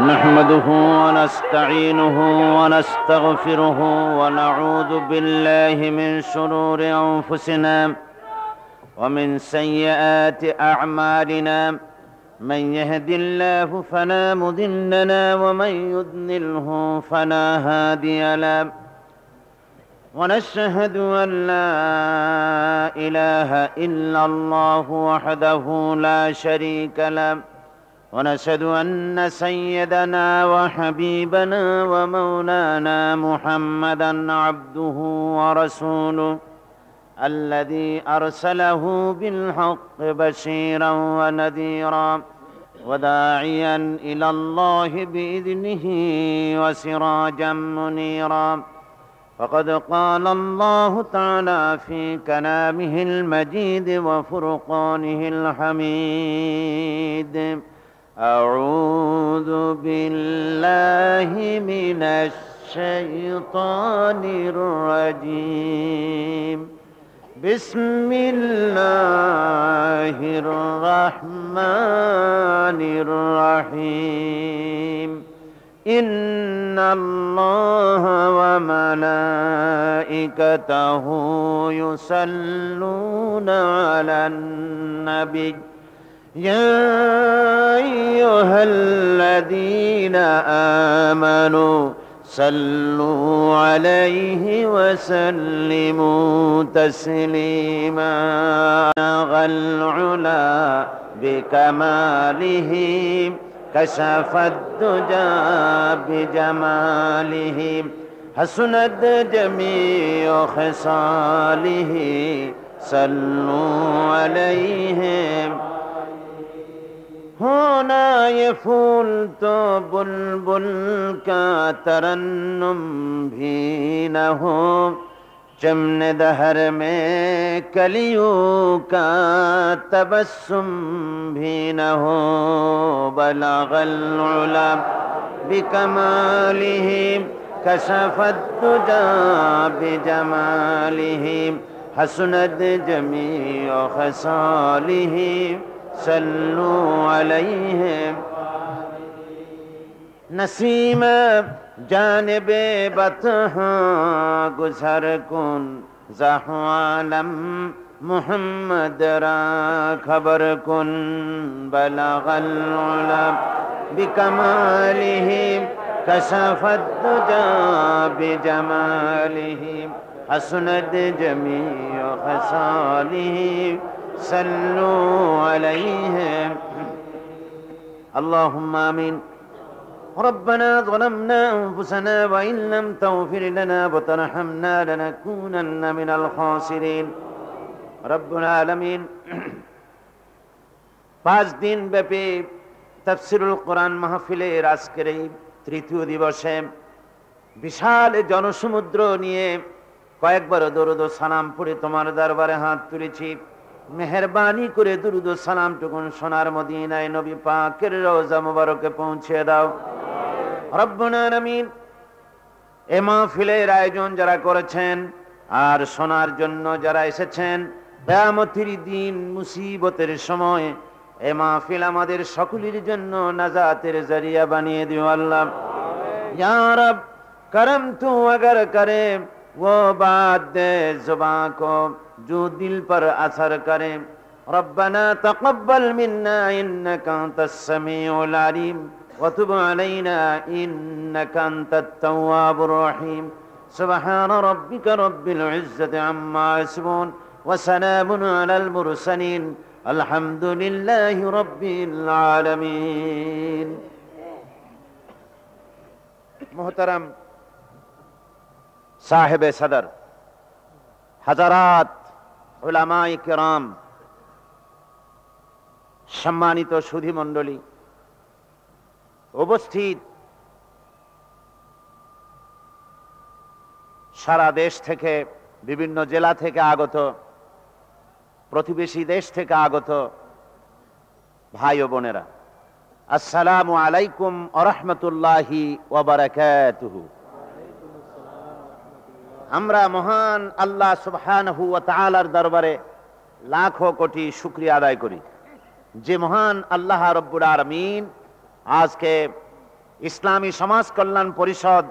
نحمده ونستعينه ونستغفره ونعوذ بالله من شرور أنفسنا ومن سيئات أعمالنا من يهد الله فلا مضل له ومن يضلله فلا هادي له ونشهد أن لا إله إلا الله وحده لا شريك له ونشهد أن سيدنا وحبيبنا ومولانا محمدًا عبده ورسوله الذي أرسله بالحق بشيرًا ونذيرًا وداعيًا إلى الله بإذنه وسراجًا منيرًا فقد قال الله تعالى في كلامه المجيد وفرقانه الحميد أعوذ بالله من الشيطان الرجيم بسم الله الرحمن الرحيم إن الله وملائكته يصلون على النبي يا أيها الذين آمنوا صلوا عليه وسلموا تسليما بلغ العلا بكماله كشف الدجى بجماله حسنت جميع خصاله صلوا عليه ہونا یہ پھول تو بلبل کا ترنم بھی نہ ہو چمن دہر میں کلیوں کا تبسم بھی نہ ہو بلغ العلا بکمالہ کشف الدجى بجمالہ حسنت جمیع خصالہ صلوا علیہ نسیم جانب بطحاں گزر کن زحوالم محمد را خبر کن بلغ العلا بکمالہ کشف الدجى بجمالہ حسنت جمیع خصالہ صلوا عليه اللهم آمين ربنا ظلمنا أنفسنا وإن لم تغفر لنا وترحمنا لنكونن من الخاسرين رب العالمين 5 দিন ব্যাপী তাফসীরুল কোরআন মাহফিলের আজকের এই তৃতীয় দিবসে বিশাল জনসমুদ্র নিয়ে কয়েকবার দরুদ ও সালাম পড়ে তোমার দরবারে হাত তুলেছি মেহেরবানি করে দুরুদ ও সালাম টুকুন সোনার মদিনায় নবী পাকের রওজা মুবারকে পৌঁছে দাও রব্বুল আলামিন এই মাহফিলের আয়োজন যারা করেছেন আর শোনার জন্য যারা এসেছেন কিয়ামতের দিন মুসিবতের সময় এই মাহফিল আমাদের সকলের জন্য নাজাতের জরিয়া বানিয়ে দিও আল্লাহ ইয়া রব করম তু अगर करे वो बात दे जुबां को जो दिल पर असर करे रब्बना तक़ब्बल मिन्ना इन्नका अंतस समीउल अलीम व तुब अलैना इन्नका अंतत तव्वाबुर रहीम सुब्हान रब्बिका रब्बिल इज्जति अम्मा यसिफून व सलामुन अलल मुरसलीन अल्हम्दुलिल्लाहि रब्बिल आलमीन मोहतरम साहिब सदर हज़रात उलामाए किराम सम्मानित सुधी मंडली उपस्थित सारा देश थेके विभिन्न जिला थेके आगत प्रतिवेशी देश थेके आगत भाई ओ बोनेरा अस्सलामु आलाइकुम व रहमतुल्लाहि व बाराकातुहु আমরা মহান আল্লাহ সুবহানাহু ওয়া তাআলার দরবারে লাখো কোটি শুকরিয়া আদায় করি যে মহান আল্লাহ রব্বুল আলামিন আজকে ইসলামী সমাজ কল্যাণ পরিষদ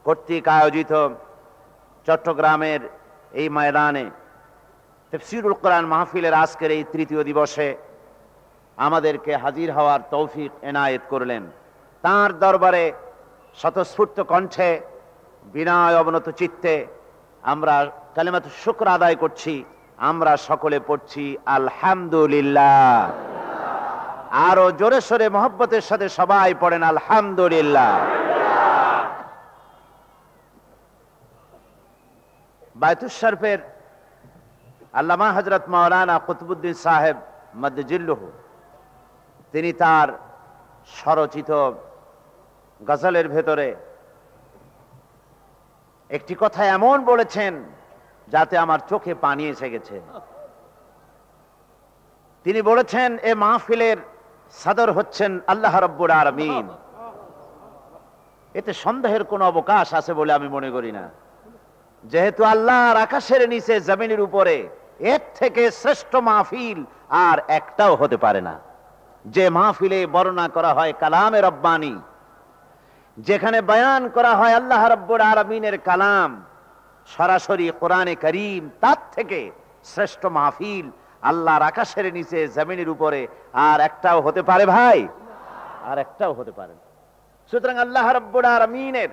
কর্তৃক আয়োজিত চট্টগ্রামের এই ময়দানে তাফসীরুল কোরআন মাহফিলের আজকের এই তৃতীয় দিবসে আমাদেরকে হাজির হওয়ার তৌফিক এনায়েত করলেন। তার দরবারে স্বতঃস্ফূর্ত কণ্ঠে বিনয় অবনত চিত্তে আমরা কালিমাতুশ শুকর আদায় করছি। আমরা সকলে পড়ছি আলহামদুলিল্লাহ। আরো জোরে সোরে মহব্বতের সাথে সবাই পড়েন আলহামদুলিল্লাহ। বায়তুশ শরীফের আল্লামা হযরত মাওলানা কুতুবউদ্দিন সাহেব মাদ্দাজিল্লুহু তিনি তার স্বরচিত গজলের ভেতরে একটি কথা এমন বলেছেন যাতে আমার চোখে পানি এসে গেছে। তিনি বলেছেন এ মাহফিলের সদর হচ্ছেন আল্লাহ রাব্বুল আলামিন। এতে সন্দেহের কোনো অবকাশ আছে বলে আমি মনে করি না। যেহেতু আল্লাহর আকাশের নিচে জমিনের উপরে এর থেকে শ্রেষ্ঠ মাহফিল আর একটাও হতে পারে না। যে মাহফিলে বর্ণনা করা হয় কালামে রব্বানি, যেখানে বয়ান করা হয় আল্লাহ রাব্বুল আলামিনের কালাম সরাসরি কোরআনে কারীম, তার থেকে শ্রেষ্ঠ মাহফিল আল্লাহর আকাশের নিচে জমিনের উপরে আর একটাও হতে পারে ভাই? আর একটাও হতে পারে না। সুতরাং আল্লাহ রাব্বুল আলামিনের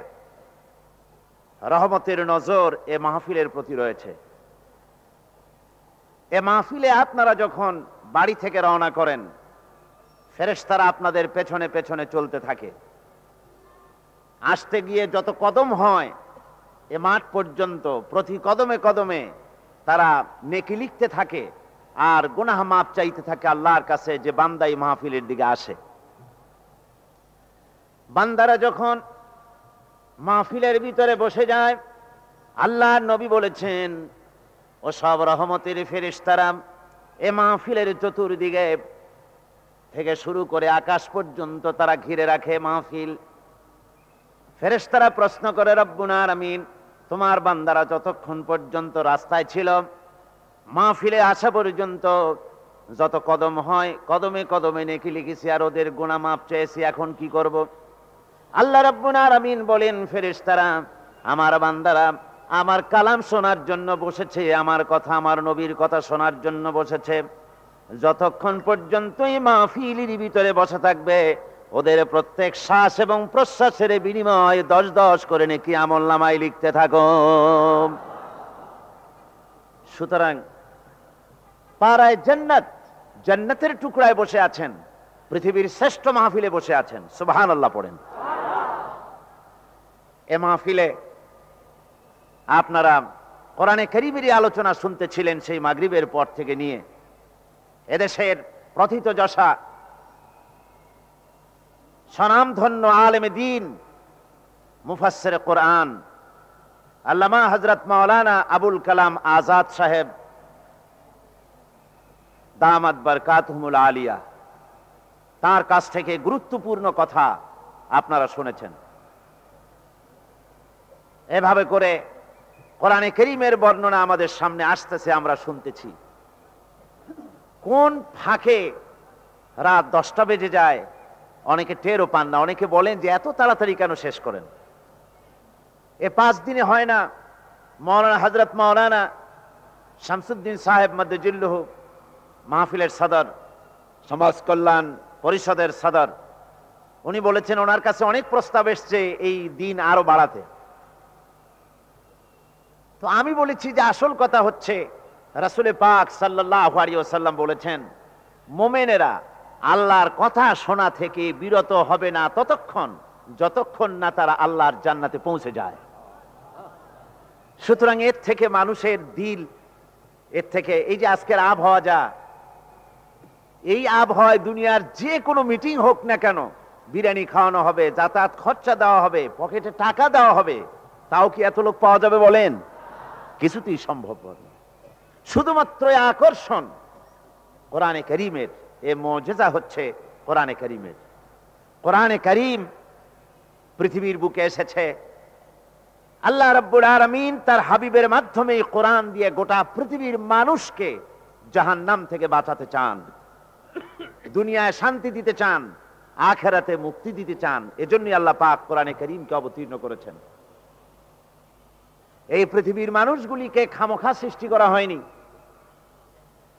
রহমতের নজর এ মাহফিলের প্রতি রয়েছে। এ মাহফিলে আপনারা যখন বাড়ি থেকে রওনা করেন, ফেরেশতারা আপনাদের পেছনে পেছনে চলতে থাকে। আসতে গিয়ে যত কদম হয় এ মাঠ পর্যন্ত প্রতি কদমে কদমে তারা নেকি লিখতে থাকে আর গুনাহ মাপ চাইতে থাকে আল্লাহর কাছে যে বান্দা এই মাহফিলের দিকে আসে। বান্দারা যখন মাহফিলের ভিতরে বসে যায়, আল্লাহর নবী বলেছেন ও সব রহমতের ফেরেশতারা এ মাহফিলের চতুর্দিকে থেকে শুরু করে আকাশ পর্যন্ত তারা ঘিরে রাখে মাহফিল। ফেরেশতারা প্রশ্ন করে রব্বুনা আমিন, তোমার বান্দারা যতক্ষণ পর্যন্ত রাস্তায় ছিল মাহফিলে আসা পর্যন্ত যত কদম হয় কদমে কদমে নেকি লিখেছি আর ওদের গুনাহ মাপ চেয়েছি, এখন কি করব? আল্লাহ রাব্বুল আলামিন বলেন ফেরেশতারা আমার বান্দারা আমার কালাম শোনার জন্য বসেছে, আমার কথা আমার নবীর কথা শোনার জন্য বসেছে। যতক্ষণ পর্যন্ত এই মাহফিলের ভিতরে বসে থাকবে ওদের প্রত্যেক শ্বাস এবং প্রশ্বাসের বিনিময়ে 10 করে নেকি আমলনামায় লিখতে থাকো। সুতরাং পাড়ায় জান্নাত, জান্নাতের টুকরায় বসে আছেন, পৃথিবীর শ্রেষ্ঠ মাহফিলে বসে আছেন। সুবহানাল্লাহ পড়েন। এ মাহফিলে আপনারা কোরআনে কারীমেরই আলোচনা শুনতেছিলেন সেই মাগরিবের পর থেকে নিয়ে। এদেশের প্রথিতযশা স্বনামধন্য আলেমে দ্বীন মুফাসসিরে কোরআন আল্লামা হযরত মাওলানা আবুল কালাম আজাদ সাহেব দামাত বারকাতুহুমুল আলিয়া, তার কাছ থেকে গুরুত্বপূর্ণ কথা আপনারা শুনেছেন। এভাবে করে কোরআনে কারীমের বর্ণনা আমাদের সামনে আসতেছে, আমরা শুনতেছি। কোন ফাঁকে রাত 10টা বেজে যায় অনেকে টেরও পান না। অনেকে বলেন যে এত তাড়াতাড়ি কেন শেষ করেন? এ 5 দিনে হয় না। মাওলানা হযরত মাওলানা শামসুদ্দিন সাহেব মাদ্দাজিল্লুহু মাহফিলের সদর, সমাজ কল্যাণ পরিষদের সদর, উনি বলেছেন ওনার কাছে অনেক প্রস্তাব এসছে এই দিন আরো বাড়াতে। তো আমি বলেছি যে আসল কথা হচ্ছে রাসূল পাক সাল্লাল্লাহু আলাইহি ওয়াসাল্লাম বলেছেন মুমিনেরা আল্লাহর কথা শোনা থেকে বিরত হবে না ততক্ষণ যতক্ষণ না তারা আল্লাহর জান্নাতে পৌঁছে যায়। সুতরাং এর থেকে মানুষের দিল, এর থেকে এই যে আজকের আবহাওয়া যা, এই আবহাওয়ায় দুনিয়ার যে কোনো মিটিং হোক না কেন বিরিয়ানি খাওয়ানো হবে, যাতায়াত খরচা দেওয়া হবে, পকেটে টাকা দেওয়া হবে, তাও কি এত লোক পাওয়া যাবে বলেন? কিছুতেই সম্ভব নয়। শুধুমাত্র আকর্ষণ কোরআনে কারীমের, এ মুজিজা হচ্ছে কোরআনে কারীমের। কোরআনে কারীম পৃথিবীর বুকে এসেছে, আল্লাহ রাব্বুল আলামিন তার হাবিবের মাধ্যমে কোরআন দিয়ে গোটা পৃথিবীর মানুষকে জাহান্নাম থেকে বাঁচাতে চান, দুনিয়ায় শান্তি দিতে চান, আখিরাতে মুক্তি দিতে চান। এজন্যই আল্লাহ পাক কোরআনে কারীমকে অবতীর্ণ করেছেন। এই পৃথিবীর মানুষগুলিকে খামোখা সৃষ্টি করা হয়নি,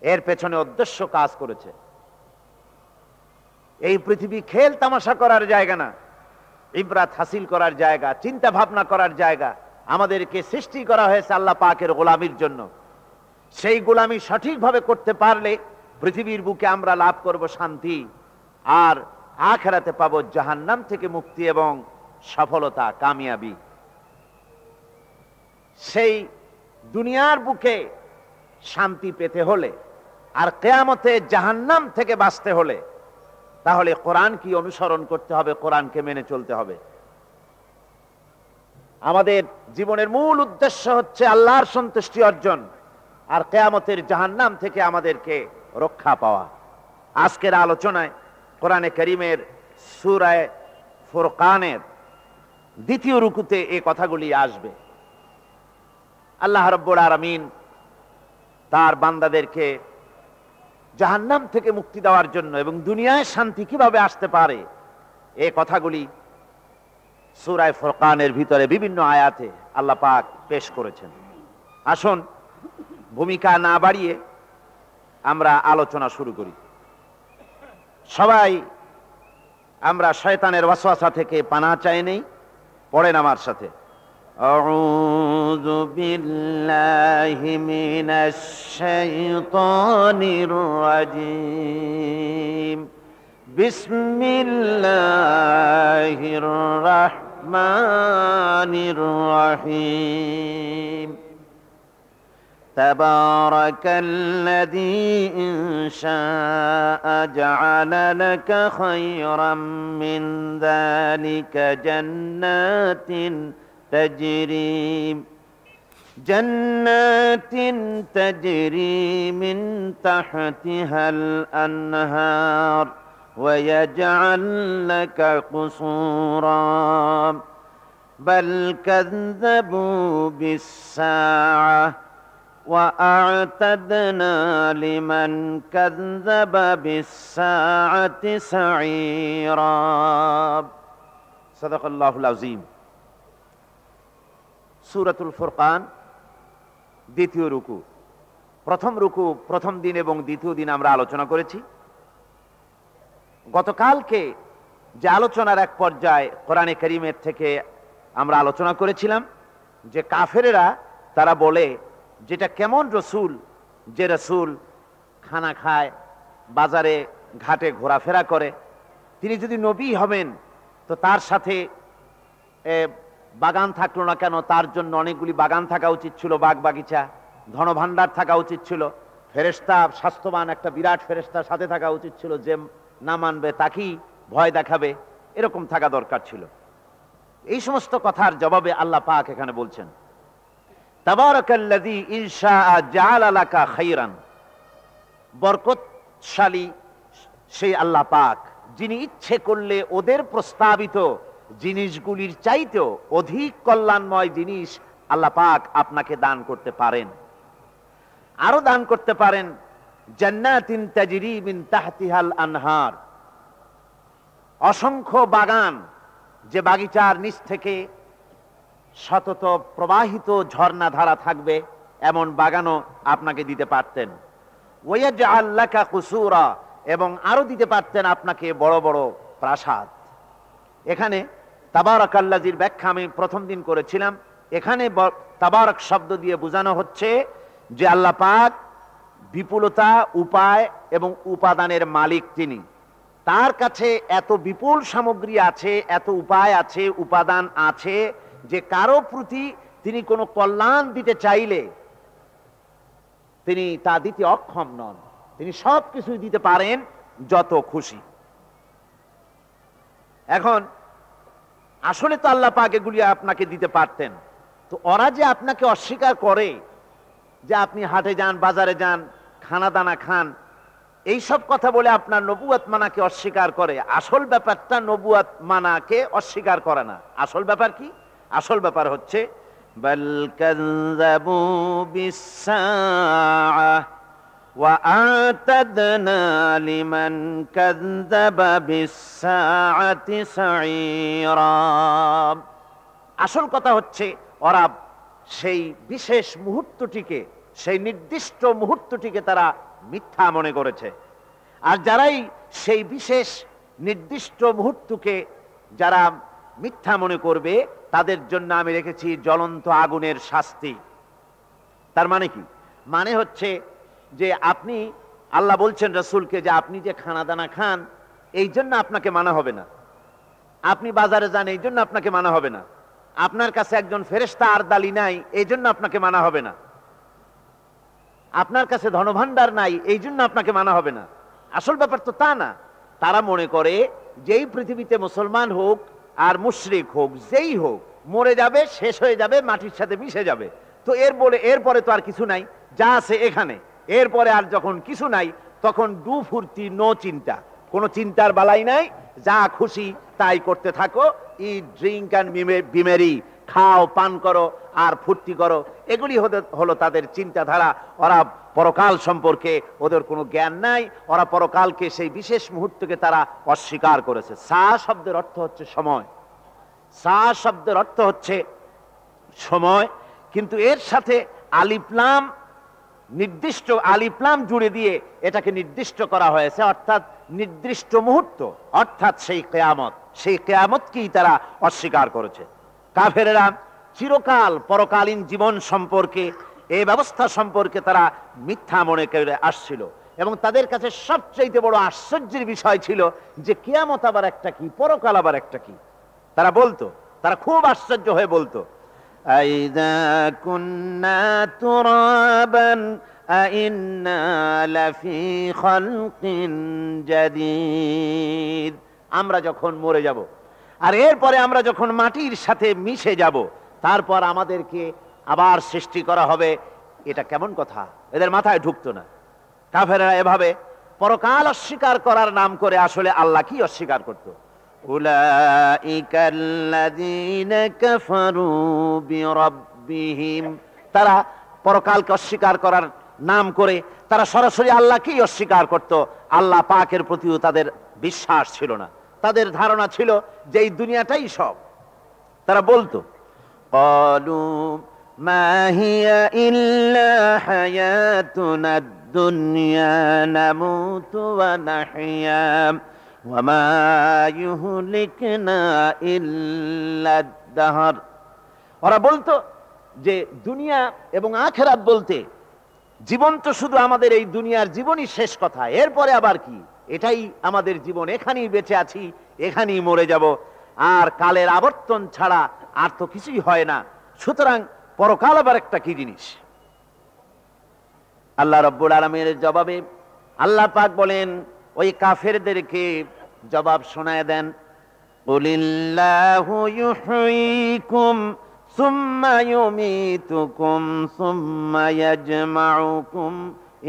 এর পেছনে উদ্দেশ্য কাজ করেছে। এই পৃথিবী খেল তামাশা করার জায়গা না, ইবরাত হাসিল করার জায়গা, চিন্তা ভাবনা করার জায়গা। আমাদেরকে সৃষ্টি করা হয়েছে আল্লাহ পাকের গোলামির জন্য। সেই গোলামি সঠিকভাবে করতে পারলে পৃথিবীর বুকে আমরা লাভ করব শান্তি, আর আখিরাতে পাবো জাহান্নাম থেকে মুক্তি এবং সফলতা, কামিয়াবি। সেই দুনিয়ার বুকে শান্তি পেতে হলে আর কিয়ামতে জাহান্নাম থেকে বাঁচতে হলে তাহলে কোরআন কি অনুসরণ করতে হবে, কোরআনকে মেনে চলতে হবে। আমাদের জীবনের মূল উদ্দেশ্য হচ্ছে আল্লাহর সন্তুষ্টি অর্জন আর কিয়ামতের জাহান্নাম থেকে আমাদেরকে রক্ষা পাওয়া। আজকের আলোচনায় কোরআনে কারীমের সূরা ফুরকানের দ্বিতীয় রুকুতে এই কথাগুলি আসবে। আল্লাহ রাব্বুল আলামিন তার বান্দাদেরকে জাহান্নাম থেকে মুক্তি দেওয়ার জন্য এবং দুনিয়ায় শান্তি কিভাবে আসতে পারে এই কথাগুলি সূরা ফুরকানের ভিতরে বিভিন্ন আয়াতে আল্লাহ পাক পেশ করেছেন। আসুন ভূমিকা না বাড়িয়ে আমরা আলোচনা শুরু করি। সবাই আমরা শয়তানের ওয়াসওয়াসা থেকে পানাহ চাই নেই, পড়েন আমার সাথে। আউযু বিল্লাহি মিনাশ শাইতানির রাজীম। বিসমিল্লাহির রাহমানির রাহিম। تبارك الذي إن شاء جعل لك خيرا من ذلك جنات تجري من تحتها الأنهار ويجعل لك قصورا بل كذبوا بالساعة وأعتدنا لمن كذب بالساعة سعيرا صدق الله العظيم। সূরাতুল ফুরকান দ্বিতীয় রুকু। প্রথম রুকু প্রথম দিন এবং দ্বিতীয় দিন আমরা আলোচনা করেছি। গতকালকে যে আলোচনার এক পর্যায়ে কোরআনে কারীমের থেকে আমরা আলোচনা করেছিলাম যে কাফেরেরা তারা বলে যেটা কেমন রসুল, যে রসুল খানা খায়, বাজারে ঘাটে ঘোরাফেরা করে, তিনি যদি নবী হবেন তো তার সাথে বাগান থাকলো না কেন? তার জন্য অনেকগুলি বাগান থাকা উচিত ছিল, বাগ বাগিচা, ধনভাণ্ডার থাকা উচিত ছিল, ফেরেশতা, স্বাস্থ্যবান একটা বিরাট ফেরেশতার সাথে থাকা উচিত ছিল, যে না মানবে তাকেই ভয় দেখাবে, এরকম থাকা দরকার ছিল। এই সমস্ত কথার জবাবে আল্লাহ পাক এখানে বলছেন তাবারাকাল্লাযী ইন শাআ জাআলা লাকা খায়রান। বরকতশালী সেই আল্লাহ পাক যিনি ইচ্ছে করলে ওদের প্রস্তাবিত জিনিসগুলির চাইতেও অধিক কল্যাণময় জিনিস আল্লাহ পাক আপনাকে দান করতে পারেন। আরো দান করতে পারেন জান্নাতিন তাজরি মিন তাহতিহাল আনহার, অসংখ্য বাগান, যে বাগিচার নিচ থেকে সতত প্রবাহিত ঝর্ণা ধারা থাকবে, এমন বাগানও আপনাকে দিতে পারতেন। ওয়াজআল লাকা কুসুরা, এবং আরো দিতে পারতেন আপনাকে বড় বড় প্রাসাদ। এখানে তাবারাকাল্লাযীর ব্যাখ্যা আমি প্রথম দিন করেছিলাম। এখানে তাবারাক শব্দ দিয়ে বোঝানো হচ্ছে যে আল্লাহ পাক বিপুলতা, উপায় এবং উপাদানের মালিক তিনি। তার কাছে এত বিপুল সামগ্রী আছে, এত উপায় আছে, উপাদান আছে যে কারো প্রতি তিনি কোনো কল্যাণ দিতে চাইলে তিনি তা দিতে অক্ষম নন। তিনি সব কিছুই দিতে পারেন যত খুশি। এখন আসলে তো আল্লাহ পাক এগুলি আপনাকে দিতে পারতেন, তো ওরা যে আপনাকে অস্বীকার করে, যে আপনি হাটে যান, বাজারে যান, খানা দানা খান, এইসব কথা বলে আপনার নবুয়ত মানাকে অস্বীকার করে। আসল ব্যাপারটা নবুয়ত মানাকে অস্বীকার করে না। আসল ব্যাপার কি? আসল ব্যাপার হচ্ছে বাল কাযযাবু বিস-সাআহ وأعتدنا لمن كذب بالساعة سعيرا। আসল কথা হচ্ছে ওরা সেই বিশেষ মুহূর্তটিকে, সেই নির্দিষ্ট মুহূর্তটিকে তারা মিথ্যা মনে করেছে। আর যারাই সেই বিশেষ নির্দিষ্ট মুহূর্তকে যারা মিথ্যা মনে করবে, তাদের জন্য আমি রেখেছি জ্বলন্ত আগুনের শাস্তি। তার মানে কি? মানে হচ্ছে যে আপনি, আল্লাহ বলছেন রাসূলকে যে আপনি যে খানা দানা খান এই জন্য আপনাকে মানা হবে না, আপনি বাজারে যান এই জন্য আপনাকে মানা হবে না, আপনার কাছে একজন ফেরেশতা আরদালি নাই এই জন্য আপনাকে মানা হবে না, আপনার কাছে ধনভাণ্ডার নাই এই জন্য আপনাকে মানা হবে না। আসল ব্যাপার তো তা না। তারা মনে করে যেই পৃথিবীতে মুসলমান হোক আর মুশরিক হোক, যেই হোক, মরে যাবে, শেষ হয়ে যাবে, মাটির সাথে মিশে যাবে। তো এরপরে তো আর কিছু নাই, যা আছে এখানে। এরপরে আর যখন কিছু নাই তখন ডু ফুর্তি, নো চিন্তা, কোনো চিন্তার বালাই নাই, যা খুশি তাই করতে থাকো। ইট, ড্রিঙ্ক অ্যান্ড বিমেরি, খাও, পান করো আর ফুর্তি করো, এগুলি হলো তাদের চিন্তাধারা। ওরা পরকাল সম্পর্কে ওদের কোনো জ্ঞান নাই। ওরা পরকালকে, সেই বিশেষ মুহূর্তকে তারা অস্বীকার করেছে। সা শব্দের অর্থ হচ্ছে সময়, সা শব্দের অর্থ হচ্ছে সময়, কিন্তু এর সাথে আলিফলাম, নির্দিষ্ট আলিফলাম জুড়ে দিয়ে এটাকে নির্দিষ্ট করা হয়েছে, অর্থাৎ নির্দিষ্ট মুহূর্ত, অর্থাৎ সেই কিয়ামত। সেই কিয়ামতকেই তারা অস্বীকার করেছে। কাফেরেরা চিরকাল পরকালীন জীবন সম্পর্কে, এই ব্যবস্থা সম্পর্কে তারা মিথ্যা মনে করে আসছিল, এবং তাদের কাছে সবচেয়ে বড় আশ্চর্যের বিষয় ছিল যে কিয়ামত আবার একটা কি, পরকাল আবার একটা কি। তারা বলতো, তারা খুব আশ্চর্য হয়ে বলতো, আইযা কুন্না তুরাবান আইন্না লাফি খালকিন জাদীদ। আমরা যখন মরে যাব আর এরপরে আমরা যখন মাটির সাথে মিশে যাব, তারপর আমাদেরকে আবার সৃষ্টি করা হবে, এটা কেমন কথা? এদের মাথায় ঢুকতো না। কাফেররা এভাবে পরকাল অস্বীকার করার নাম করে আসলে আল্লাহ কি অস্বীকার করত? উলাইকাল্লাযীনা কাফারু বিরাব্বিহিম। তারা পরকালকে অস্বীকার করার নাম করে তারা সরাসরি আল্লাহকেই অস্বীকার করত। আল্লাহ পাকের প্রতিও তাদের বিশ্বাস ছিল না। তাদের ধারণা ছিল যে এই দুনিয়াটাই সব। তারা বলতো, ক্বালু মা হিয়া ইল্লা হায়াতুনাদ দুনিয়া নামুতু ওয়া নাহইয়া ওয়া মা ইউহলিকুনা ইল্লাদ দাহর। ওরা বলতো যে দুনিয়া এবং আখিরাত বলতে জীবন তো শুধু আমাদের এই দুনিয়ার জীবনই শেষ কথা, এরপরে আবার কি? এটাই আমাদের জীবন, এখানেই বেঁচে আছি, এখানেই মরে যাব, আর কালের আবর্তন ছাড়া আর তো কিছুই হয় না। সুতরাং পরকাল আবার একটা কি জিনিস? আল্লাহ রাব্বুল আলামিনের জবাবে আল্লাহ পাক বলেন, ওই কাফেরদেরকে জবাব শোনায় দেন, কুলিল্লাহু ইউহয়িকুম সুম্মা ইউমীতুকুম সুম্মা ইয়াজমাউকুম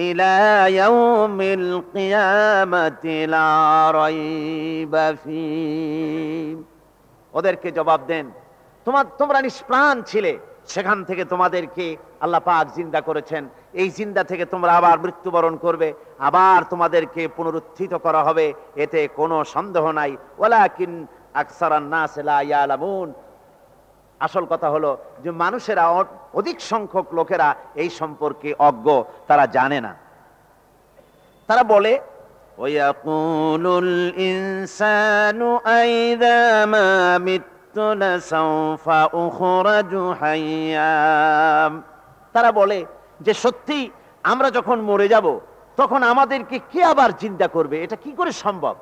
ইলা ইয়াউমিল কিয়ামাতি লা রাইবা ফীহ। ওদেরকে জবাব দেন, তোমরা নিষ্প্রাণ ছিলে, সেখান থেকে তোমাদেরকে আল্লাহ পাক জিন্দা করেছেন, এই জিন্দা থেকে তোমরা আবার মৃত্যুবরণ করবে, আবার তোমাদেরকে পুনরুত্থিত করা হবে, এতে কোনো সন্দেহ নাই। ওয়ালাকিন আকসারান নাস লা ইয়ালামুন। আসল কথা হলো যে মানুষেরা, অধিক সংখ্যক লোকেরা এই সম্পর্কে অজ্ঞ, তারা জানে না। তারা বলে, ওয়ায়াকুলুল ইনসানু আইযা মা মিততু লাসাউফা উখরাজু হাইয়্যা। তারা বলে যে সত্যি আমরা যখন মরে যাব তখন আমাদেরকে কে আবার জিন্দা করবে? এটা কি করে সম্ভব?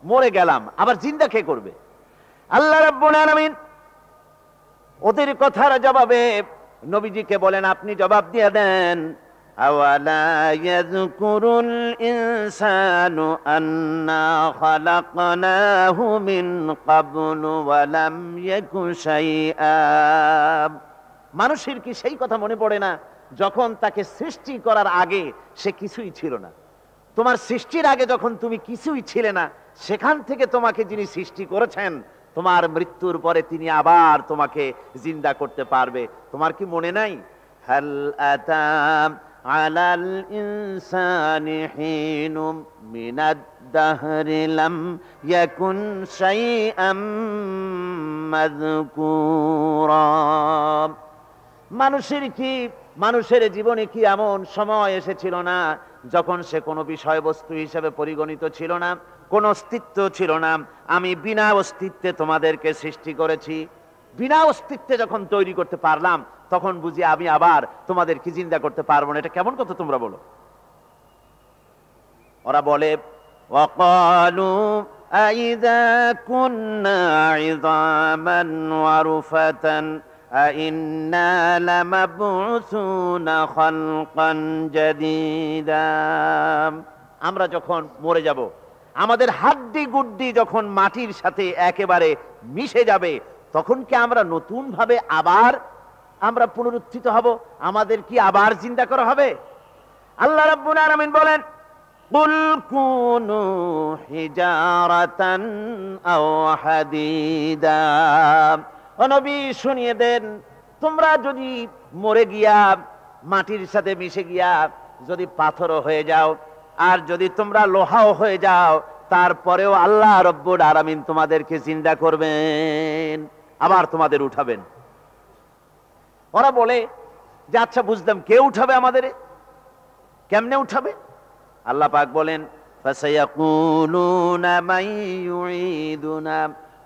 মরে গেলাম, আবার জিন্দা কে করবে? আল্লাহ রাব্বুল আলামিন ওদের কথার জবাবে নবীজিকে বলেন, আপনি জবাব দিয়ে দেন, আওয়ালা ইয়াযকুরুল ইনসানু আন্না খালাকনাহু মিন ক্বাবলু ওয়া লাম ইয়াকু শাইআ। মানুষের কি সেই কথা মনে পড়ে না যখন তাকে সৃষ্টি করার আগে সে কিছুই ছিল না? তোমার সৃষ্টির আগে যখন তুমি কিছুই ছিলে না, সেখান থেকে তোমাকে যিনি সৃষ্টি করেছেন, তোমার মৃত্যুর পরে তিনি আবার তোমাকে জিন্দা করতে পারবে। তোমার কি মনে নাই? হাল আতা আলাল ইনসানি হিনুম মিনাদ দাহরি লাম ইয়াকুন শাইআম মাযকুরা। মানুষের জীবনে কি এমন সময় এসেছিল না যখন সে কোনো বিষয়বস্তু হিসেবে পরিগণিত ছিল না, কোন অস্তিত্ব ছিল না? আমি বিনা অস্তিত্বে তোমাদেরকে সৃষ্টি করেছি। বিনা অস্তিত্বে যখন তৈরি করতে পারলাম, তখন বুঝি আমি আবার তোমাদের কি জিন্দা করতে পারবো না? এটা কেমন কথা তোমরা বলো? ওরা বলে ওয়াকালু আইযা কুন্না ইযামান ওয়া রুফাতান আইন্না লামাবউসুনা খালকান জাদীদা। আমরা যখন মরে যাব, আমাদের হাড্ডি গুড্ডি যখন মাটির সাথে একেবারে মিশে যাবে, তখন কি আমরা নতুন ভাবে আবার আমরা পুনরুত্থিত হব? আমাদের কি আবার জিন্দা করা হবে? আল্লাহ রাব্বুল আলামিন বলেন কুল কুনু হিজারাতান আও হাদিদা। ও নবী, শুনিয়ে দেন, তোমরা যদি মরে গিয়া মাটির সাথে মিশে গিয়া যদি পাথরও হয়ে যাও, আর যদি তোমরা লোহাও হয়ে যাও, তারপরেও আল্লাহ রব্বুল আলামিন তোমাদেরকে জিন্দা করবেন, আবার তোমাদের উঠাবেন। ওরা বলে যে আচ্ছা বুঝলাম, কে উঠাবে আমাদের? কেমনে উঠাবে? আল্লাহ পাক বলেন ফাসায়াকুলুনা মান ইউঈদুনা।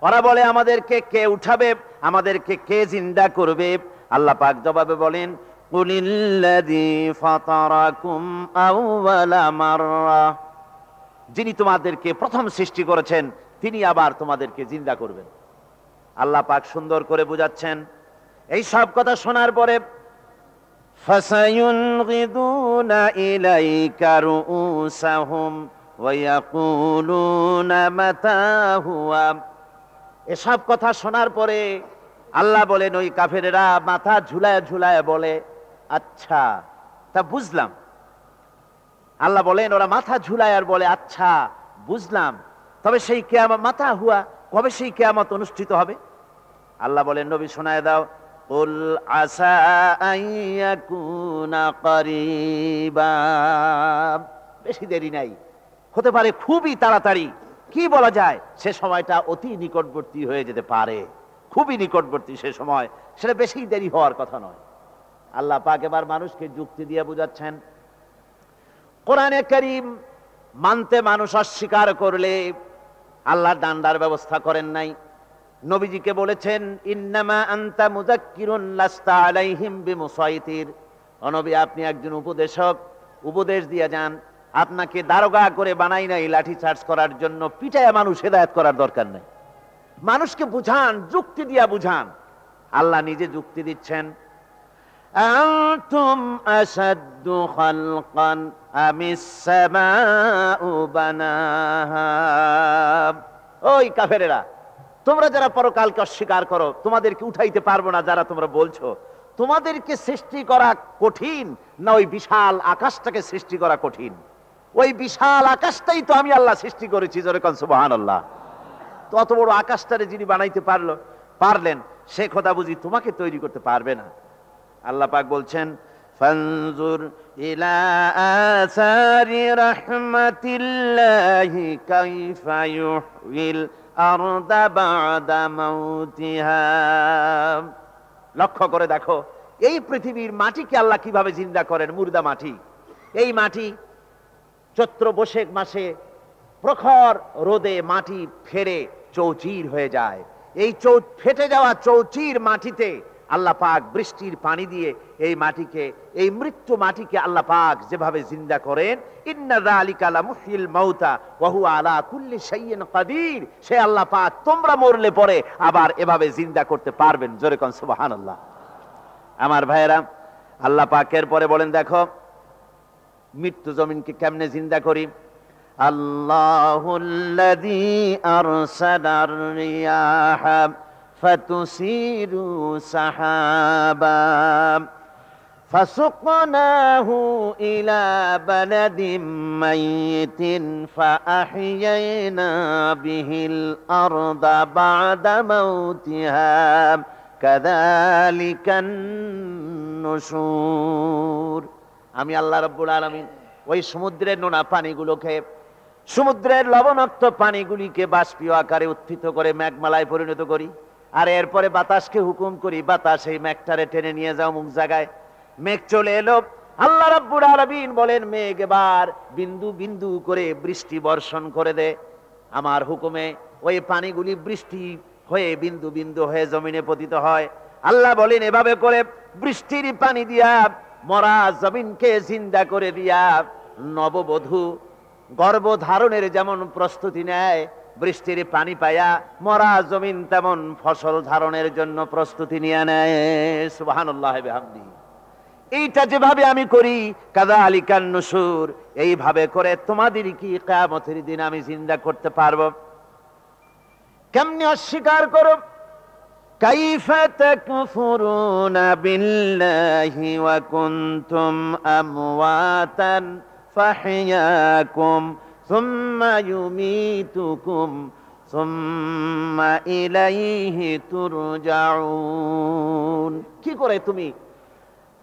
ওরা বলে আমাদেরকে কে উঠাবে, আমাদেরকে কে জিন্দা করবে? আল্লাহ পাক জবাবে বলেন কুলিল্লাযী ফাতারাকুম আউওয়ালা মাররা। যিনি তোমাদেরকে প্রথম সৃষ্টি করেছেন, তিনি আবার তোমাদেরকে জিন্দা করবেন। আল্লাহ পাক সুন্দর করে বুঝাচ্ছেন। এই সব কথা শোনার পরে ফাসায়ুনগিদুনা ইলাইকা রুউসাহুম ওয়া ইয়াকুলুনা মাতা হুয়া। এসব কথা শোনার পরে আল্লাহ বলেন, ওই কাফেরেরা মাথা ঝুলায় ঝুলায় বলে আচ্ছা তা বুঝলাম। আল্লাহ বলেন ওরা মাথা ঝুলায় আর বলে আচ্ছা বুঝলাম, তবে সেই কিয়ামত মাতা হুয়া, কবে সেই কিয়ামত অনুষ্ঠিত হবে? আল্লাহ বলেন নবী শোনায় দাও কুল আসা আইয়াকুনা করিবা। বেশি দেরি নাই, হতে পারে খুবই তাড়াতাড়ি। কি বলা যায়, সে সময়টা অতি নিকটবর্তী হয়ে যেতে পারে, খুবই নিকটবর্তী সে সময়, সেটা বেশি দেরি হওয়ার কথা নয়। আল্লাহ পাক এবার মানুষকে যুক্তি দিয়ে বুঝাচ্ছেন। কোরআনে কারীম মানতে মানুষ অস্বীকার করলে আল্লাহ ডান্ডার ব্যবস্থা করেন নাই। নবীজিকে বলেছেন ইন্নামা আনতা মুযাক্কিরুন লাস্তা আলাইহিম বিমুসাইতির। ও নবী, আপনি একজন উপদেশক, উপদেশ দিয়ে যান। আপনাকে দারোগা করে বানাই নাই লাঠি চার্জ করার জন্য, পিটায়া মানুষ হেদায়েত করার দরকার নাই। মানুষকে বুঝান, যুক্তি দিয়া বুঝান। আল্লাহ নিজে যুক্তি দিচ্ছেন। আনতুম আশাদ্দু খালকান আমিস সামাউ বানাহা। ওই কাফেরেরা, তোমরা যারা পরকালকে অস্বীকার করো, তোমাদেরকে উঠাইতে পারবো না যারা তোমরা বলছো, তোমাদেরকে সৃষ্টি করা কঠিন না ওই বিশাল আকাশটাকে সৃষ্টি করা কঠিন? ওই বিশাল আকাশটাই তো আমি আল্লাহ সৃষ্টি করেছি, জোরে কোন সুবহানাল্লাহ। তো অত বড় আকাশটারে যিনি বানাইতে পারলেন, সে খোদা বুঝি তোমাকে তৈরি করতে পারবে না? আল্লাহ পাক বলছেন ফানজুর ইলা আসারি রাহমাতিল্লাহি কাইফা ইউহিল আরদা বাদা মাউতিহা। লক্ষ্য করে দেখো, এই পৃথিবীর মাটিকে আল্লাহ কিভাবে জিন্দা করেন। মুর্দা মাটি, এই মাটি চৈত্র বৈশাখ মাসে প্রখর রোদে মাটি ফেরে চৌচির হয়ে যায়। এই ফেটে যাওয়া চৌচির মাটিতে আল্লাহ পাক বৃষ্টির পানি দিয়ে এই মাটিকে, এই মৃত্যু মাটিকে আল্লাহ পাক যেভাবে জিন্দা করেন, ইন্না যালিকা লামুহয়িল মাউতা ওয়া হুয়া আলা কুল্লি শাইইন কাদির, সে আল্লাহ পাক তোমরা মরলে পরে আবার এভাবে জিন্দা করতে পারবেন। জোরে কোন সুবহানাল্লাহ। আমার ভাইয়েরা, আল্লাহ পাকের পরে বলেন দেখো মৃত্যু জমিনকে কেমনে জিন্দা করি। আল্লাহুল্লাযী আরসালার রিয়াহা ফাতুসিরু সাহাবা ফাসুকনাহু ইলা বালাদিম মাইয়িতিন ফাআহইয়ানা বিহিল আরদা বা'দা মাউতিহা কাযালিকান নুশুর। আমি আল্লাহ রাব্বুল আলামিন ওই সমুদ্রের নোনা পানিগুলোকে, সমুদ্রের লবণাক্ত পানিগুলিকে বাষ্পীয় আকারে উত্থিত করে মেঘমালায় পরিণত করি, আর এরপরে বাতাসকে হুকুম করি, বাতাস এই মেঘটারে টেনে নিয়ে যাও মুখ জায়গায়। মেঘ চলে এলো। আল্লাহ রাব্বুল আলামিন বলেন, মেঘ এবার বিন্দু বিন্দু করে বৃষ্টি বর্ষণ করে দে। আমার হুকুমে ওই পানিগুলি বৃষ্টি হয়ে বিন্দু বিন্দু হয়ে জমিনে পতিত হয়। আল্লাহ বলেন, এভাবে করে বৃষ্টির পানি দিয়া মরা জমিনকে জিন্দা করে দিয়া নববধূ গর্ভধারণের যেমন প্রস্তুতি নেয়, বৃষ্টির পানি পায়া মরা জমিন তেমন ফসল ধারণের জন্য প্রস্তুতি নিয়ে নেয়। সুবহানাল্লাহি ওয়া বিহামদিহি। এইটা যেভাবে আমি করি, কাযালিকান নুশুর, এইভাবে করে তোমাদের কি কিয়ামতের দিন আমি জিন্দা করতে পারবো? কেমনে অস্বীকার করো? কাইফা তাকফুরুনা বিল্লাহি ওয়া কুনতুম আমওয়াতান ফাহইয়াকুম সুম্মা ইউমীতুকুম সুম্মা ইলাইহি তুরজাউন। কি করে তুমি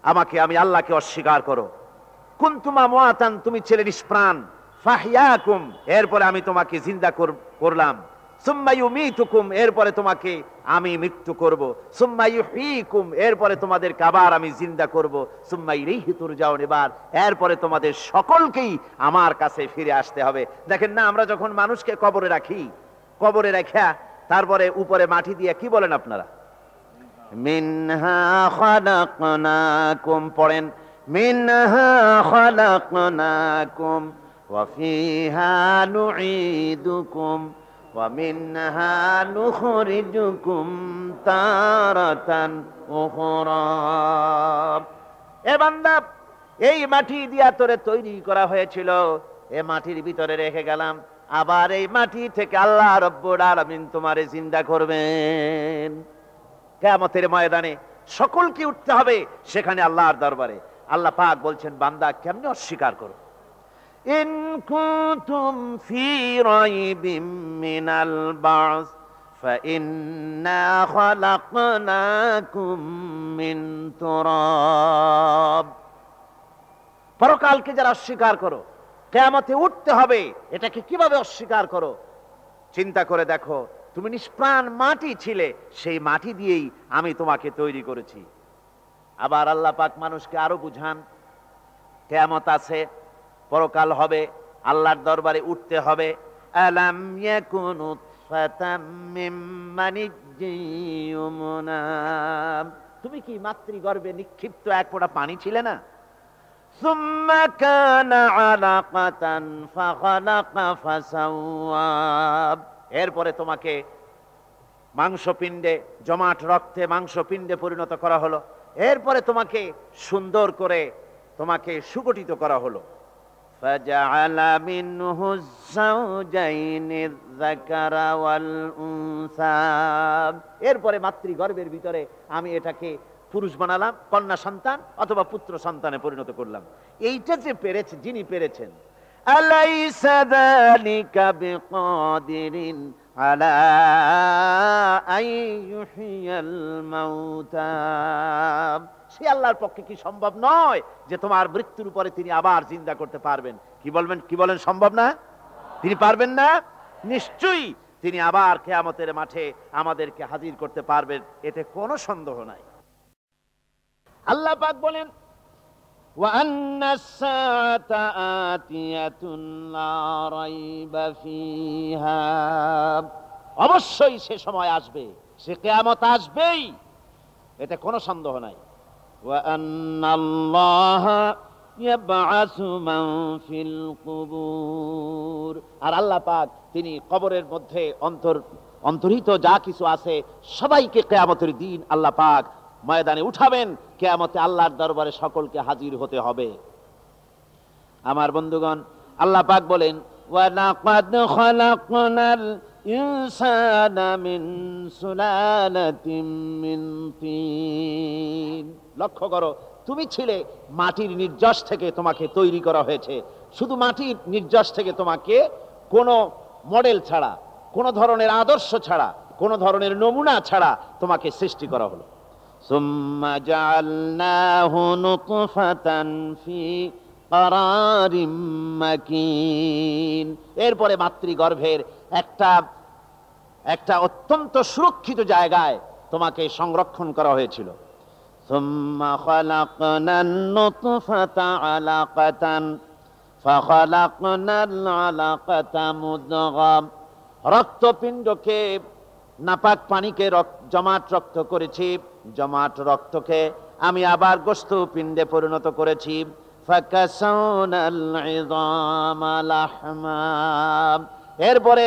আমাকে, আমি আল্লাহকে অস্বীকার করো? কুনতুম আমওয়াতান, তুমি ছিলে নিষ্প্রাণ, ফাহইয়াকুম, এরপরে আমি তোমাকে জিন্দা করলাম, সুম্মা ইউমীতুকুম, এরপরে তোমাকে আমি মৃত্যু করব, সুম্মা ইউহয়ীকুম, এরপরে তোমাদেরকে আবার আমি জিন্দা করব, সুম্মা ইলাইহি তুরজাউন, এবার এরপরে তোমাদের সকলকেই আমার কাছে ফিরে আসতে হবে। দেখেন না, আমরা যখন মানুষকে কবরে রাখি, কবরে রাখা তারপরে উপরে মাটি দিয়ে কি বলেন আপনারা? মিনহা খালাকনাকুম, পড়েন, মিনহা খালাকনাকুম ওয়া ফিহা নুঈদুকুম ওয়া মিনহা নুখরিজুকুম তারাতান উখরা। এ বান্দা, এই মাটি দিয়া তোরে তৈরি করা হয়েছিল, এ মাটির ভিতরে রেখে গেলাম, আবার এই মাটি থেকে আল্লাহ রাব্বুল আলামিন তোমারে জিন্দা করবেন। কিয়ামতের ময়দানে সকলকে উঠতে হবে সেখানে আল্লাহর দরবারে। আল্লাহ পাক বলছেন, বান্দা কেমনে অস্বীকার করো? ইন কুনতুম ফি রাইবিম মিনাল বাস ফাইন্না খালাকনাকুম মিন তুরাব। পরকালকে যারা অস্বীকার করো, কিয়ামতে উঠতে হবে, এটাকে কিভাবে অস্বীকার করো? চিন্তা করে দেখো, তুমি নিষ্প্রাণ মাটি ছিলে, সেই মাটি দিয়েই আমি তোমাকে তৈরি করেছি। আবার আল্লাহ পাক মানুষকে আরো বুঝান, কিয়ামত আছে, পরকাল হবে, আল্লাহর দরবারে উঠতে হবে। আলাম ইয়াকুনু ফাতাম মিন মানিজ্জিন ইউমনা, তুমি কি মাতৃগর্ভে নিক্ষিপ্ত এক ফোঁটা পানি ছিলে না? সুম্মা কানা আলাকাতান ফাখালাকা ফাসাওয়া, এরপরে তোমাকে মাংসপিণ্ডে, জমাট রক্তে মাংসপিণ্ডে পরিণত করা হলো, এরপরে তোমাকে সুন্দর করে তোমাকে সুগঠিত করা হলো। ফাজআলা মিনহু যাওজাইনি যাকারা ওয়াল উনসা, এরপরে মাতৃগর্ভের ভিতরে আমি এটাকে পুরুষ বানালাম, কন্যা সন্তান অথবা পুত্র সন্তানে পরিণত করলাম। এইটা যে পেরেছে, যিনি পেরেছেন, আলাইসা যালিকা বিকাদিরিন আলা আইয়ুহিয়াল মাউতা, সে আল্লাহর পক্ষে কি সম্ভব নয় যে তোমার মৃত্যুর উপরে তিনি আবার জিন্দা করতে পারবেন? কি বলবেন, কি বলেন, সম্ভব না? তিনি পারবেন না? নিশ্চয়ই তিনি আবার কিয়ামতের মাঠে আমাদেরকে হাজির করতে পারবেন, এতে কোনো সন্দেহ নাই। আল্লাহ পাক বলেন, ওয়া আন্নাস সাআতা আতিয়াতুন লা রাইবা ফিহা, অবশ্যই সে সময় আসবে, সে কিয়ামত আসবেই, এতে কোনো সন্দেহ নাই। ওয়া আন্নাল্লাহা ইয়াবআসু মান ফিল কুবুর, আর আল্লাহ পাক তিনি কবরের মধ্যে অন্তর্হিত যা কিছু আছে সবাইকে কিয়ামতের দিন আল্লাহ পাক ময়দানে উঠাবেন। কিয়ামতে আল্লাহর দরবারে সকলকে হাজির হতে হবে। আমার বন্ধুগণ, আল্লাহ পাক বলেন, ওয়া লাকাদ খালাকনাল ইনসানা মিন সুলালাতিন মিন তিন, লক্ষ্য করো, তুমি ছিলে মাটির নির্যাস থেকে তোমাকে তৈরি করা হয়েছে। শুধু মাটির নির্যাস থেকে তোমাকে কোনো মডেল ছাড়া, কোনো ধরনের আদর্শ ছাড়া, কোনো ধরনের নমুনা ছাড়া তোমাকে সৃষ্টি করা হলো। সুম্মা জাআলনাহু নুতফাতান ফি ক্বারারিম মাকিন। এরপরে মাতৃগর্ভের একটা অত্যন্ত সুরক্ষিত জায়গায় তোমাকে সংরক্ষণ করা হয়েছিল। সুম্মা খালাকনান নুতফাতা আলাকাতান ফাখালাকনাল আলাকাতা মুদগাম। রক্তপিণ্ডকে, নাপাক পানিকে জমাট রক্ত করেছি, জমাট রক্তকে আমি আবার গোশত পিণ্ডে পরিণত করেছি। ফাকাসাউনাল ইযামা লাহমা। এরপরে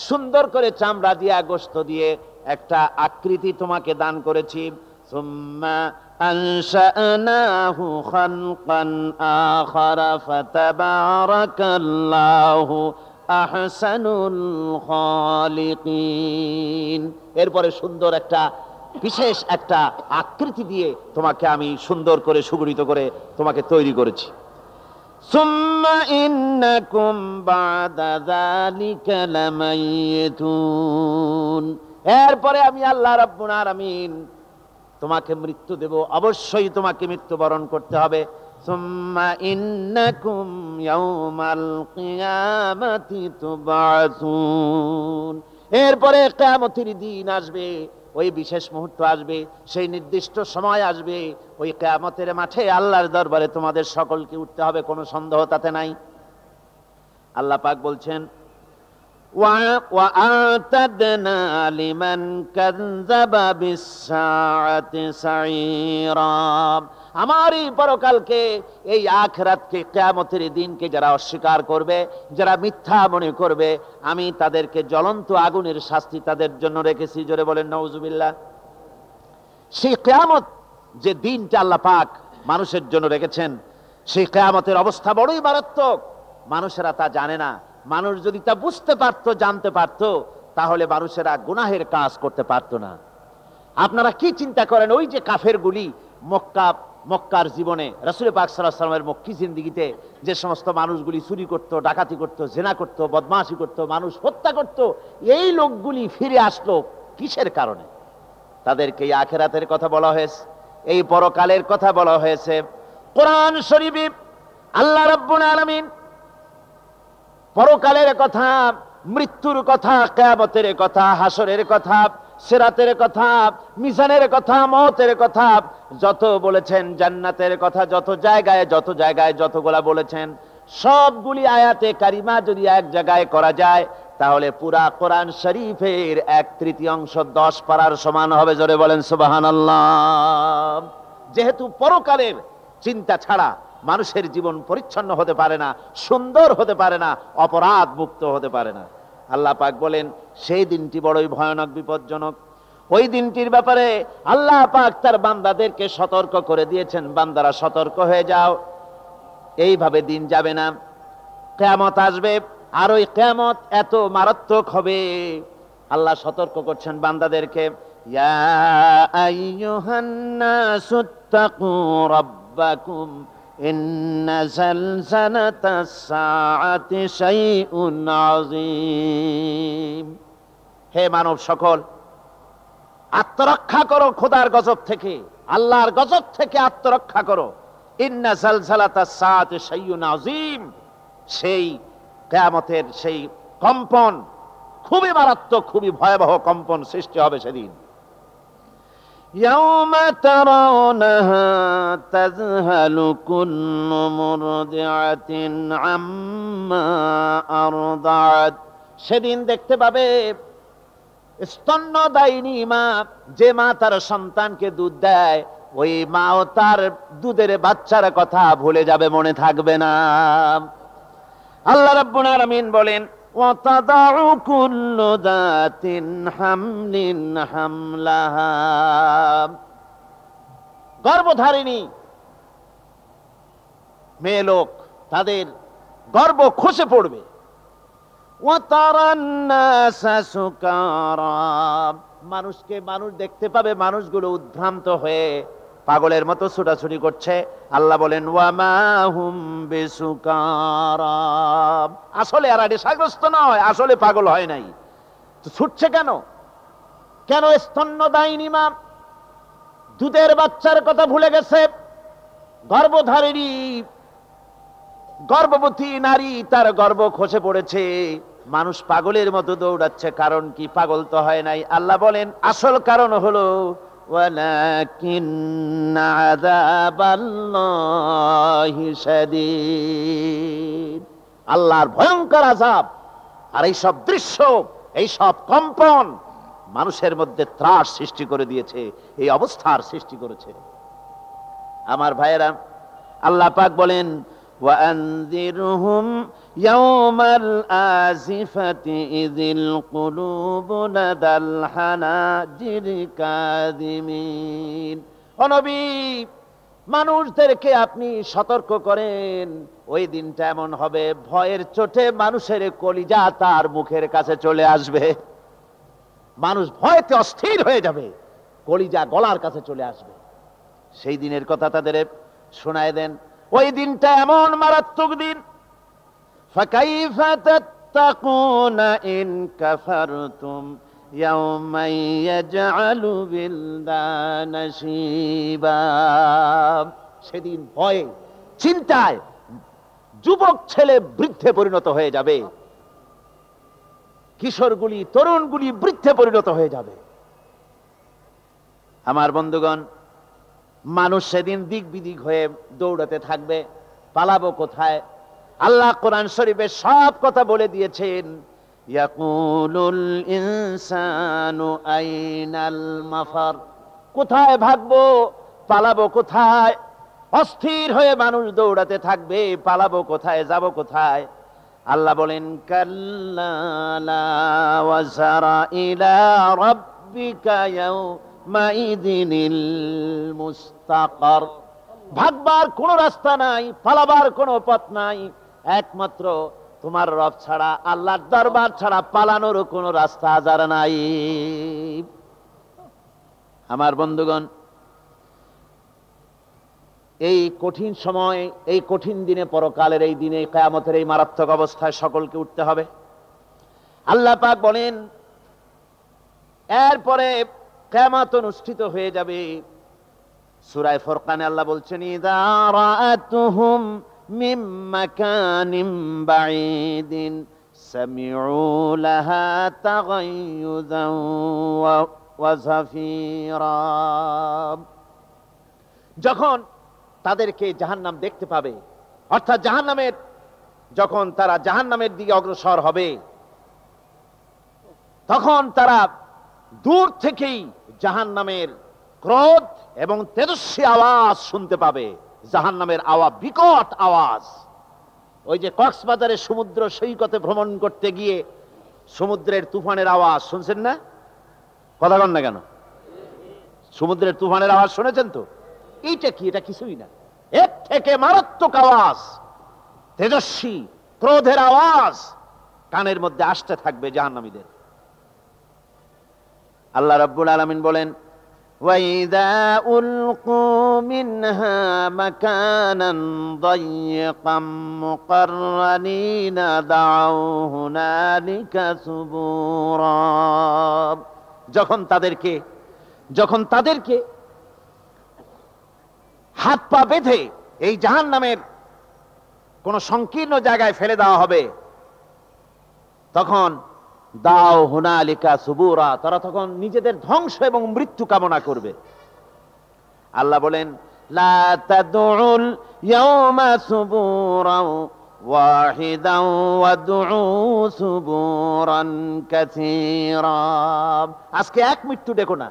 সুন্দর করে চামড়া দিয়া, গোশত দিয়ে একটা আকৃতি তোমাকে দান করেছি। সুম্মা আনশানাহু খালকান আখারা ফাতাবারাকাল্লাহু আহসানুল খালিকিন। এরপরে সুন্দর একটা বিশেষ একটা আকৃতি দিয়ে তোমাকে আমি সুন্দর করে সুগঠিত করে তোমাকে তৈরি করেছি। সুম্মা ইন্নাকুম বাদা যালিকা লামাইতুন। এরপরে আমি আল্লাহ রাব্বুল আলামিন তোমাকে মৃত্যু দেব, অবশ্যই তোমাকে মৃত্যুবরণ করতে হবে। সুম্মা ইন্নাকুম ইয়াউমাল কিয়ামাতি তুবআসুন। এরপরে কিয়ামতের দিন আসবে, ওই বিশেষ মুহূর্ত আসবে, সেই নির্দিষ্ট সময় আসবে, ওই কিয়ামতের মাঠে আল্লাহর দরবারে তোমাদের সকলকে উঠতে হবে, কোনো সন্দেহ তাতে নাই। আল্লাহ পাক বলছেন, ওয়া আ'তাদনা লিমান কাযযাবা বিস-সাআতি সাঈরা। আমার এই পরকালকে, এই আখিরাতকে, কিয়ামতের দিনকে যারা অস্বীকার করবে, যারা মিথ্যা মনে করবে, আমি তাদেরকে জ্বলন্ত আগুনের শাস্তি তাদের জন্য রেখেছি। জোরে বলেন নাউজুবিল্লাহ। সেই কিয়ামত যে দিনটা আল্লাহ পাক মানুষের জন্য রেখেছেন, সেই কিয়ামতের অবস্থা বড়ই মারাত্মক। মানুষেরা তা জানে না। মানুষ যদি তা বুঝতে পারতো, জানতে পারতো, তাহলে মানুষেরা গুনাহের কাজ করতে পারতো না। আপনারা কি চিন্তা করেন, ওই যে কাফেরগুলি মক্কার জীবনে, রাসূল পাক সাল্লাল্লাহু আলাইহি ওয়াসাল্লামের মক্কি জিন্দেগিতে যে সমস্ত মানুষগুলি চুরি করত, ডাকাতি করত, জেনা করত, বদমাশি করত, মানুষ হত্যা করত, এই লোকগুলি ফিরে আসলো কিসের কারণে? তাদেরকে এই আখিরাতের কথা বলা হয়েছে, এই পরকালের কথা বলা হয়েছে। কোরআন শরীফে আল্লাহ রাব্বুল আলামিন পরকালের কথা, মৃত্যুর কথা, কিয়ামতের কথা, হাসরের কথা, সিরাতের কথা, মিজানের কথা, মওতের কথা যত বলেছেন, জান্নাতের কথা যত জায়গায় যতগুলা বলেছেন, সবগুলি আয়াতে কারিমা যদি এক জায়গায় করা যায়, তাহলে পুরা কোরআন শরীফের 1/3 10 পারার সমান হবে। জোরে বলেন সুবহানাল্লাহ। যেহেতু পরকালের চিন্তা ছাড়া মানুষের জীবন পরিচ্ছন্ন হতে পারে না, সুন্দর হতে পারে না, অপরাধ মুক্ত হতে পারে না। আল্লাহ পাক বলেন, সেই দিনটি বড়ই ভয়ানক, বিপজ্জনক। ওই দিনটির ব্যাপারে আল্লাহ পাক তার বান্দাদেরকে সতর্ক করে দিয়েছেন, বান্দারা সতর্ক হয়ে যাও, এইভাবে দিন যাবে না, কিয়ামত আসবে। আর ওই কিয়ামত এত মারাত্মক হবে, আল্লাহ সতর্ক করছেন বান্দাদেরকে, ইয়া আইয়ুহান নাসুত্তাকু রাব্বাকুম ইন্না জালজালাতাস সাআতি শাইউন আযীম। হে মানব সকল, আত্মরক্ষা করো খোদার গজব থেকে, আল্লাহর গজব থেকে আত্মরক্ষা করো। ইন্না জালজালাতাস সাআতি শাইউন আযীম। সেই কিয়ামতের সেই কম্পন খুবই মারাত্মক, খুবই ভয়াবহ কম্পন সৃষ্টি হবে সেদিন। ইয়াউমা তারাউনাহা তাযহালু কুল্লু মুরদিআতিন আম্মা আরদাআত। সেদিন দেখতে পাবে স্তন্যদায়িনী মা, যে মা তার সন্তানকে দুধ দেয়, ওই মাও তার দুধের বাচ্চার কথা ভুলে যাবে, মনে থাকবে না। আল্লাহ রাব্বুল আলামিন বলেন, ওয়াতাদাউ কুল্লু যাতিন হামলিন হামলাহা। গর্ভধারিণী মেয়ে লোক, তাদের গর্ভ খসে পড়বে। ওয়াতারান নাসা সুকারা। মানুষ দেখতে পাবে, মানুষগুলো উদ্ভ্রান্ত হয়ে পাগলের মতো ছুটাছুটি করছে। আল্লাহ বলেন, ওয়ামা হুম বিসুকারা। আসলে এরা নেশাগ্রস্ত নয়, আসলে পাগল হয় নাই, তো ছুটছে কেন? কেন স্তন্যদায়িনী মা দুধের বাচ্চার কথা ভুলে গেছে, গর্ভধারিণী গর্ভবতী নারী তার গর্ভ খসে পড়েছে, মানুষ পাগলের মতো দৌড়াচ্ছে। কারণ কি? পাগল তো হয় নাই। আল্লাহ বলেন আসল কারণ হলো ওয়ালাকিন্না আযাবাল্লাহি শাদীদ, আল্লাহর ভয়ঙ্কর আযাব। আর এই সব দৃশ্য, এই সব কম্পন মানুষের মধ্যে ত্রাস সৃষ্টি করে দিয়েছে, এই অবস্থার সৃষ্টি করেছে। আমার ভাইয়েরা, আল্লাহ পাক বলেন وأنذرهم يوم الآزفة إذ القلوب لدى الحناجر كاظمين। ও নবী, মানুষদেরকে আপনি সতর্ক করেন, ওই দিনটা এমন হবে ভয়ের চোটে মানুষের কলিজা তার মুখের কাছে চলে আসবে। মানুষ ভয়তে অস্থির হয়ে যাবে, কলিজা গলার কাছে চলে আসবে। সেই দিনের কথা তাদের শোনায় দেন। ওই দিনটা এমন মারাত্মক দিন। ফাকাইফা তাত্তাকুনা ইন কাফারতুম ইয়াওমান ইয়াজআলু বিলদানা শিবা। সেদিন ভয়ে চিন্তায় যুবক ছেলে বৃদ্ধে পরিণত হয়ে যাবে, কিশোরগুলি তরুণগুলি বৃদ্ধে পরিণত হয়ে যাবে। আমার বন্ধুগণ, মানুষ সেদিন দিক বিদিক হয়ে দৌড়াতে থাকবে, পালাবো কোথায়? আল্লাহ কোরআন শরীফে সব কথা বলে দিয়েছেন। ইয়াকুলুল ইনসানু আইনাল মাফার, কোথায় ভাগবো, পালাবো কোথায়? অস্থির হয়ে মানুষ দৌড়াতে থাকবে, পালাবো কোথায়, যাব কোথায়? আল্লাহ বলেন কাল্লা লা ওয়াজারা ইলা রাব্বিকা ইয়াউমাইযিনিল মুস্তাকার। ভাগবার কোনো রাস্তা নাই, পালাবার কোনো পথ নাই, একমাত্র তোমার রব ছাড়া, আল্লাহর দরবার ছাড়া পালানোর কোনো রাস্তা আজার নাই। আমার বন্ধুগণ, এই কঠিন সময়, এই কঠিন দিনে, পরকালের এই দিনে, কিয়ামতের এই মারাত্মক অবস্থায় সকলকে উঠতে হবে। আল্লাহ পাক বলেন এরপরে কিয়ামত অনুষ্ঠিত হয়ে যাবে। সূরা ফুরকানে আল্লাহ বলছেন ইযা রাআতুহুম মিন মাকানিন বাঈদিন সামিউ লাহা তাগায়্যুযান ওয়া যাফীরা। যখন তাদেরকে জাহান্নাম দেখতে পাবে, অর্থাৎ জাহান্নামের, যখন তারা জাহান্নামের দিকে অগ্রসর হবে, তখন তারা দূর থেকেই জাহান্নামের ক্রোধ এবং তেজস্বী আওয়াজ শুনতে পাবে। জাহান্নামের আওয়াজ, বিকট আওয়াজ। ওই যে কক্সবাজারের সমুদ্র সৈকতে ভ্রমণ করতে গিয়ে সমুদ্রের তুফানের আওয়াজ শুনছেন না? কথা বলেন না কেন? সমুদ্রের তুফানের আওয়াজ শুনেছেন তো? এইটা কি? এটা কিছুই না, এর থেকে মারাত্মক আওয়াজ, তেজস্বী ক্রোধের আওয়াজ কানের মধ্যে আসতে থাকবে জাহান্নামীদের। আল্লাহ রাব্বুল আলামিন বলেন ওয়াইদা উলকু মিনহা মাকানান দায়্যিকাম মুকাররানিনা দাউ হুনালিকা সুবুরা। যখন তাদেরকে হাত পা বেঁধে এই জাহান্নামের কোন সংকীর্ণ জায়গায় ফেলে দেওয়া হবে, তখন দাও হুনালিকা সুবুরা, তারা তখন নিজেদের ধ্বংস এবং মৃত্যু কামনা করবে। আল্লাহ বলেন লা তাদউল ইয়াওমা সুবুরান ওয়াহিদান ওয়াদউ সুবুরান কাসীরা। আজকে এক মৃত্যু ডেকো না,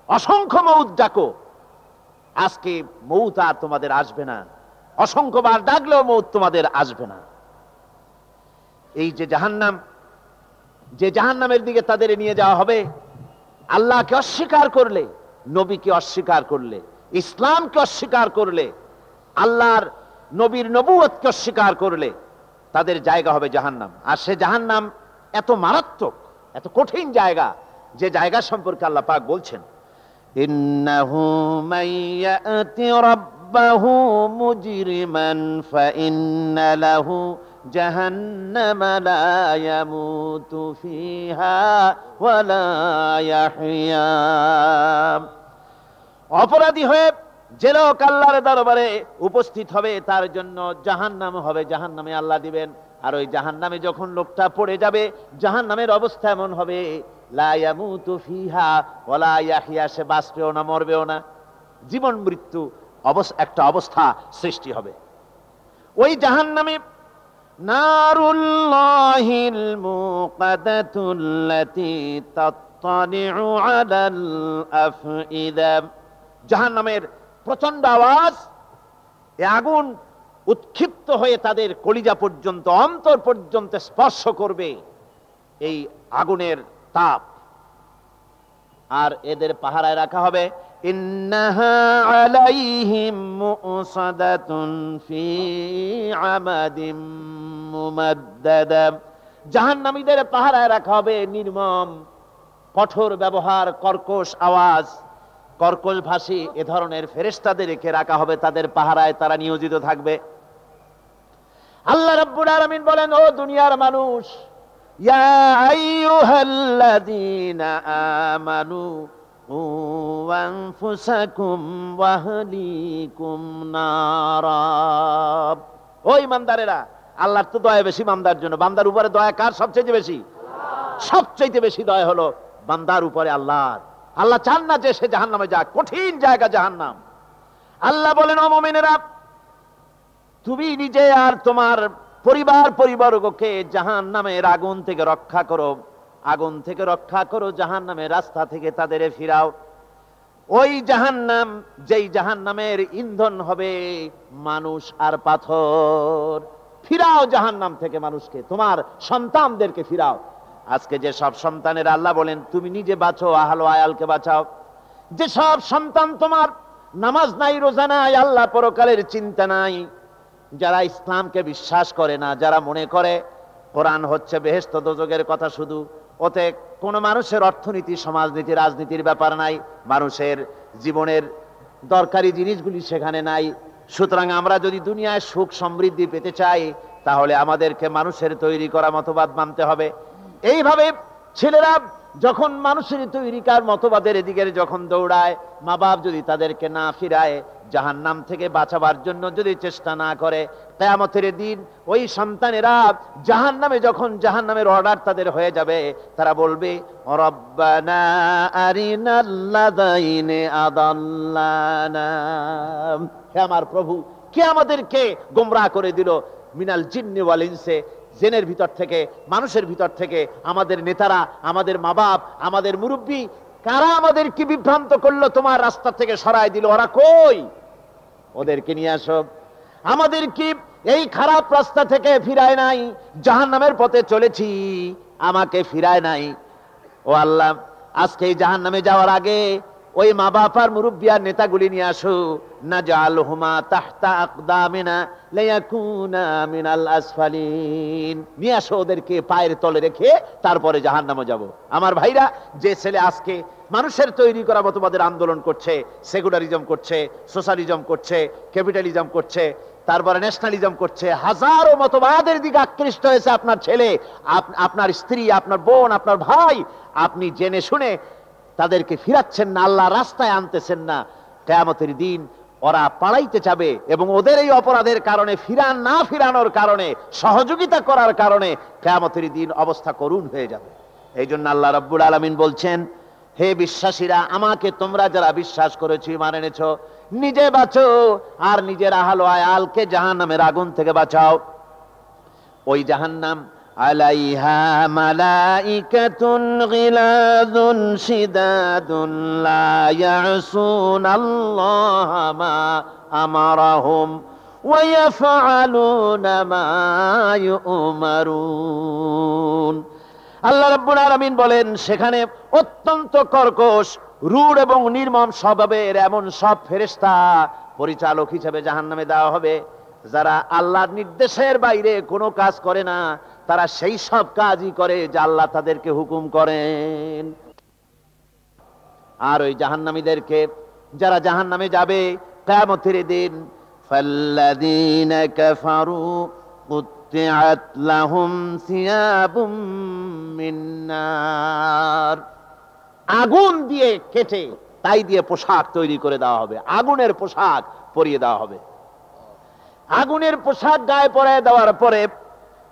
অসংখ্য মউত ডাকো। আজকে মউত আর তোমাদের আসবে না, অসংখ্যবার ডাকলেও মউত তোমাদের আসবে না। এই যে জাহান্নাম, যে জাহান্নামের দিকে তাদের নিয়ে যাওয়া হবে, আল্লাহকে অস্বীকার করলে, নবীকে অস্বীকার করলে, ইসলামকে অস্বীকার করলে, আল্লাহর নবীর নবুয়তকে অস্বীকার করলে তাদের জায়গা হবে জাহান্নাম। আর সে জাহান্নাম এত মারাত্মক, এত কঠিন জায়গা, যে জায়গা সম্পর্কে আল্লাহ পাক বলছেন ইন্নাহু মাইয়াতি রাব্বাহু মুজরিমান ফাইন্না লাহু জাহান্নামা লা ইয়ামুতু ফিহা ওয়া লা ইয়াহইয়া। অপরাধী হয়ে যে লোক আল্লাহর দরবারে উপস্থিত হবে তার জন্য জাহান্নাম হবে, জাহান্নামে আল্লাহ দিবেন। আর ওই জাহান্নামে যখন লোকটা পড়ে যাবে, জাহান্নামের অবস্থা এমন হবে লা ইয়ামুতু ফিহা ওয়ালা ইয়াহইয়া, সে বাঁচবেও না মরবেও না, জীবন মৃত্যু একটা অবস্থা সৃষ্টি হবে। ওই জাহান্নামে নারুল্লাহিল মুকাদাতুল্লাতী তাত্তালিউ আলাল আফইদা, জাহান্নামের প্রচন্ড আওয়াজ, এই আগুন উৎক্ষিপ্ত হয়ে তাদের কলিজা পর্যন্ত, অন্তর পর্যন্ত স্পর্শ করবে এই আগুনের তাপ। আর এদের পাহারায় রাখা হবে ইন্নাহা আলাইহিম মুসাদাতুন ফি আমাদিম মুমাদ্দাদা, জাহান্নামীদের পাহারায় রাখা হবে নির্মম কঠোর ব্যবহার, কর্কশ আওয়াজ, কর্কশ ভাষী এ ধরনের ফেরেশতাদেরকে রাখা হবে তাদের পাহারায়, তারা নিয়োজিত থাকবে। আল্লাহ রাব্বুল আলামিন বলেন, ও দুনিয়ার মানুষ, ইয়া আইয়ুহাল্লাযীনা আমানু কু আনফুসাকুম ওয়া আহলিকুম নারা, ও ঈমানদারেরা, আল্লাহর তো দয়া বেশি বান্দার জন্য। বান্দার উপরে দয়া কার সবচেয়ে বেশি? সবচেয়ে বেশি দয়া হলো বান্দার উপরে আল্লাহর। আল্লাহ চান না যে সে জাহান্নামে যাক, কঠিন জায়গা জাহান্নাম। আল্লাহ বলেন, ও মুমিনেরা, তুমি নিজে আর তোমার পরিবারবর্গকে জাহান্নামের আগুন থেকে রক্ষা করো, আগুন থেকে রক্ষা করো, জাহান্নামের রাস্তা থেকে তাদের ফিরাও। ওই জাহান্নাম, যেই জাহান্নামের ইন্ধন হবে মানুষ আর পাথর, ফিরাও জাহান্নাম থেকে মানুষকে, তোমার সন্তানদেরকে ফিরাও। আজকে যে সব সন্তানের আল্লাহ বলেন তুমি নিজে বাঁচো, আহল আয়ালকে বাঁচাও। যে সব সন্তান তোমার নামাজ নাই, রোজা নাই, আল্লাহ পরকালের চিন্তা নাই, যারা ইসলামকে বিশ্বাস করে না, যারা মনে করে কোরআন হচ্ছে বেহেশত দোজখের কথা শুধু, ওতে কোনো মানুষের অর্থনীতি, সমাজনীতি, রাজনীতির ব্যাপার নাই, মানুষের জীবনের দরকারি জিনিসগুলি সেখানে নাই। সুতরাং আমরা যদি দুনিয়ায় সুখ সমৃদ্ধি পেতে চাই, তাহলে আমাদেরকে মানুষের তৈরি করা মতবাদ মানতে হবে। এইভাবে ছেলেরা যখন মানুষের তৈরিকার মতবাদের এদিকে যখন দৌড়ায়, মা বাপ যদি তাদেরকে না ফিরায়, জাহান্নাম থেকে বাঁচাবার জন্য যদি চেষ্টা না করে, কিয়ামতের দিন ওই সন্তানেরা জাহান্নামে, যখন জাহান্নামের অর্ডার তাদের হয়ে যাবে, তারা বলবে, রব্বানা আরিনাল্লাযাইনি আদাল্লানা, হে আমার প্রভু, কে আমাদেরকে গোমরাহ করে দিল, মিনাল জিন্নি ওয়াল ইনসি, জিনের ভিতর থেকে, মানুষের ভিতর থেকে, আমাদের নেতারা, আমাদের মা বাপ, আমাদের মুরব্বী, কারা আমাদের কি বিভ্রান্ত করলো, তোমার রাস্তা থেকে সরাই দিল, ওরা কই? ওদেরকে নিয়ে আসো। আমাদের কি এই খারাপ রাস্তা থেকে ফিরায় নাই, জাহান্নামের পথে চলেছি, আমাকে ফিরায় নাই। ও আল্লাহ, আজকে এই জাহান্নামে যাওয়ার আগে ওই মা বাপ আর মুরব্বী আর নেতাগুলি নিয়ে আসো, নাজআলহুমা তাহতা আকদামিনা লিয়াকুনা মিনাল আসফালিন, নিয়ে আসো ওদেরকে পায়ের তলে রেখে তারপরে জাহান্নামে যাব। আমার ভাইরা, যে ছেলে আজকে মানুষের তৈরি করা মতবাদের আন্দোলন করছে, সেকুলারিজম করছে, সোশ্যালিজম করছে, ক্যাপিটালিজম করছে, তারপরে ন্যাশনালিজম করছে, হাজারো মতবাদের দিকে আকৃষ্ট হয়েছে আপনার ছেলে, আপনার স্ত্রী, আপনার বোন, আপনার ভাই, আপনি জেনে শুনে তাদেরকে ফিরাচ্ছেন না, আল্লাহ রাস্তায় আনতেছেন না। কিয়ামতের দিন ওরা পালাইতে যাবে এবং ওদের এই অপরাধের কারণে, না ফিরানোর কারণে, সহযোগিতা করার কারণে কিয়ামতের দিন অবস্থা করুণ হয়ে যাবে। এই জন্য আল্লাহ রাব্বুল আলামিন বলছেন, হে বিশ্বাসীরা, আমাকে তোমরা যারা বিশ্বাস করেছো, ঈমান এনেছো, নিজে বাঁচো আর নিজের আহল আয়ালকে জাহান্নামের আগুন থেকে বাঁচাও। ওই জাহান্নাম আলাইহা মালাইকাতুন গিলাযুন শিদাদুন লা ইয়াসুনাল্লাহা মা আমারাহুম ওয়া ইয়াফআলুনা মা ইউমারুন। আল্লাহ রাব্বুল আলামিন বলেন, সেখানে অত্যন্ত কর্কশ, রূঢ় এবং নির্মম স্বভাবের এমন সব ফেরেশতা পরিচালক হিসেবে জাহান্নামে দেওয়া হবে, যারা আল্লাহর নির্দেশের বাইরে কোনো কাজ করে না, তারা সেই সব কাজই করে যা আল্লাহ তাদেরকে হুকুম করেন। আর ওই জাহান্নামীদেরকে, যারা জাহান্নামে যাবে কিয়ামতের দিন, ফাল্লাযীনা কাফারু কুত্তিআত লাহুম সিয়াবুম মিন নার, আগুন দিয়ে কেটে তাই দিয়ে পোশাক তৈরি করে দেওয়া হবে, আগুনের পোশাক পরিয়ে দেওয়া হবে। আগুনের পোশাক গায়ে পরে দেওয়ার পরে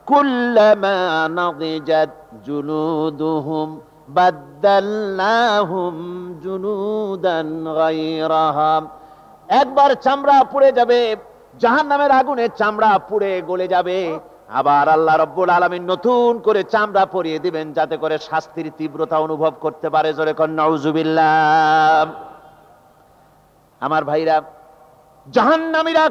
কুল্লামা নাদিজাত জুলুদুহুম বাদদালনাহুম জুলুদান গায়রাহা, একবার চামড়া পুড়ে যাবে, জাহান্নামের আগুনে চামড়া পুড়ে গলে যাবে, আবার আল্লাহ রাব্বুল আলামিন নতুন করে চামড়া পরিয়ে দিবেন যাতে করে শাস্তির তীব্রতা অনুভব করতে পারে। জোরে কোন নাউজুবিল্লাহ। আমার ভাইরা, জাহান্নামীরা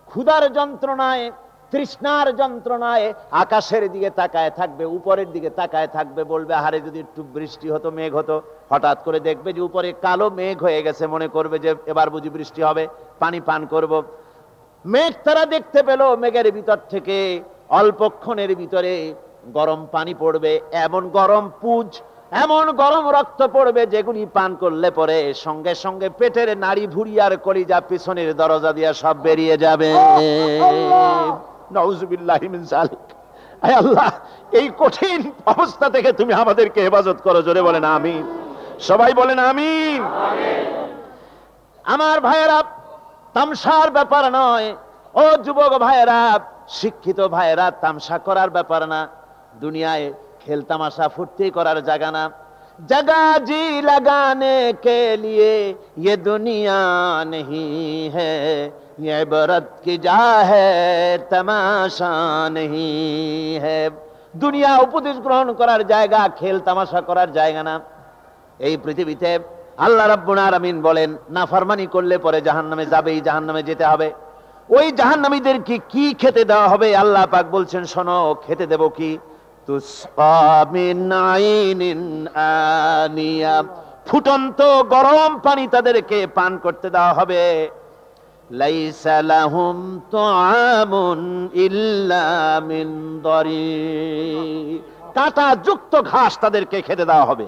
ক্ষুধার যন্ত্রণায়, তৃষ্ণার যন্ত্রণায় আকাশের দিকে তাকায় থাকবে, উপরের দিকে তাকায় থাকবে, বলবে আরে যদি একটু বৃষ্টি হতো, মেঘ হতো। হঠাৎ করে দেখবে যে উপরে কালো মেঘ হয়ে গেছে, মনে করবে যে এবার বুঝি বৃষ্টি হবে, পানি পান করব। মেঘ তারা দেখতে পেল, মেঘের ভিতর থেকে অল্পক্ষণের ভিতরে গরম পানি পড়বে, এমন গরম পুঁজ, এমন গরম রক্ত পড়বে যেগুলি পান করলে পরে সঙ্গে সঙ্গে পেটের নাড়ি ভুঁড়ি আর কলিজা পিছনের দরজা দিয়ে সব বেরিয়ে যাবে। নাউজুবিল্লাহি মিন যালিক। আয় আল্লাহ, এই কঠিন অবস্থা থেকে তুমি আমাদেরকে হেফাজত করো। জোরে বলেন আমিন। সবাই বলেন আমিন। আমার ভাইয়েরা, তামসার ব্যাপার নয়। ও যুবক ভাইয়েরা, শিক্ষিত ভাইয়েরা, তামসা করার ব্যাপার না। দুনিয়ায় খেল তামাশা ফুর্তি করার জায়গা না। जगह जी लगाने के लिए ये दुनिया नहीं है, ये इबरत की जा है तमाशा नहीं है। দুনিয়া উপদেশ গ্রহণ করার জায়গা, খেল তামাশা করার জায়গা না। এই পৃথিবীতে আল্লাহ রাব্বুল আলামিন বলেন, নাফরমানি করলে পরে জাহান্নামে যাবেই, জাহান্নামে যেতে হবে। ওই জাহান্নামীদেরকে কি খেতে দেওয়া হবে? আল্লাহ পাক বলছেন, শোনো, খেতে দেব কি? তুসকা মিন আইনিন আনিয়া, ফুটন্ত গরম পানি তাদেরকে পান করতে দেওয়া হবে। লাইসা লাহুম তুআমুন ইল্লা মিন দারি, কাঁটা যুক্ত ঘাস তাদেরকে খেতে দেওয়া হবে।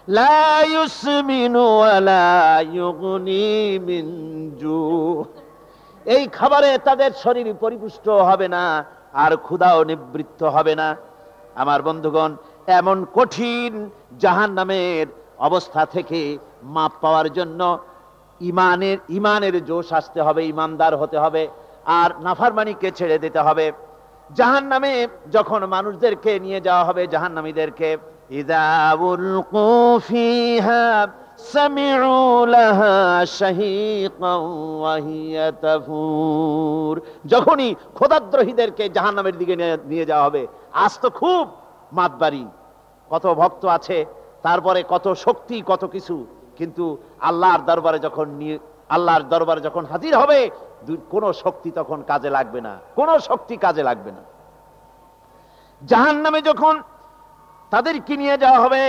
লা ইউসমিনু ওয়ালা ইউগনি মিন জু, এই খাবারে তাদের শরীর পরিপুষ্ট হবে না, আর ক্ষুধাও নিবৃত্ত হবে না। আমার বন্ধুগণ, এমন কঠিন জাহান্নামের অবস্থা থেকে মাপ পাওয়ার জন্য ইমানের জোশ আসতে হবে, ইমানদার হতে হবে, আর নাফরমানিকে ছেড়ে দিতে হবে। জাহান্নামে যখন মানুষদেরকে নিয়ে যাওয়া হবে, জাহান্নামীদেরকে, ইযা উলকু ফিহা সামিউ লাহা শাহীকান ওয়া হিয়া তাফুর, যখনই খোদাদ্রোহীদেরকে জাহান্নামের দিকে নিয়ে যাওয়া হবে, আজ তো খুব মাতবাড়ি, কত ভক্ত আছে, তারপরে কত শক্তি, কত কিছু, কিন্তু আল্লাহর দরবারে যখন হাজির হবে, কোনো শক্তি তখন কাজে লাগবে না, কোনো শক্তি কাজে লাগবে না। জাহান্নামে যখন তাদেরকে নিয়ে যাওয়া হবে,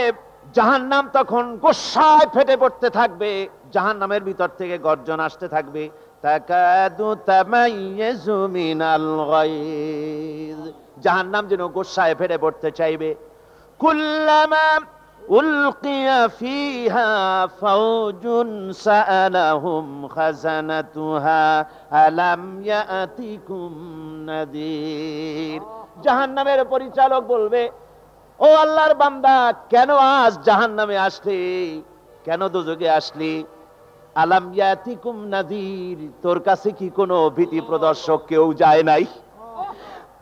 জাহান্নাম তখন গোসায় ফেটে পড়তে থাকবে, জাহান্নামের ভিতর থেকে গর্জন আসতে থাকবে, তাকাদু তামাইয়াজু মিনাল গায়জ, জাহান্নাম যেন গোসায় ফেটে পড়তে চাইবে। কুল্লামা উলকিয়া ফিহা ফাওজুন সাআলাহুম খাজানাতুহা আলাম ইয়াতিকুম নাযীর, জাহান্নামের পরিচালক বলবে, ও আল্লাহর বান্দা, কেন আজ জাহান্নামে আসলি, কেন দোজখে আসলি? আলাম ইয়াতিকুম নাযীর, তোর কাছে কি কোনো ভীতি প্রদর্শক কেউ যায় নাই?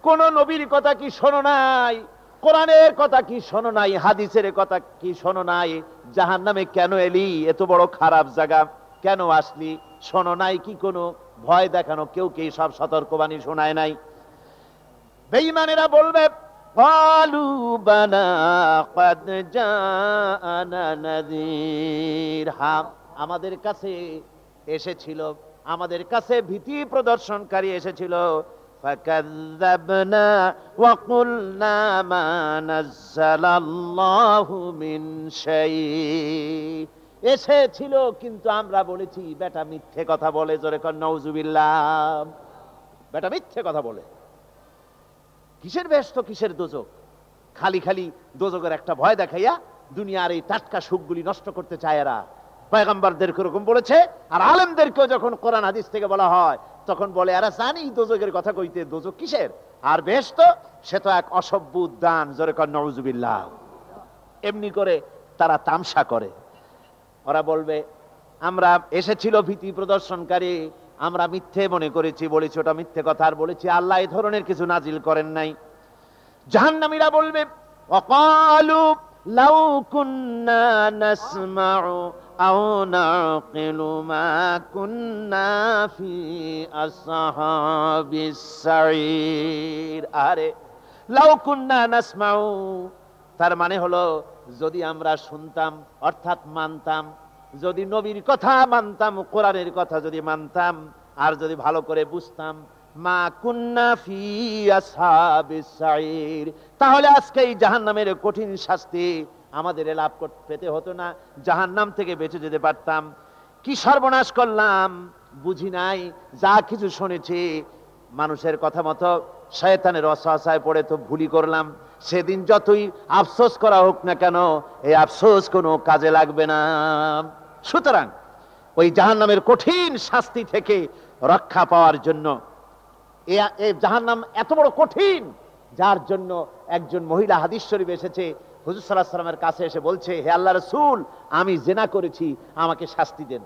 কোন নবীর কথা কি শোনো নাই? কোরআনের কথা কি শোনো নাই? হাদিসের কথা কি শোনো নাই? জাহান্নামে কেন এলি? এত বড় খারাপ জায়গা কেন আসলি? শোনো নাই কি? কোনো ভয় দেখানো কেউ কি সব সতর্কবাণী শোনায় নাই? বেঈমানেরা বলবে, ক্বালু বালা ক্বাদ জাআনা নাযীর, হ্যাঁ, আমাদের কাছে এসেছিল, আমাদের কাছে ভীতি প্রদর্শনকারী এসেছিল। ফাকাযযাবনা ওয়া কুলনা মা নাযালাল্লাহু মিন শাই, এসেছিল কিন্তু আমরা বলেছি বেটা মিথ্যে কথা বলে। জোরে কর নাউজুবিল্লাহ। বেটা মিথ্যে কথা বলে। কিসের বেহেশত, কিসের দোজখ? খালি খালি দোজখের একটা ভয় দেখাইয়া দুনিয়ার এই টাটকা সুখগুলি নষ্ট করতে চায় এরা। পয়গম্বরদেরকে এরকম বলেছে, আর আলেমদেরকেও যখন কোরআন হাদিস থেকে বলা হয় তখন বলে, এরা জানি দোজখের কথা কইতে, দোজখ কিসের, আর বেহেশত সে তো এক অসভ্য উদ্যান। জোরে কর নাউজুবিল্লাহ। এমনি করে তারা তামসা করে। ওরা বলবে আমরা এসেছিল ভীতি প্রদর্শনকারী, আমরা মিথ্যে মনে করেছি, বলেছি ওটা মিথ্যে কথা, আর বলেছি আল্লাহ এই ধরনের কিছু নাজিল করেন নাই। জাহান্নামীরা বলবে ওয়াকালু লাউ কুন্না নাসমাউ আও নাকিলু মা কুন্না ফি আসহাবিস সাঈর। আরে লাউ কুন্না নাসমাউ, তার মানে হলো যদি আমরা শুনতাম অর্থাৎ মানতাম, যদি নবীর কথা মানতাম, কোরআনের কথা যদি মানতাম, আর যদি ভালো করে বুঝতাম, মা কুন্না ফি আসহাবিস সাঈর, তাহলে আজকে এই জাহান্নামের কঠিন শাস্তি আমাদের লাভ পেতে হতো না, জাহান্নাম থেকে বেঁচে যেতে পারতাম। কি সর্বনাশ করলাম বুঝি নাই, যা কিছু শুনেছি মানুষের কথা মতো শয়তানের ওয়াসওয়াসায় পড়ে তো ভুলই করলাম। সেদিন যতই আফসোস করা হোক না কেন, এই আফসোস কোনো কাজে লাগবে না। সুতরাং ওই জাহান্নামের কঠিন শাস্তি থেকে রক্ষা পাওয়ার জন্য, এই জাহান্নাম এত বড় কঠিন, যার জন্য একজন মহিলা হাদিস শরীফে এসেছে, হুজুর সাল্লাল্লাহু আলাইহি ওয়াসাল্লামের কাছে এসে বলছে, হে আল্লাহর রাসূল, আমি জিনা করেছি, আমাকে শাস্তি দেন।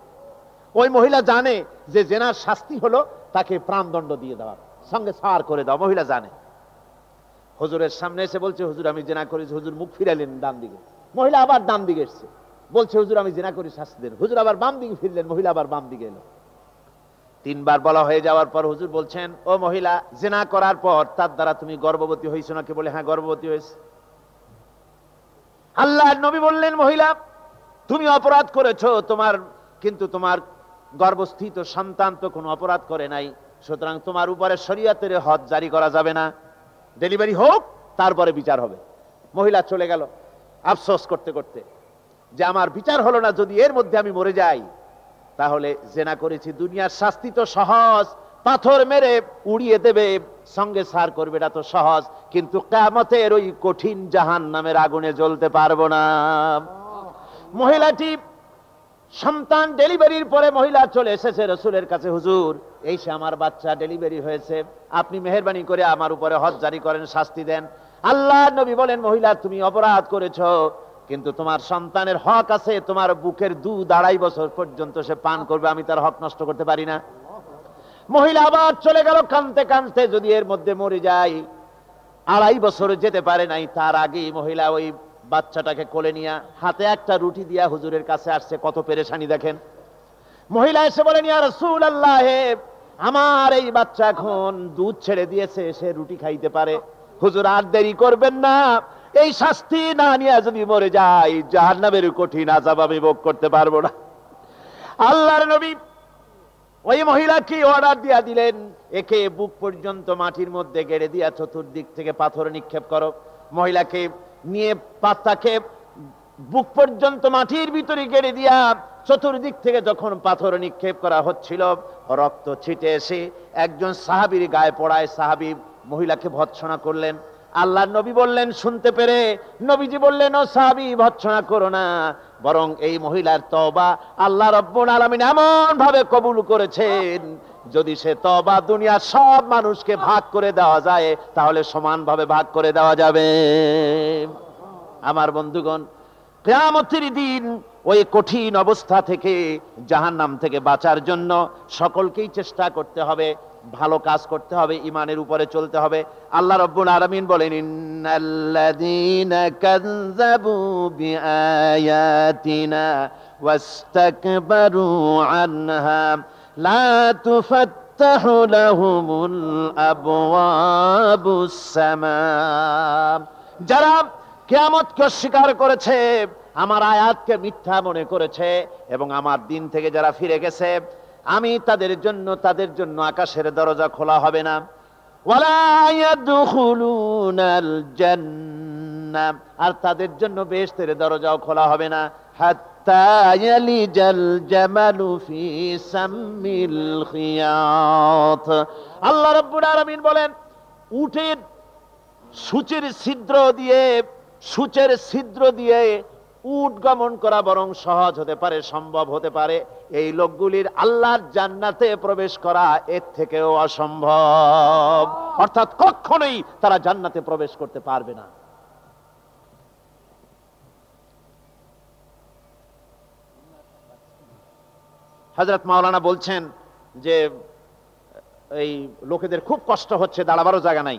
ওই মহিলা জানে যে জিনার শাস্তি হলো তাকে প্রাণদণ্ড দিয়ে দেওয়া, সঙ্গে সার করে দাও, মহিলা জানে। হুজুরের সামনে এসে বলছে, হুজুর আমি জিনা করেছি। হুজুর মুখ ফিরালেন ডান দিকে, মহিলা আবার ডান দিকে এসছে, বলছে হুজুর আমি জিনা করি, শাস্তি দেন। হুজুর আবার বাম দিকে ফিরলেন, মহিলা আবার বাম দিকে এলো। তিনবার বলা হয়ে যাওয়ার পর হুজুর বলছেন, ও মহিলা, জিনা করার পর তার দ্বারা তুমি গর্ভবতী হয়েছো নাকি? বলে হ্যাঁ গর্ভবতী হয়েছে। আল্লাহর নবী বললেন, মহিলা তুমি অপরাধ করেছো, কিন্তু তোমার গর্ভস্থিত সন্তান তো কোনো অপরাধ করে নাই, সুতরাং তোমার উপরে শরীয়তের হদ জারি করা যাবে না, ডেলিভারি হোক তারপরে বিচার হবে। মহিলা চলে গেল আফসোস করতে করতে যে আমার বিচার হলো না, যদি এর মধ্যে আমি মরে যাই তাহলে জিনা করেছি। দুনিয়ার শাস্তি তো সহজ, পাথর মেরে উড়িয়ে দেবে, সঙ্গে সার করবে, এটা তো সহজ, কিন্তু কিয়ামতের ওই কঠিন জাহান্নামের আগুনে জ্বলতে পারবো না। মহিলাটি সন্তান ডেলিভারির পরে মহিলা চলে এসেছে রাসূলের কাছে, হুজুর এই সে আমার বাচ্চা ডেলিভারি হয়েছে, আপনি মেহেরবানি করে আমার উপরে হদ জারি করেন, শাস্তি দেন। আল্লাহর নবী বলেন, মহিলা তুমি অপরাধ করেছো, কিন্তু তোমার সন্তানের হক আছে, তোমার বুকের দুধ 2.5 বছর পর্যন্ত সে পান করবে, আমি তার হক নষ্ট করতে পারি না। মহিলা আবার চলে গেল কাঁদতে কাঁদতে, যদি এর মধ্যে মরে যায়, 2.5 বছর যেতে পারে নাই, তার আগেই মহিলা ওই বাচ্চাটাকে কোলে নিয়ে হাতে একটা রুটি দিয়া হুজুরের কাছে আসছে। কত পেরেশানি দেখেন। মহিলা এসে বলেন, ইয়া রাসূলুল্লাহ, আমার এই বাচ্চা এখন দুধ ছেড়ে দিয়েছে, সে রুটি খাইতে পারে, হুজুর আর দেরি করবেন না, এই শাস্তি না নিয়ে যদি মরে যায় জাহান্নামের কঠিন আযাব আমি ভোগ করতে পারবো না। আল্লাহর নবী ওই মহিলাকে অর্ডার দিয়া দিলেন, একে বুক পর্যন্ত মাটির মধ্যে গেড়ে দিয়া চতুর্দিক থেকে পাথর নিক্ষেপ করো। মহিলাকে নিয়ে পাতাকে বুক পর্যন্ত মাটির ভিতরে গেড়ে দিয়া চতুর্দিক থেকে যখন পাথর নিক্ষেপ করা হচ্ছিল, রক্ত ছিটে এসে একজন সাহাবীর গায়ে পড়ায়, সাহাবী মহিলাকে ভৎসনা করলেন। আল্লাহর নবী বললেন শুনতে পেরে, নবীজি বললেন, ও সাহাবী ভৎসনা করো না, বরং এই মহিলার তওবা আল্লাহ রাব্বুল আলামিন এমন ভাবে কবুল করেছেন, যদি সে তওবা দুনিয়ার সব মানুষকে ভাগ করে দেওয়া যায় তাহলে সমানভাবে ভাগ করে দেওয়া যাবে। আমার বন্ধুগণ, কিয়ামতের দিন ওই কঠিন অবস্থা থেকে, জাহান্নাম থেকে বাঁচার জন্য সকলকেই চেষ্টা করতে হবে, ভালো কাজ করতে হবে, ঈমানের উপরে চলতে হবে। আল্লাহ রাব্বুল আলামিন বলেন, ইন্নাল্লাযীনা কাযযাবু বিআয়াতিনা ওয়াস্তাকবারু আনহা লা তুফাত্তাহু লাহুমুল আবওয়াবুস সামা। যারা কিয়ামতকে অস্বীকার করেছে, আমার আয়াতকে মিথ্যা মনে করেছে এবং আমার দিন থেকে যারা ফিরে গেছে, আমি তাদের জন্য আকাশের দরজা খোলা হবে না। ওয়ালা ইয়াদখুলুনাল জান্নাহ, আর তাদের জন্য বেহেশতের দরজাও খোলা হবে না। হাত্তা ইয়ালিজাল জামালু ফি সাম্মিল খিয়াত। আল্লাহ রাব্বুল আলামিন বলেন, উটের সূচের ছিদ্র দিয়ে উট গমন করা বরং সহজ হতে পারে, সম্ভব হতে পারে। এই লোকগুলির আল্লাহর জান্নাতে প্রবেশ করা এর থেকেও অসম্ভব, অর্থাৎ কখনোই তারা জান্নাতে প্রবেশ করতে পারবে না। হযরত মাওলানা বলছেন যে এই লোকেদের খুব কষ্ট হচ্ছে, দাঁড়াবারও জায়গা নাই,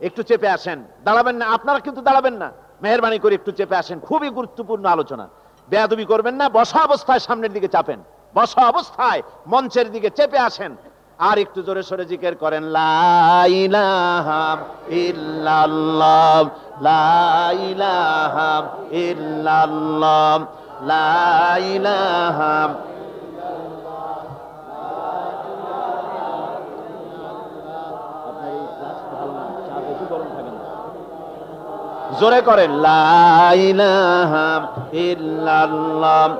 একটু চেপে আসেন। দাঁড়াবেন না, আপনারা কিন্তু দাঁড়াবেন না, মেহেরবানি করে একটু চেপে আসেন। খুবই গুরুত্বপূর্ণ আলোচনা, বেয়াদবি করবেন না। বসা অবস্থায় সামনের দিকে চাপেন, বসা অবস্থায় মঞ্চের দিকে চেপে আসেন। আর একটু জোরে সোরে জিকির করেন, লা ইলাহা ইল্লাল্লাহ, লা ইলাহা ইল্লাল্লাহ, লা ইলাহা। জোরে করেন, লা ইলাহা ইল্লাল্লাহ।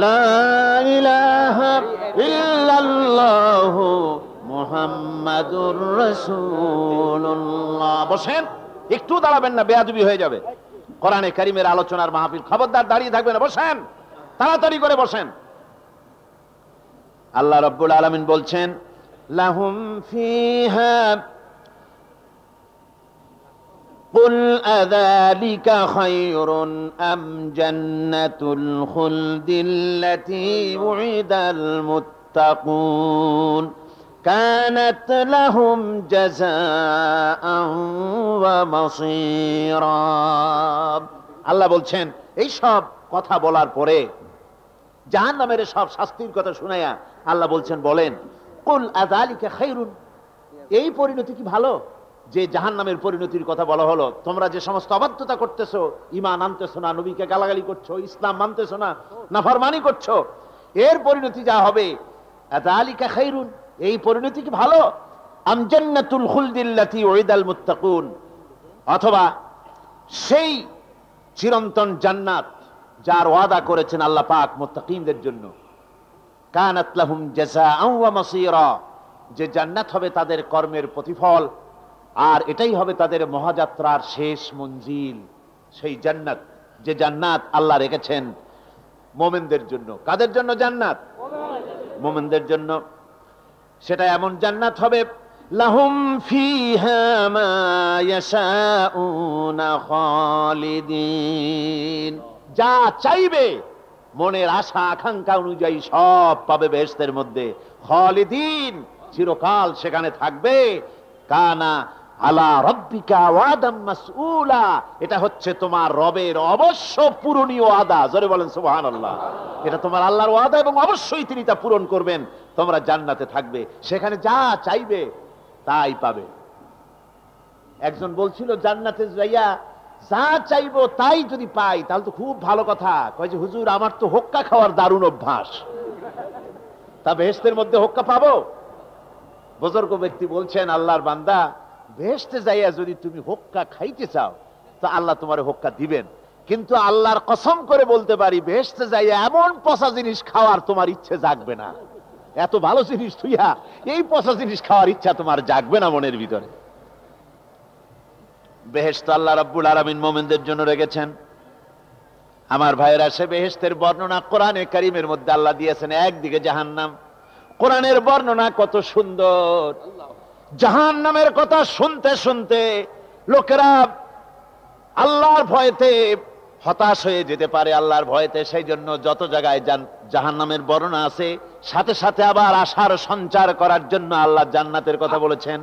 লা ইলাহা ইল্লাল্লাহু মুহাম্মাদুর রাসূলুল্লাহ। বসেন, একটু দাঁড়াবেন না, বেয়াদবি হয়ে যাবে। কোরআনে কারীমের আলোচনার মাহফিল, খবরদার দাঁড়িয়ে থাকবেন না, বসেন, তাড়াতাড়ি করে বসেন। আল্লাহ রাব্বুল আলামিন বলছেন, লাহুম ফিহা কুল আযালিকা খায়রুন আম জান্নাতুল খুলদিল্লাতী উইদাল মুত্তাকুন কানাত লাহুম জাযাআন ওয়া মাসীরা। আল্লাহ বলছেন, এই সব কথা বলার পরে, জাহান্নামের সব শাস্তির কথা শুনাইয়া আল্লাহ বলছেন, বলেন, কুল আযালিকা খায়রুন, এই পরিণতি কি ভালো? যে জাহান্নামের পরিণতির কথা বলা হলো, তোমরা যে সমস্ত অবাধ্যতা করতেছো, ঈমান আনতেছো না, নবীকে গালাগালি করছো, ইসলাম মানতেছো না, নাফরমানি করছো, এর পরিণতি যা হবে, আযালিকা খায়রুন, এই পরিণতি কি ভালো? আম জান্নাতুল খুলদিল্লাতী উইদাল মুত্তাকুন, অথবা সেই চিরন্তন জান্নাত যার ওয়াদা করেছেন আল্লাহ পাক মুত্তাকিনদের জন্য, কানাত লাহুম জাযাআন ওয়া মাসীরা, যে জান্নাত হবে তাদের কর্মের প্রতিফল, আর এটাই হবে তাদের মহাযাত্রার শেষ মঞ্জিল। সেই জান্নাত, যে জান্নাত আল্লাহ রেখেছেন মুমিনদের জন্য। কাদের জন্য জান্নাত? মুমিনদের জন্য। সেটা এমন জান্নাত হবে, লাহুম ফিহা মা ইয়াশাউনা খালিদিন, যা চাইবে মনের আশা আকাঙ্ক্ষা অনুযায়ী সব পাবে বেহেশতের মধ্যে। খালিদিন, চিরকাল সেখানে থাকবে। কানা আলা রাব্বিকা ওয়াদাম মাসউলা, এটা হচ্ছে তোমার রবের অবশ্য পূরণীয় ওয়াদা। জোরে বলেন সুবহানাল্লাহ। এটা তোমার আল্লাহর ওয়াদা এবং অবশ্যই তিনি তা পূরণ করবেন। তোমরা জান্নাতে থাকবে, সেখানে যা চাইবে তাই পাবে। একজন বলছিল, জান্নাতে যাইয়া যা চাইবো তাই যদি পাই তাহলে তো খুব ভালো কথা। কয় যে, হুজুর আমার তো হোক্কা খাওয়ার দারুণ অভ্যাস, তা বেহেশতের মধ্যে হোক্কা পাবো? বুজুর্গ ব্যক্তি বলছেন, আল্লাহর বান্দা, বেহেশতে যাইয়া যদি তুমি হোক্কা খাইতে চাও তো আল্লাহ তোমার হোক্কা দিবেন, কিন্তু আল্লাহর কসম করে বলতে পারি, বেহেশতে যাইয়া এমন পচা জিনিস খাওয়ার তোমার ইচ্ছে জাগবে না। এত ভালো জিনিস তুইয়া এই পচা জিনিস খাওয়ার ইচ্ছা তোমার জাগবে না মনের ভিতরে। বেহেশত আল্লাহ রাব্বুল আলামিন মুমিনদের জন্য রেখেছেন। আমার ভাইয়েরা, সে বেহেশতের বর্ণনা কোরআনে কারীমের মধ্যে আল্লাহ দিয়েছেন। একদিকে জাহান্নাম, কোরআনের বর্ণনা কত সুন্দর। জাহান্নামের কথা শুনতে শুনতে লোকেরা আল্লাহর ভয়তে হতাশ হয়ে যেতে পারে, আল্লাহর ভয়তে। সেই জন্য যত জায়গায় জাহান্নামের বর্ণনা আছে, সাথে সাথে আবার আশার সঞ্চার করার জন্য আল্লাহ জান্নাতের কথা বলেছেন।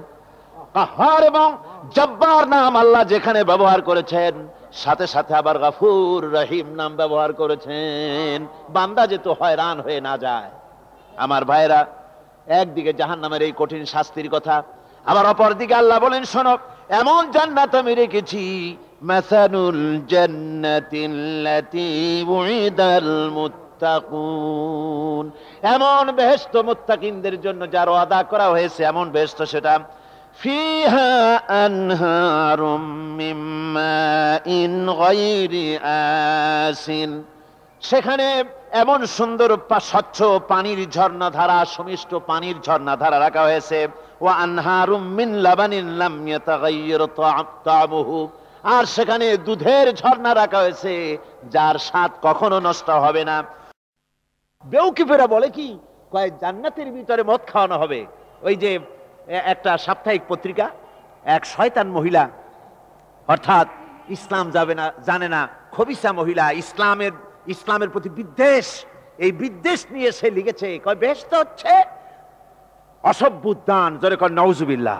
কাহ্হার এবং জব্বার নাম আল্লাহ যেখানে ব্যবহার করেছেন, সাথে সাথে আবার গফুর রহিম নাম ব্যবহার করেছেন, বান্দা যেন হয়রান হয়ে না যায়। আমার ভাইরা, একদিকে জাহান্নামের এই কঠিন শাস্তির কথা, আবার অপরদিকে আল্লাহ বলেন, শোনো, এমন জান্নাত আমি রেখেছি, মাসানুল জান্নাতিল্লাতী উইদাল মুত্তাকুন, এমন বেহেশত মুত্তাকিনদের জন্য যার ওয়াদা করা হয়েছে, এমন বেহেশত সেটা, ফিহা আনহারুম মিন মাইন গায়রি আসিন, সেখানে এমন সুন্দর স্বচ্ছ পানির ঝর্ণাধারা, সুমিষ্ট পানির ঝর্ণাধারা রাখা হয়েছে। ওয়া আনহারুম মিন লাবানিন লাম ইয়াতাগায়্যার তা'আমুহু, আর সেখানে দুধের ঝর্ণা রাখা হয়েছে যার স্বাদ কখনো নষ্ট হবে না। বেউকিফেরা বলে কি, কয় জান্নাতের ভিতরে মদ খাওয়ানো হবে। ওই যে একটা সাপ্তাহিক পত্রিকা, এক শয়তান মহিলা, অর্থাৎ ইসলাম যাবে না জানে না, খবিসা মহিলা, ইসলামের প্রতি বিদ্বেষ, এই বিদ্বেষ নিয়ে সে লিখেছে, কয় বেহেশত হচ্ছে অসভ্য উদ্যান, জোরে কয় নাউজুবিল্লাহ।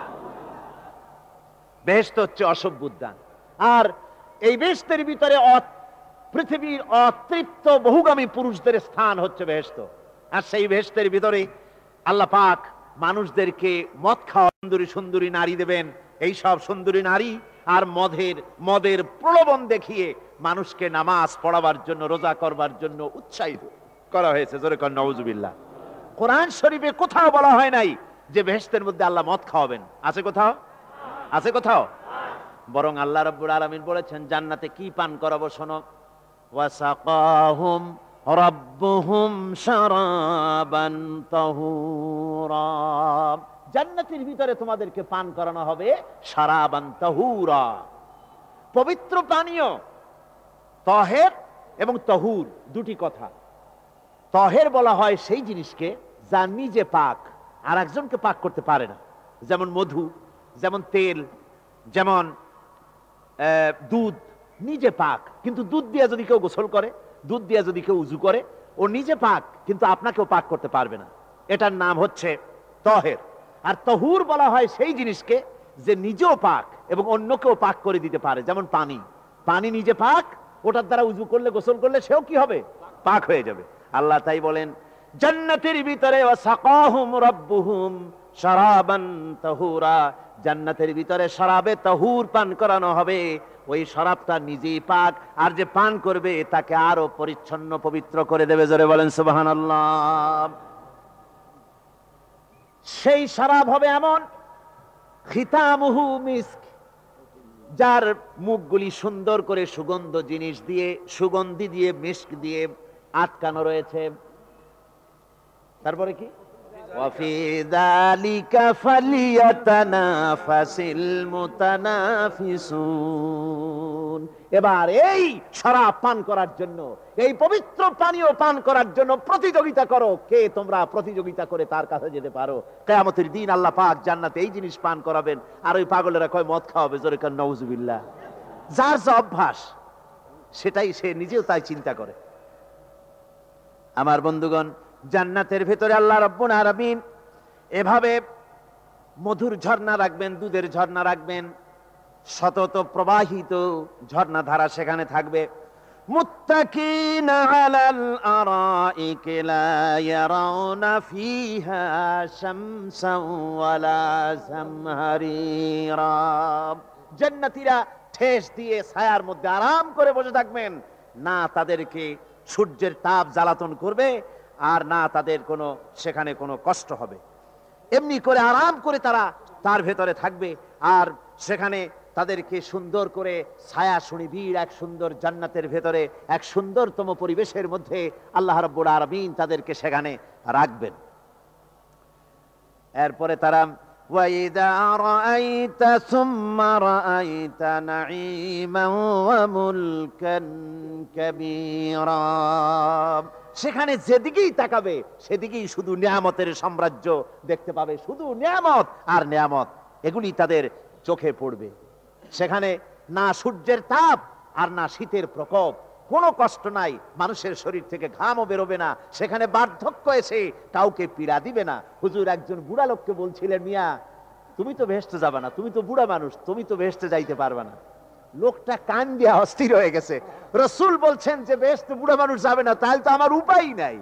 বেহেশত হচ্ছে অসভ্য উদ্যান, আর এই বেহেশতের ভিতরে পৃথিবীর অতৃপ্ত বহুগামী পুরুষদের স্থান হচ্ছে বেহেশত। আর সেই বেহেশতের ভিতরে আল্লাহ পাক মানুষদেরকে মদ খাওয়া সুন্দরী সুন্দরী নারী দেবেন। এই সব সুন্দরী নারী আর মদের প্রলোভন দেখিয়ে মানুষকে নামাজ পড়াবার জন্য, রোজা করবার জন্য উৎসাহিত করা হয়েছে। জোরে কর নাউজুবিল্লাহ। কোরআন শরীফে কোথাও বলা হয় নাই যে বেহেশতের মধ্যে আল্লাহ মদ খাওয়াবেন। আছে কোথাও? আছে কোথাও? বরং আল্লাহ রাব্বুল আলামিন বলেছেন জান্নাতে কি পান করাবো শোনো, ওয়াসাকাহুম রাব্বুহুম শারাবান তাহুরা। জান্নাতের ভিতরে তোমাদেরকে পান করানো হবে শারাবান তাহুরা, পবিত্র পানীয়। তাহের এবং তাহুর দুটি কথা। তাহের বলা হয় সেই জিনিসকে যা নিজে পাক, আর একজনকে পাক করতে পারে না। যেমন মধু, যেমন তেল, যেমন দুধ নিজে পাক, কিন্তু দুধ দিয়ে যদি কেউ গোসল করে, দুধ দিয়ে যদি কেউ উজু করে, ও নিজে পাক, কিন্তু আপনাকেও পাক করতে পারবে না। এটার নাম হচ্ছে তাহের। আর তাহুর বলা হয় সেই জিনিসকে যে নিজেও পাক এবং অন্যকেও পাক করে দিতে পারে। যেমন পানি, পানি নিজে পাক, ওটার দ্বারা উজু করলে, গোসল করলে সেও কি হবে? পাক হয়ে যাবে। আল্লাহ তাই বলেন জান্নাতের ভিতরে ওয়াসাকাহুম রাব্বুহুম শারাবান তাহুরা, জান্নাতের ভিতরে শরাবে তাহুর পান করানো হবে। ওই শরাবটা নিজেই পাক, আর যে পান করবে তাকে আরো পরিচ্ছন্ন পবিত্র করে দেবে। জোরে বলেন সুবহানাল্লাহ। সেই শরাব হবে এমন, খিতামুহু মিস্ক, যার মুখগুলি সুন্দর করে সুগন্ধ জিনিস দিয়ে, সুগন্ধি দিয়ে, মিস্ক দিয়ে আটকানো রয়েছে। তারপরে কি? ওয়াফি যালিকা ফালিয়াতানাফাসিল মুতানাফিসুন। এবার এই শরাব পান করার জন্য, এই পবিত্র পানীয় পান করার জন্য প্রতিযোগিতা করো। কে তোমরা প্রতিযোগিতা করে তার কাছে যেতে পারো? কিয়ামতের দিন আল্লাহ পাক জান্নাতে এই জিনিস পান করাবেন, আর ওই পাগলেরা কয় মদ খাওয়াবে। জোরে কান নাউজুবিল্লাহ। যার যা অভ্যাস সেটাই সে নিজেও তাই চিন্তা করে। আমার বন্ধুগণ, জান্নাতের ভেতরে আল্লাহ রাব্বুল আলামিন এভাবে মধুর ঝর্ণা রাখবেন, দুধের ঝর্ণা রাখবেন, সতত প্রবাহিত ঝর্ণা ধারা সেখানে থাকবে। মুত্তাকিনা আলাল আরাইকি লা ইয়ারাউনা ফিহা শামসান ওয়ালা জামহারিরা। জান্নাতীরা ঠেস দিয়ে ছায়ার মধ্যে আরাম করে বসে থাকবেন, না তাদেরকে সূর্যের তাপ জ্বালাতন করবে, আর না তাদের সেখানে কোনো কষ্ট হবে। এমনি করে আরাম করে তারা তার ভেতরে থাকবে, আর সেখানে তাদেরকে সুন্দর করে ছায়া সুনিবিড় এক সুন্দর জান্নাতের ভেতরে এক সুন্দরতম পরিবেশের মধ্যে আল্লাহ রাব্বুল আলামিন তাদেরকে সেখানে রাখবেন। এরপরে তারা ওয়াইদা রাআইতা সুম্মা রাআইতা নাঈমান ওয়া মুলকান কাবীরা। সেখানে যেদিকেই তাকাবে সেদিকেই শুধু নিয়ামতের সাম্রাজ্য দেখতে পাবে, শুধু নিয়ামত আর নিয়ামত, এগুলি তাদের চোখে পড়বে। সেখানে না সূর্যের তাপ আর না শীতের প্রকোপ, কোনো কষ্ট নাই, মানুষের শরীর থেকে ঘামও বেরোবে না, সেখানে বার্ধক্য এসে কাউকে পীড়া দিবে না। হুজুর একজন বুড়া লোককে বলছিলেন, মিয়া তুমি তো বেহেশতে যাবে না, তুমি তো বুড়া মানুষ, তুমি তো বেহেশতে যাইতে পারবে না। লোকটা কান দিয়া অস্থির হয়ে গেছে। রাসূল বলছেন যে বেহেশতে বুড়া মানুষ যাবে না, তাহলে তো আমার উপায় নাই।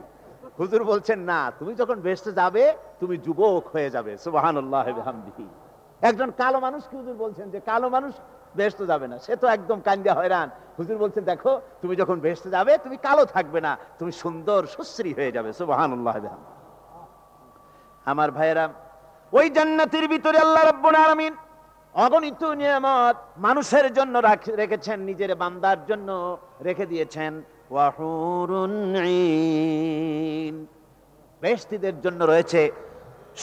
হুজুর বলছেন না, তুমি যখন বেহেশতে যাবে তুমি যুবক হয়ে যাবে। সুবহানাল্লাহ ওয়া বিহামদিহি। একজন কালো মানুষকে হুজুর বলছেন যে কালো মানুষ বেহেশতে যাবে না, সে তো একদম কান দিয়া হয়রান। হুজুর বলছেন দেখো, তুমি যখন বেহেশতে যাবে তুমি কালো থাকবে না, তুমি সুন্দর সুশ্রী হয়ে যাবে। সুবহানাল্লাহ ওয়া বিহামদিহি। আমার ভাইয়েরা, ওই জান্নাতের ভিতরে আল্লাহ রাব্বুল আলামিন অগণিত নিয়ামত মানুষের জন্য রেখেছেন, নিজের বান্দার জন্য রেখে দিয়েছেন। ওয়া হুরুন ঈন, বেহেশতীদের জন্য রয়েছে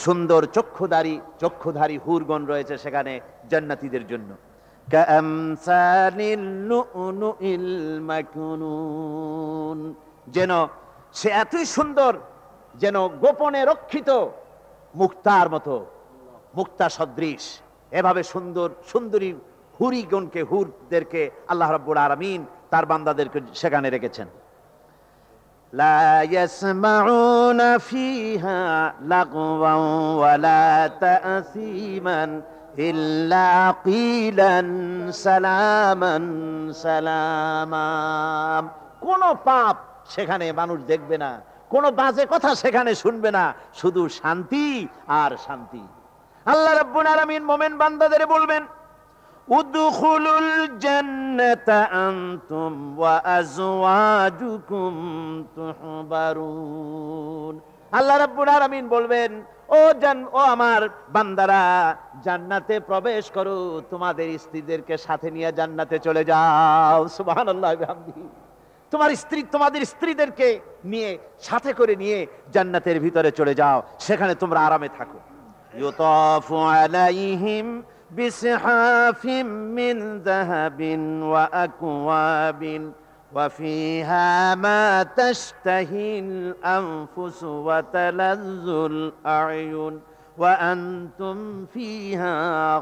সুন্দর চক্ষুধারী হুরগণ রয়েছে সেখানে জান্নাতীদের জন্য। কাআমসালিল লুউলুইল মাকনুন, যেন সে এতই সুন্দর যেন গোপনে রক্ষিত মুক্তার মতো, মুক্তা সদৃশ। এভাবে সুন্দর সুন্দরী হুরিগণকে, হুরদেরকে আল্লাহ রাব্বুল আলামিন তার বান্দাদেরকে সেখানে রেখেছেন। লা ইয়াসমাউনা ফিহা লাগওয়ান ওয়ালা তাসীমান ইল্লা কিলান সালামান সালামা। কোন পাপ সেখানে মানুষ দেখবে না, কোন বাজে কথা সেখানে শুনবে না, শুধু শান্তি আর শান্তি। আল্লাহ রাব্বুল আলামিন মুমিন বান্দাদের বলবেন, উদখুলুল জান্নাতা আনতুম ওয়া আজওয়াজুকুম তুহবারুন। আল্লাহ রাব্বুল আলামিন বলবেন, ও আমার বান্দারা, জান্নাতে প্রবেশ করো, তোমাদের স্ত্রীদেরকে সাথে নিয়ে জান্নাতে চলে যাও। সুবহানাল্লাহ ওয়া বিহামদিহি। তোমার স্ত্রী, তোমাদের স্ত্রীদেরকে নিয়ে, সাথে করে নিয়ে জান্নাতের ভিতরে চলে যাও, সেখানে তোমরা আরামে থাকো। ইউতাফু আলাইহিম বিসহাফিম মিন যাহাবিন ওয়া আকওয়াবিন ওয়া ফিহা মা তাশতাহিল আনফুসু ওয়া তালাজ্জুল আ'য়ুন ওয়া আনতুম ফিহা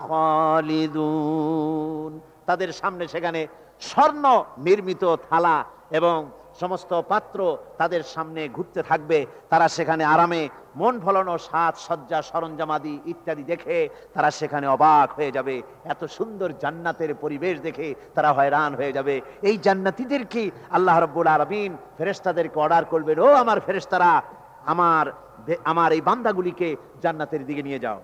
খালিদুন। তাদের সামনে সেখানে স্বর্ণ নির্মিত থালা এবং সমস্ত পাত্র তাদের সামনে ঘুরতে থাকবে। তারা সেখানে আরামে মন ভোলানো সাজ সজ্জা সরঞ্জামাদি ইত্যাদি দেখে তারা সেখানে অবাক হয়ে যাবে। এত সুন্দর জান্নাতের পরিবেশ দেখে তারা হয়রান হয়ে যাবে। এই জান্নাতীদেরকে আল্লাহ রাব্বুল আলামিন ফেরেশতাদেরকে অর্ডার করবেন, ও আমার ফেরেশতারা, আমার এই বান্দাগুলিকে জান্নাতের দিকে নিয়ে যাও।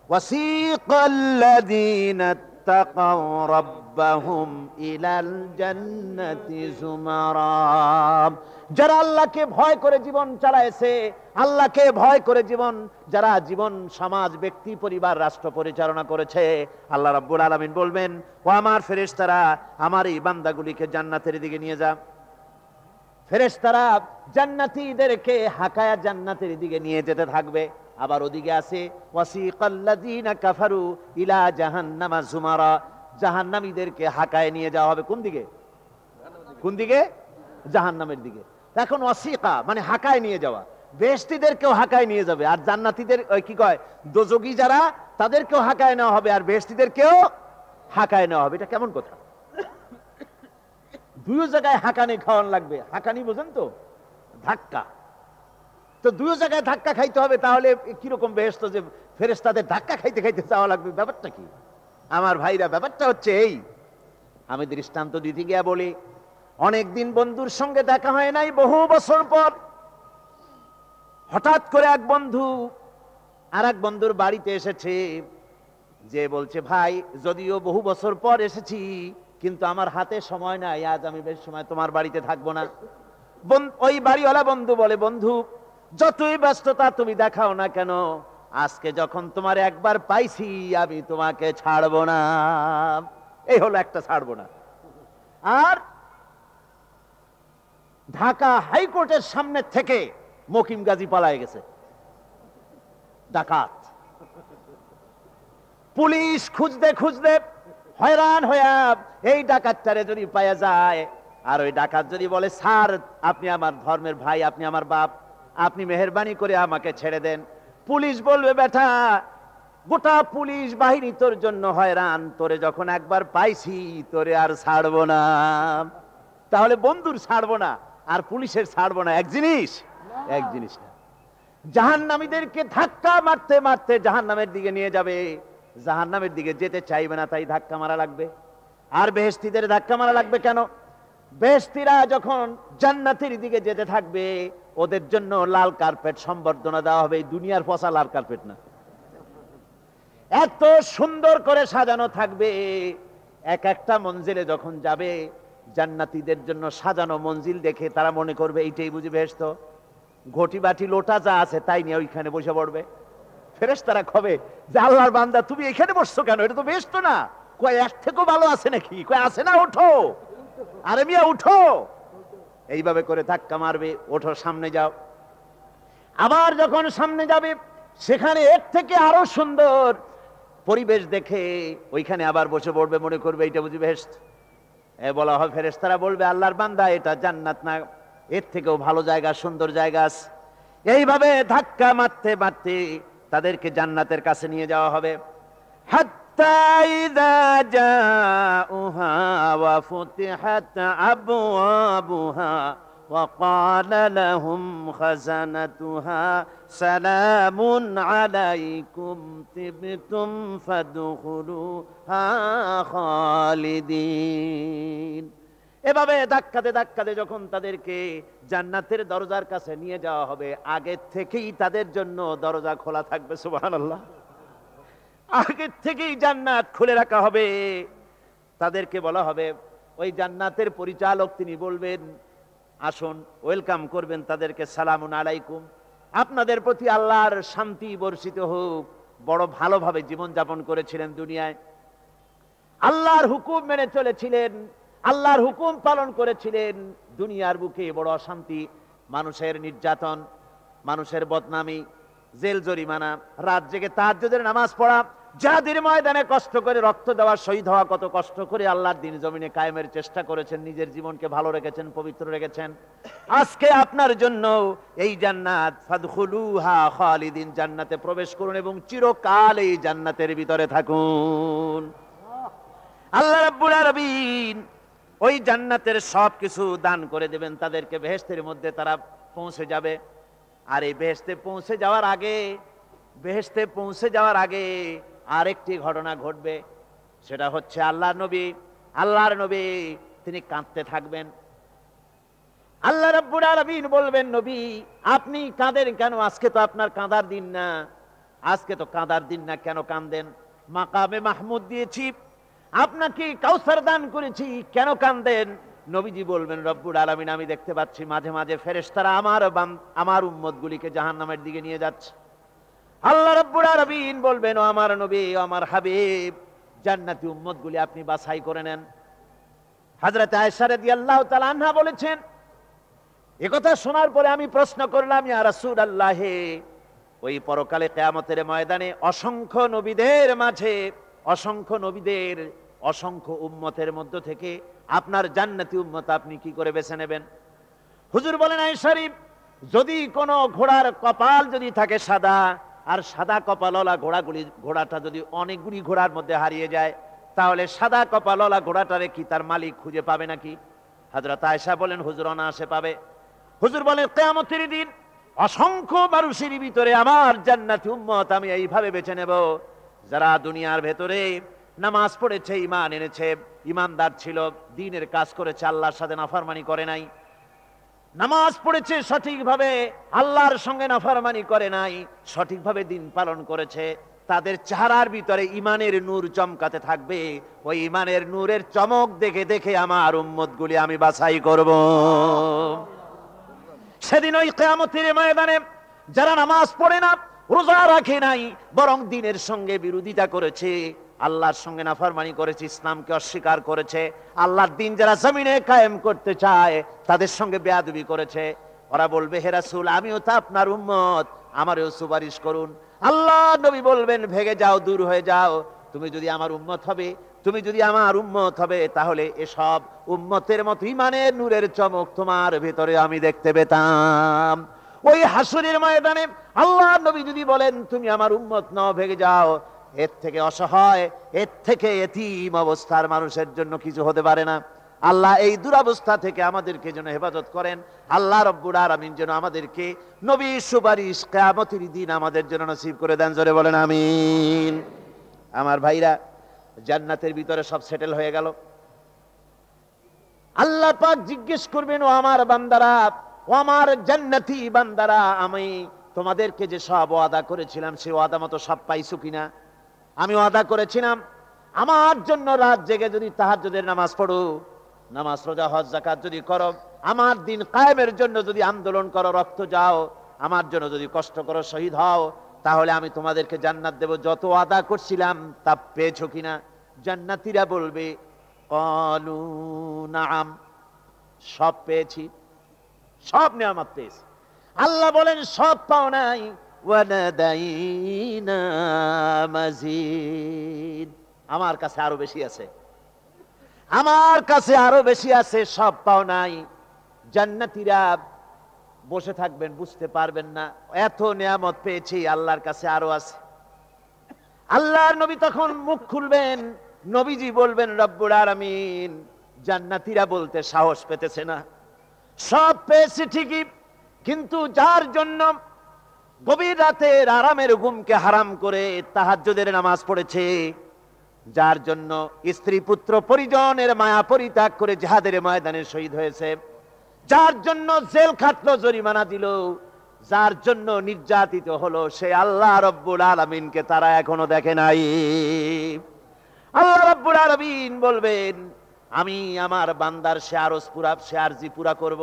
ওয়াসিকাল্লাযীনা তাকাউ রাব্বাহুম ইলাল জান্নাতি যুমারা। যারা আল্লাহকে ভয় করে জীবন চালায়েছে, আল্লাহকে ভয় করে যারা জীবন সমাজ ব্যক্তি পরিবার রাষ্ট্র পরিচালনা করেছে, আল্লাহ রাব্বুল আলামিন বলবেন, ও আমার ফেরেশতারা, আমার এই বান্দাগুলিকে জান্নাতের দিকে নিয়ে যা। ফেরেশতারা জান্নাতীদেরকে হাকায়া জান্নাতের দিকে নিয়ে যেতে থাকবে। আবার ওদিকে আছে ওয়াসিকাল্লাযীনা কাফারু ইলা জাহান্নামা যুমারা। জাহান্নামীদেরকে হাকায় নিয়ে যাওয়া হবে কোন দিকে? কোন দিকে? জাহান্নামের দিকে। এখন ওয়াসিকা মানে হাকায় নিয়ে যাওয়া। বেহেশতীদেরকেও হাকায় নিয়ে যাবে, আর জান্নাতীদের কি কয় দোজখী যারা, তাদেরকেও হাকায় নেওয়া হবে, আর বেহেশতীদেরকেও হাকায় নেওয়া হবে। এটা কেমন কথা? দুই জায়গায় হাকানি খাওয়ান লাগবে। হাকানি বোঝেন তো? ধাক্কা। তো দুই জায়গায় ধাক্কা খাইতে হবে, তাহলে কিরকম বেহেশত যে ফেরেশতাদের ধাক্কা খাইতে খাইতে যাওয়া লাগবে? ব্যাপারটা কি আমার ভাইরা? ব্যাপারটা হচ্ছে এই, আমি দৃষ্টান্ত দিতে গিয়া বলি, অনেকদিন বন্ধুর সঙ্গে দেখা হয় নাই, বহু বছর পর হঠাৎ করে এক বন্ধু আর এক বন্ধুর বাড়িতে এসেছে, যে বলছে, ভাই যদিও বহু বছর পর এসেছি, কিন্তু আমার হাতে সময় নাই, আজ আমি বেশ সময় তোমার বাড়িতে থাকবো না। ওই বাড়িওয়ালা বন্ধু বলে, বন্ধু যতই ব্যস্ততা তুমি দেখাও না কেন, আজকে যখন তোমার একবার পাইছি, আমি তোমাকে ছাড়বো না। এই হলো একটা ছাড়বো না। আর ঢাকা হাইকোর্টের সামনে থেকে মকিম গাজী পালায় গেছে, ডাকাত। পুলিশ খুঁজতে খুঁজতে হয়রান হয়ে এই ডাকাতটারে যদি পাওয়া যায়, আর ওই ডাকাত যদি বলে, স্যার আপনি আমার ধর্মের ভাই, আপনি আমার বাপ, আপনি মেহেরবানি করে আমাকে ছেড়ে দেন, পুলিশ বলবে, বেটা গোটা পুলিশ বাহিনী তোর জন্য হয়রান, তোরে যখন একবার পাইছি তোরে আর ছাড়বো না। তাহলে বন্ধুর ছাড়বো না আর পুলিশের ছাড়বো না এক জিনিস? এক জিনিস না। জাহান্নামীদেরকে ধাক্কা মারতে মারতে জাহান্নামের দিকে নিয়ে যাবে, জাহান্নামের দিকে যেতে চাইবে না, তাই ধাক্কা মারা লাগবে। আর বেহেশতীদের ধাক্কা মারা লাগবে কেন? বেহেশতীরা যখন জান্নাতের দিকে যেতে থাকবে, ওদের জন্য লাল কার্পেট সম্বর্ধনা দেওয়া হবে। এই দুনিয়ার পচা লাল কার্পেট না, এত সুন্দর করে সাজানো থাকবে। এক একটা মঞ্জিলে যখন যাবে, জান্নাতীদের জন্য সাজানো মঞ্জিল দেখে তারা মনে করবে এইটাই বুঝি বেহেশত। ঘটি বাটি লোটা যা আছে তাই নিয়ে ওইখানে বসে পড়বে। ফেরেশতারা কবে যে, আল্লাহর বান্দা তুমি এখানে বসছো কেন? এটা তো বেহেশত না। কয় এর থেকেও ভালো আছে নাকি? কয় আছে না, ওঠো। আরে মিয়া উঠো। এইভাবে করে ধাক্কা মারবে, ওঠো, সামনে যাও। আবার যখন সামনে যাবে, সেখানে এর থেকে আরো সুন্দর পরিবেশ দেখে ওইখানে আবার বসে পড়বে, মনে করবে এইটা বুঝি বেহেশত। বলা হয়, ফেরেশতারা বলবে, আল্লাহর বান্দা এটা জান্নাত না, এর থেকেও ভালো জায়গা, সুন্দর জায়গা আছে। এইভাবে ধাক্কা মারতে মারতে তাদেরকে জান্নাতের কাছে নিয়ে যাওয়া হবে। হাত্তা ইযা জাউহা ওয়া ফুতিহাত আবওয়াবুহা ওয়া ক্বালা লাহুম খাযানাতুহা সালামুন আলাইকুম তিবতুম ফাদখুলুহা খালিদিন। এভাবে ধাক্কাতে ধাক্কাতে যখন তাদেরকে জান্নাতের দরজার কাছে নিয়ে যাওয়া হবে, আগে থেকেই তাদের জন্য দরজা খোলা থাকবে। সুবহানাল্লাহ। আগে থেকেই জান্নাত খুলে রাখা হবে। তাদেরকে বলা হবে, ওই জান্নাতের পরিচালক তিনি বলবেন, আসুন, ওয়েলকাম করবেন তাদেরকে, সালামুন আলাইকুম, আপনাদের প্রতি আল্লাহর শান্তি বর্ষিত হোক। বড় ভালোভাবে জীবনযাপন করেছিলেন দুনিয়ায়, আল্লাহর হুকুম মেনে চলেছিলেন, আল্লাহর হুকুম পালন করেছিলেন। দুনিয়ার বুকে বড় অশান্তি, মানুষের নির্যাতন, মানুষের বদনামি, জেল জরিমানা, রাত জেগে তাহাজ্জুদের নামাজ পড়া, জিহাদের ময়দানে কষ্ট করে রক্ত দেওয়া, শহীদ হওয়া, কত কষ্ট করে আল্লাহর দ্বীন জমিনে কায়েমের চেষ্টা করেছেন, নিজের জীবনকে ভালো রেখেছেন, পবিত্র রেখেছেন। আজকে আপনার জন্য এই জান্নাত, ফাদখুলুহা খালিদিন, জান্নাতে প্রবেশ করুন এবং চিরকাল এই জান্নাতের ভিতরে থাকুন। আল্লাহ রাব্বুল আলামিন ওই জান্নাতের সবকিছু দান করে দেবেন তাদেরকে, বেহেশতের মধ্যে তারা পৌঁছে যাবে। আর এই বেহেশতে পৌঁছে যাওয়ার আগে আরেকটি ঘটনা ঘটবে। সেটা হচ্ছে আল্লাহর নবী তিনি কাঁদতে থাকবেন। আল্লাহ রাব্বুল আলামিন বলবেন, নবী আপনি কাঁদেন কেন? আজকে তো আপনার কাঁদার দিন না, আজকে তো কাঁদার দিন না, কেন কাঁদেন? মাকামে মাহমুদ দিয়েছি, আপনাকে কাউসার দান করেছি, কেন কাঁদেন? নবীজি বলবেন, রব্বুল আলামিন আমি দেখতে পাচ্ছি মাঝে মাঝে ফেরেশতারা আমার উম্মতগুলিকে জাহান্নামের দিকে নিয়ে যাচ্ছে। আল্লাহ রাব্বুল আলামিন বলবেন, ও আমার নবী, ও আমার হাবিব, জান্নাতি উম্মতগুলি আপনি বাছাই করে নেন। হযরত আয়েশা রাদিয়াল্লাহু তাআলা আনহা বলেছেন, একথা শোনার পরে আমি প্রশ্ন করলাম, ইয়া রাসূলুল্লাহ, ওই পরকালে কিয়ামতের ময়দানে অসংখ্য নবীদের মাঝে, অসংখ্য উম্মতের মধ্য থেকে আপনার জান্নাতি উম্মত আপনি কি করে বেছে নেবেন? হুজুর বলেন, আয়েশা, যদি কোনো ঘোড়ার কপাল যদি থাকে সাদা, আর সাদা কপালওয়ালা ঘোড়াটা যদি অনেকগুলি ঘোড়ার মধ্যে হারিয়ে যায়, তাহলে সাদা কপালওয়ালা ঘোড়াটারে কি তার মালিক খুঁজে পাবে নাকি? হযরত আয়েশা বলেন, হুজুর অনায়াসে পাবে। হুজুর বলেন, কিয়ামতের দিন অসংখ্য মানুষের ভিতরে আমার জান্নাতি উম্মত আমি এইভাবে বেছে নেব, যারা দুনিয়ার ভেতরে নামাজ পড়েছে, ঈমান এনেছে, ঈমানদার ছিল, দ্বীনের কাজ করেছে, আল্লাহর সাথে নাফরমানি করে নাই, নামাজ পড়েছে সঠিকভাবে, আল্লাহর সঙ্গে নাফরমানি করে নাই, সঠিকভাবে দ্বীন পালন করেছে, তাদের চেহারার ভিতরে ঈমানের নূর চমকাতে থাকবে। ওই ঈমানের নূরের চমক দেখে দেখে আমার উম্মতগুলি আমি বাছাই করব। সেদিন ওই কিয়ামতের ময়দানে যারা নামাজ পড়ে না, রোজা রাখে নাই, বরং দ্বীনের সঙ্গে বিরোধিতা করেছে, আল্লাহর সঙ্গে নাফরমানি করেছে, ইসলামকে অস্বীকার করেছে, আল্লাহর দ্বীন যারা জমিনে কায়েম করতে চায় তাদের সঙ্গে বেয়াদবি করেছে, ওরা বলবে, হে রাসূল, আমিও তো আপনার উম্মত, আমারও সুপারিশ করুন। আল্লাহ নবী বলবেন, ভেগে যাও, দূর হয়ে যাও, তুমি যদি আমার উম্মত হবে তাহলে এসব উম্মতের মতো ঈমানের নূরের চমক তোমার ভেতরে আমি দেখতে পেতাম। ওই হাসরের ময়দানে আল্লাহ নবী যদি বলেন, তুমি আমার উম্মত নও, ভেগে যাও, এর থেকে অসহায়, এর থেকে এতিম অবস্থার মানুষের জন্য কিছু হতে পারে না। আল্লাহ এই দুরবস্থা থেকে আমাদেরকে যেন হেফাজত করেন। আল্লাহ রব্বুল আলামিন যেন আমাদেরকে নবীর সুপারিশ কিয়ামতের দিন আমাদের জন্য নসিব করে দেন। জোরে বলেন আমিন। আমার ভাইরা, জান্নাতের ভিতরে সব সেটেল হয়ে গেল। আল্লাহ পাক জিজ্ঞেস করবেন, ও আমার বান্দারা, ও আমার জান্নাতি বান্দারা, আমি তোমাদেরকে যে সব ওয়াদা করেছিলাম সেই ওয়াদা মতো সব পাইছো কিনা? আমি ওয়াদা করেছিলাম আমার জন্য রাত জেগে যদি তাহাজ্জুদের নামাজ পড়ো, নামাজ, রোজা, হজ, যাকাত যদি করো, আমার দিন কায়েমের জন্য যদি আন্দোলন করো, রক্ত যাও, আমার জন্য যদি কষ্ট করো, শহীদ হও, তাহলে আমি তোমাদেরকে জান্নাত দেব। যত ওয়াদা করছিলাম তা পেয়েছো কিনা? জান্নাতীরা বলবে, ক্বালু নাআম, সব পেয়েছি, সব নিয়ামত পেয়েছি। আল্লাহ বলেন, সব পাও নাই, ওয়ালাদাইনা মাজিদ, আমার কাছে আরো বেশি আছে, আমার কাছে আরো বেশি আছে, সব পাও নাই। জান্নাতীরা বসে থাকবেন, বুঝতে পারবেন না এত নিয়ামত পেয়েছি, আল্লাহর কাছে আরো আছে। আল্লাহর নবী তখন মুখ খুলবেন, নবীজি বলবেন রব্বুল আলামিন, জান্নাতীরা বলতে সাহস পেতেছে না, সব পেয়েছে ঠিকই, কিন্তু যার জন্য গভীর রাতের আরামের ঘুমকে হারাম করে তাহাজ্জুদের নামাজ পড়েছে, যার জন্য স্ত্রী পুত্র পরিজনের মায়া পরিত্যাগ করে জিহাদের ময়দানে শহীদ হয়েছে, যার জন্য জেল খাটলো, জরিমানা দিল, যার জন্য নির্যাতিত হলো, সে আল্লাহ রব্বুল আলামিনকে তারা এখনো দেখে নাই। আল্লাহ রব্বুল আলামিন বলবেন, আমি আমার বান্দার সে আরজি পুরা করব।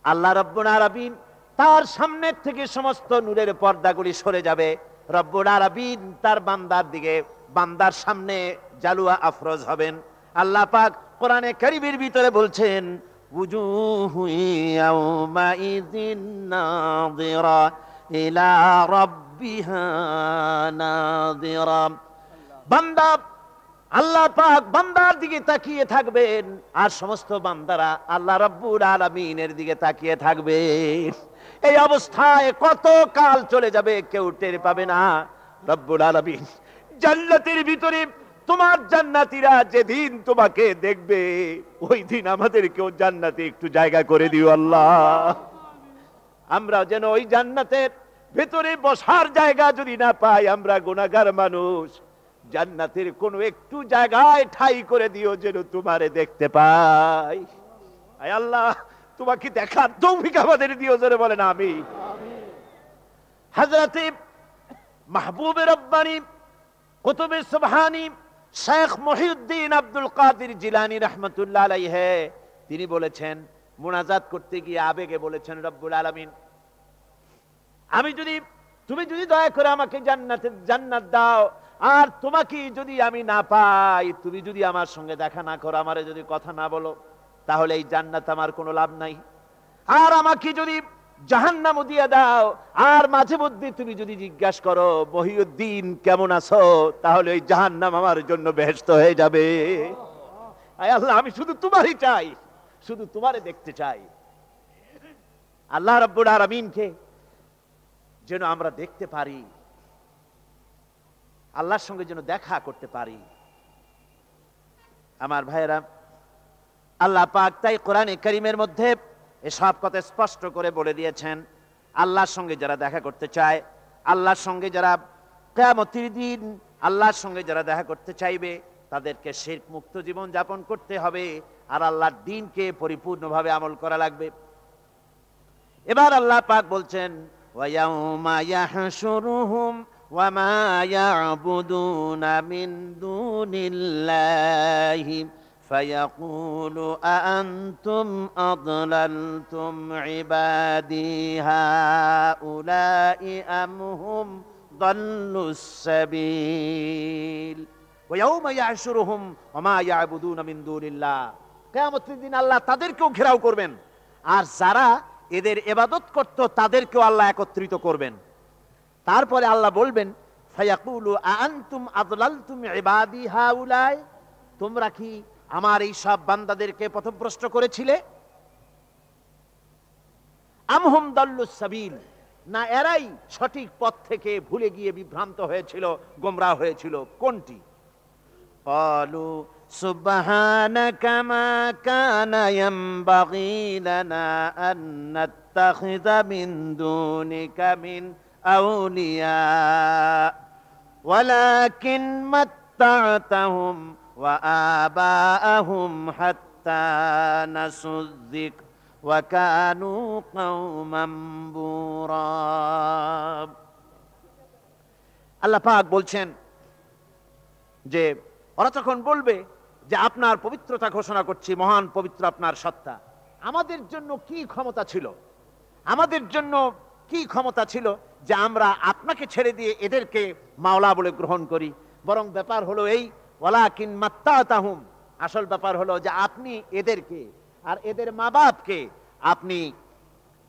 আল্লাহ রব্বুল আলামিন তার সামনের থেকে সমস্ত নূরের পর্দাগুলি সরে যাবে, রব্বুল আলামিন তার বান্দার দিকে, বান্দার সামনে জালুয়া আফরোজ হবেন। আল্লাহ পাক কোরআনে কারীমের ভিতরে বলছেন, উজুহু ইয়াউমাইযিন নাযিরা ইলা রাব্বিহা নাযিরা। বান্দা, আল্লাহ পাক বান্দার দিকে তাকিয়ে থাকবেন, আর সমস্ত বান্দারা আল্লাহ রাব্বুল আলামিনের দিকে তাকিয়ে থাকবে। এই অবস্থায় কত কাল চলে যাবে কেউ টের পাবে না। রব্বুল আলামিন জান্নাতের ভিতরে তোমার জান্নাতীরা যেদিন তোমাকে দেখবে, ওই দিন আমাদেরকেও জান্নাতে একটু জায়গা করে দিও আল্লাহ। আমরা যেন ওই জান্নাতের ভেতরে বসার জায়গা যদি না পাই, আমরা গুনাহগার মানুষ, জান্নাতের কোন একটু জায়গায় ঠাই করে দিও যেন তোমারে দেখতে পাই। আয় আল্লাহ, তোমাকে দেখার তৌফিক আমাদের দিও, জোরে বলেন আমিন। হযরত মাহবুব রব্বানী কুতুবে সুবহানী শেখ মহিউদ্দিন আব্দুল কাদের জিলানী রাহমাতুল্লাহ আলাইহি তিনি বলেছেন, মুনাজাত করতে গিয়ে আবেগে বলেছেন, রব্বুল আলামিন, তুমি যদি দয়া করে আমাকে জান্নাত দাও, আর তোমাকে যদি আমি না পাই, তুমি যদি আমার সঙ্গে দেখা না করো, আমারে যদি কথা না বলো, তাহলে এই জান্নাত আমার কোনো লাভ নাই। আর আমাকে যদি জাহান্নামও দিয়ে দাও, আর মাঝে মধ্যে তুমি যদি জিজ্ঞাসা করো মহিউদ্দিন কেমন আছো, তাহলে ওই জাহান্নাম আমার জন্য বেহেশত হয়ে যাবে। আয় আল্লাহ, আমি শুধু তোমারই চাই, শুধু তোমারে দেখতে চাই। আল্লাহ রাব্বুল আলামিনকে যেন আমরা দেখতে পারি, আল্লাহর সঙ্গে যেন দেখা করতে পারি। আমার ভাইয়েরা, আল্লাহ পাক তাই কোরআনে কারীমের মধ্যে এসব কথা স্পষ্ট করে বলে দিয়েছেন। আল্লাহর সঙ্গে যারা দেখা করতে চায়, আল্লাহর সঙ্গে যারা কিয়ামতের দিন আল্লাহর সঙ্গে যারা দেখা করতে চাইবে, তাদেরকে শিরক মুক্ত জীবন যাপন করতে হবে, আর আল্লাহর দ্বীনকে পরিপূর্ণভাবে আমল করা লাগবে। এবার আল্লাহ পাক বলছেন, ওয়ায়াউমা ইয়াহশুরুহুম ওয়ামা ইয়াবুদুনা মিন দুনিল্লাহি ফায়াকুলু আআনতুম আদলালতুম ইবাদি হাউলাই আম হুম দাল্লুস সাবিল। ওয়ায়াউমা ইয়াহশুরুহুম ওয়ামা ইয়াবুদুনা মিন দুনিল্লাহ, কিয়ামতের দিন আল্লাহ তাদেরকেও ঘেরাও করবেন, আর যারা এদের ইবাদত করত তাদেরকেও আল্লাহ একত্রিত করবেন। তারপরে আল্লাহ বলবেন, ফায়াকুলু আআনতুম আদলালতুম ইবাদি হাউলাই, তোমরা কি আমার এই সব বান্দাদেরকে পথভ্রষ্ট করেছিলে? আম হুম দাল্লুস সাবিল, না এরাই সঠিক পথ থেকে ভুলে গিয়ে বিভ্রান্ত হয়েছিল, গোমরাহ হয়েছিল? কোনটি? ক্বালু সুবহানাকা মা কানা ইয়ানবাগী লানা আন নাত্তাখিযা মিন দুনিকা মিন আউলিয়া ওয়ালাকিন মাত্তা'তাহুম ওয়া আবাআহুম হাত্তা নাসুয যিকর ওয়া কানু কওমান বুরা। আল্লাহ পাক বলছেন যে ওরা তখন বলবে যে আপনার পবিত্রতা ঘোষণা করছি, মহান পবিত্র আপনার সত্তা। আমাদের জন্য কি ক্ষমতা ছিল, আমাদের জন্য কি ক্ষমতা ছিল যে আমরা আপনাকে ছেড়ে দিয়ে এদেরকে মাওলা বলে গ্রহণ করি? বরং ব্যাপার হলো এই, ওয়ালাকিন মাত্তা'তাহুম, আসল ব্যাপার হলো যে আপনি এদেরকে আর এদের মা বাপকে আপনি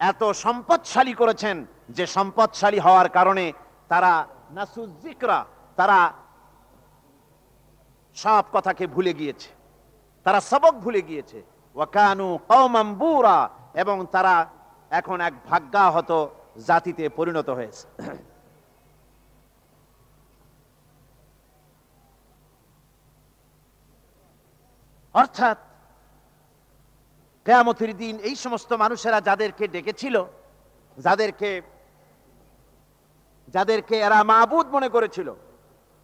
এত সম্পদশালী করেছেন যে সম্পদশালী হওয়ার কারণে তারা নাসুয যিকরা, তারা সব কথাকে ভুলে গিয়েছে, তারা সবক ভুলে গিয়েছে, ওয়া কানু কওমান বুরা, এবং তারা এখন এক ভাগ্যাহত জাতিতে পরিণত হয়েছে। অর্থাৎ কিয়ামতের দিন এই সমস্ত মানুষেরা যাদেরকে ডেকেছিল, যাদেরকে এরা মাবুদ মনে করেছিল,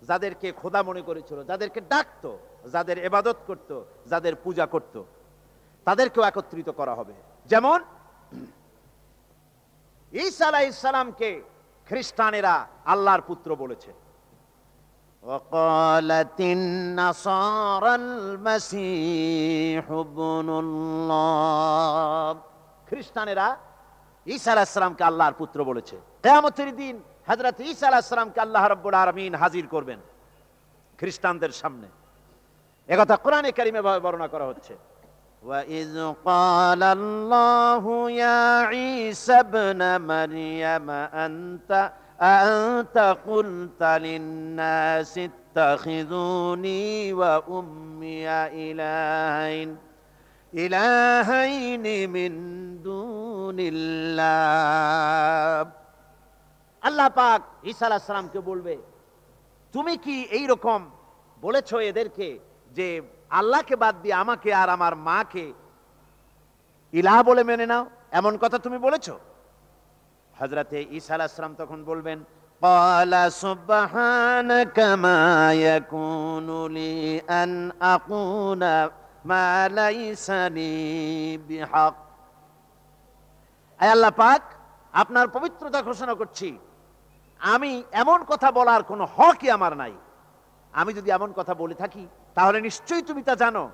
যাদেরকে খোদা মনে করেছিল, যাদেরকে ডাকতো, যাদের ইবাদত করত, যাদের পূজা করত, তাদেরকেও একত্রিত করা হবে। যেমন ঈসা আলাইহিস সালামকে খ্রিস্টানেরা আল্লাহর পুত্র বলেছে। وقالت النصارى المسيح ابن الله, খ্রিস্টানেরা ঈসা আলাইহিস সালামকে আল্লাহর পুত্র বলেছে। কিয়ামতের দিন হযরত ঈসা আলাইহিস সালামকে আল্লাহ রাব্বুল আলামিন হাজির করবেন খ্রিস্টানদের সামনে। একথা কোরআনে কারিমে বর্ণনা করা হচ্ছে। وَإِذْ قَالَ اللَّهُ يَا عِيسَى ابْنَ مَرْيَمَ أَنْتَ قُلْتَ لِلنَّاسِ اتَّخِذُونِي وَأُمِّيَ إِلَٰهَيْنِ مِن دُونِ اللَّهِ। আল্লাহ পাক ঈসা আলাইহিস সালামকে বলবে, তুমি কি এই রকম বলেছো এদেরকে যে আল্লাহকে বাদ দিয়ে আমাকে আর আমার মাকে ইলাহ বলে মেনে নাও, এমন কথা তুমি বলেছো? হযরতে ঈসা আলাইহিস সালাম তখন বলবেন, ক্বালা সুবহানাকা মা ইয়াকুনু লি আন আকুনা মা লাইসা লি বিহক। আয় আল্লাহ পাক, আপনার পবিত্রতা ঘোষণা করছি, আমি এমন কথা বলার কোনো হকই আমার নাই। আমি যদি এমন কথা বলে থাকি তাহলে নিশ্চয়ই তুমি তা জানো।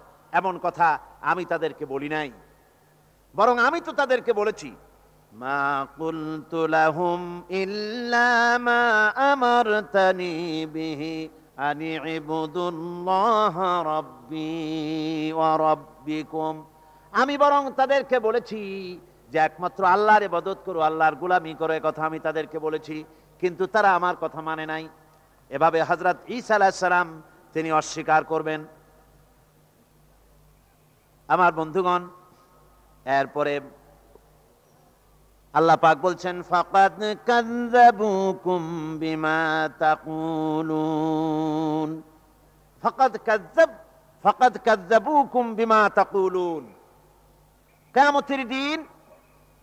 এমন কথা আমি তাদেরকে বলি নাই, বরং আমি তো তাদেরকে বলেছি, মা কুলতু লাহুম ইল্লা মা আমারতানি বিহি আনি ইবুদুল্লাহ রাব্বি ওয়া রাব্বিকুম। আমি বরং তাদেরকে বলেছি যে একমাত্র আল্লাহর ইবাদত করো, আল্লাহর গোলামি করো, এই কথা আমি তাদেরকে বলেছি, কিন্তু তারা আমার কথা মানে নাই। এভাবে হযরত ঈসা আলাইহিস সালাম তিনি অস্বীকার করবেন। আমার বন্ধুগণ, এরপরে আল্লাহ পাক বলছেন, ফাকাদ কাযযাবুকুম বিমা তাকুলুন, ফাকাদ কাযযাবুকুম বিমা তাকুলুন। কিয়ামতের দিন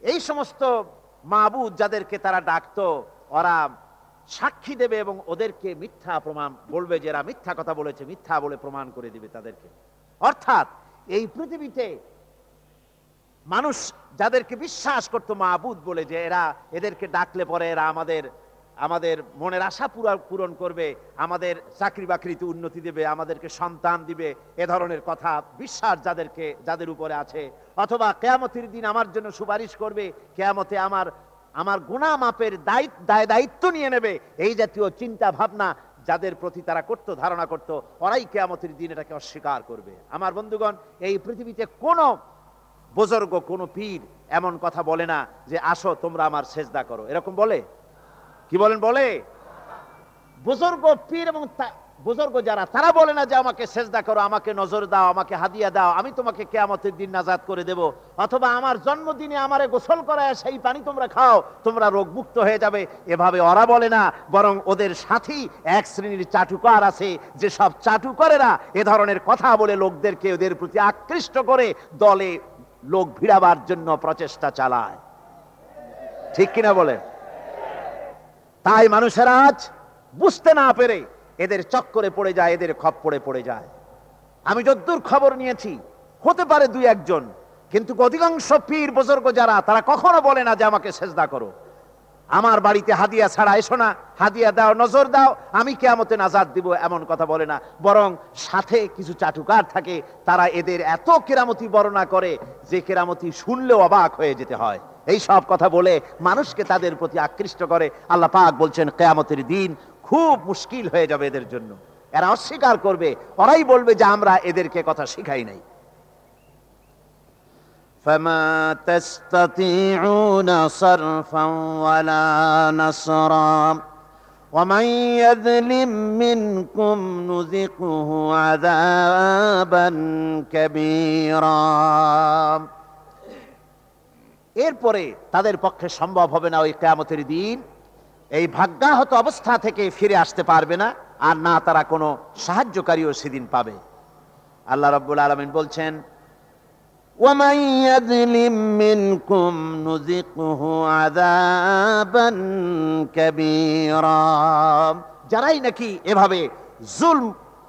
এই সমস্ত মাবুদ যাদেরকে তারা ডাকতো, ওরা সাক্ষী দেবে এবং ওদেরকে মিথ্যা প্রমাণ বলবে, যে এরা মিথ্যা কথা বলেছে, মিথ্যা বলে প্রমাণ করে দিবে তাদেরকে। অর্থাৎ এই পৃথিবীতে মানুষ যাদেরকে বিশ্বাস করতো মাবুদ বলে, যে এদেরকে ডাকলে পরে এরা আমাদের মনের আশা পূরণ করবে, আমাদের চাকরি বাকরিতে উন্নতি দেবে, আমাদেরকে সন্তান দিবে, এ ধরনের কথা বিশ্বাস যাদের উপরে আছে, অথবা কিয়ামতের দিন আমার জন্য সুপারিশ করবে, কিয়ামতে আমার গুনাহ মাপের দায়িত্ব নিয়ে নেবে, এই জাতীয় চিন্তা ভাবনা যাদের প্রতি তারা করতো, ধারণা করতো, ওরাই কিয়ামতের দিন এটাকে অস্বীকার করবে। আমার বন্ধুগণ, এই পৃথিবীতে কোনো বুজুর্গ, কোনো পীর এমন কথা বলে না যে আসো তোমরা আমার সেজদা করো, এরকম বলে? কি বলেন? বলে? বুজুর্গ পীর এবং বুজুর্গ যারা, তারা বলে না যে আমাকে সেজদা করো, আমাকে নজর দাও, আমাকে হাদিয়া দাও, আমি তোমাকে কিয়ামতের দিন নাজাত করে দেব, অথবা আমার জন্মদিনে আমারে গোসল করায় সেই পানি তোমরা খাও, তোমরা রোগমুক্ত হয়ে যাবে, এভাবে ওরা বলে না। বরং ওদের সাথী এক শ্রেণীর চাটুকার আছে, যে সব চাটুকারেরা এ ধরনের কথা বলে লোকদেরকে ওদের প্রতি আকৃষ্ট করে দলে লোক ভিড়াবার জন্য প্রচেষ্টা চালায়। ঠিক কিনা বলে? তাই মানুষেরা আজ বুঝতে না পেরে এদের চক্করে পড়ে যায়, এদের খপ্পরে পড়ে যায়। আমি যতদূর খবর নিয়েছি, হতে পারে দুই একজন, কিন্তু অধিকাংশ পীর বুজুর্গ যারা, তারা কখনো বলে না যে আমাকে সেজদা করো, আমার বাড়িতে হাদিয়া ছাড়া এসো না, হাদিয়া দাও, নজর দাও, আমি কিয়ামতে নাজাত দিব, এমন কথা বলে না। বরং সাথে কিছু চাটুকার থাকে, তারা এদের এত কেরামতি বর্ণনা করে যে কেরামতি শুনলেও অবাক হয়ে যেতে হয়। এই সব কথা বলে মানুষকে তাদের প্রতি আকৃষ্ট করে। আল্লাহ পাক বলছেন, কিয়ামতের দিন খুব মুশকিল হয়ে যাবে এদের জন্য। এরা অস্বীকার করবে, ওরাই বলবে যে আমরা এদেরকে কথা শিখাই নাই। فما تستطيعون صرفا ولا نصرا ومن يظلم منكم نذقه عذابا كبيرا। এরপরে তাদের পক্ষে সম্ভব হবে না ওই কিয়ামতের দিন এই ভাগ্যাহত অবস্থা থেকে ফিরে আসতে পারবে না, আর না তারা কোনো সাহায্যকারীও সেদিন পাবে। আল্লাহ রাব্বুল আলামিন বলছেন ومن يظلم منكم نذقه عذابا كبيرا। যারাই নাকি এভাবে জুলম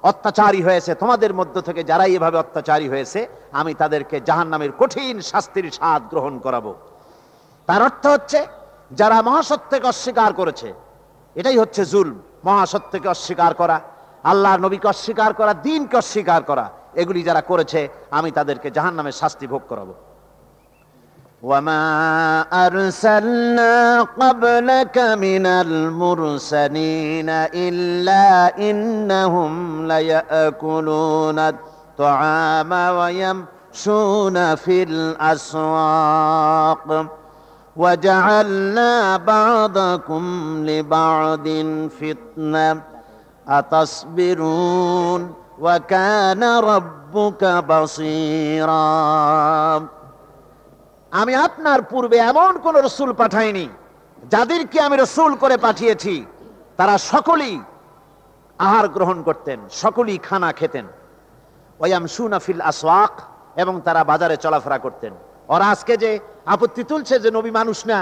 অত্যাচারী হয়েছে তোমাদের মধ্য থেকে, যারাই এভাবে অত্যাচারী হয়েছে আমি তাদেরকে জাহান্নামের কঠিন শাস্তির স্বাদ গ্রহণ করাবো। তার অর্থ হচ্ছে যারা মহাসত্যকে অস্বীকার করেছে, এটাই হচ্ছে জুলম। মহাসত্যকে অস্বীকার করা, আল্লাহর নবীকে অস্বীকার করা, দ্বীনকে অস্বীকার করা, এগুলি যারা করেছে আমি তাদেরকে জাহান্নামের শাস্তি ভোগ করাবো। ওয়ামা আরসালনা ক্বাবলাকা মিনাল মুরসালিনা ইল্লা ইন্নাহুম লায়াকুলুনাত তুআমা ওয়া ইয়ামশুনা ফিল আসওয়াক وجعلنا بعضكم لبعض فتنة أتصبرون وكان ربك بصيرا। আমি আপনার পূর্বে এমন কোন রাসূল পাঠাইনি যাদেরকে আমি রাসূল করে পাঠিয়েছি তারা সকলেই আহার গ্রহণ করতেন, সকলেই খানা খেতেন। ওয়ায়ামশুনা ফিল আসওয়াক, এবং তারা বাজারে চলাফেরা করতেন। ওরা আজকে যে আপত্তি তুলছে যে নবী মানুষ না,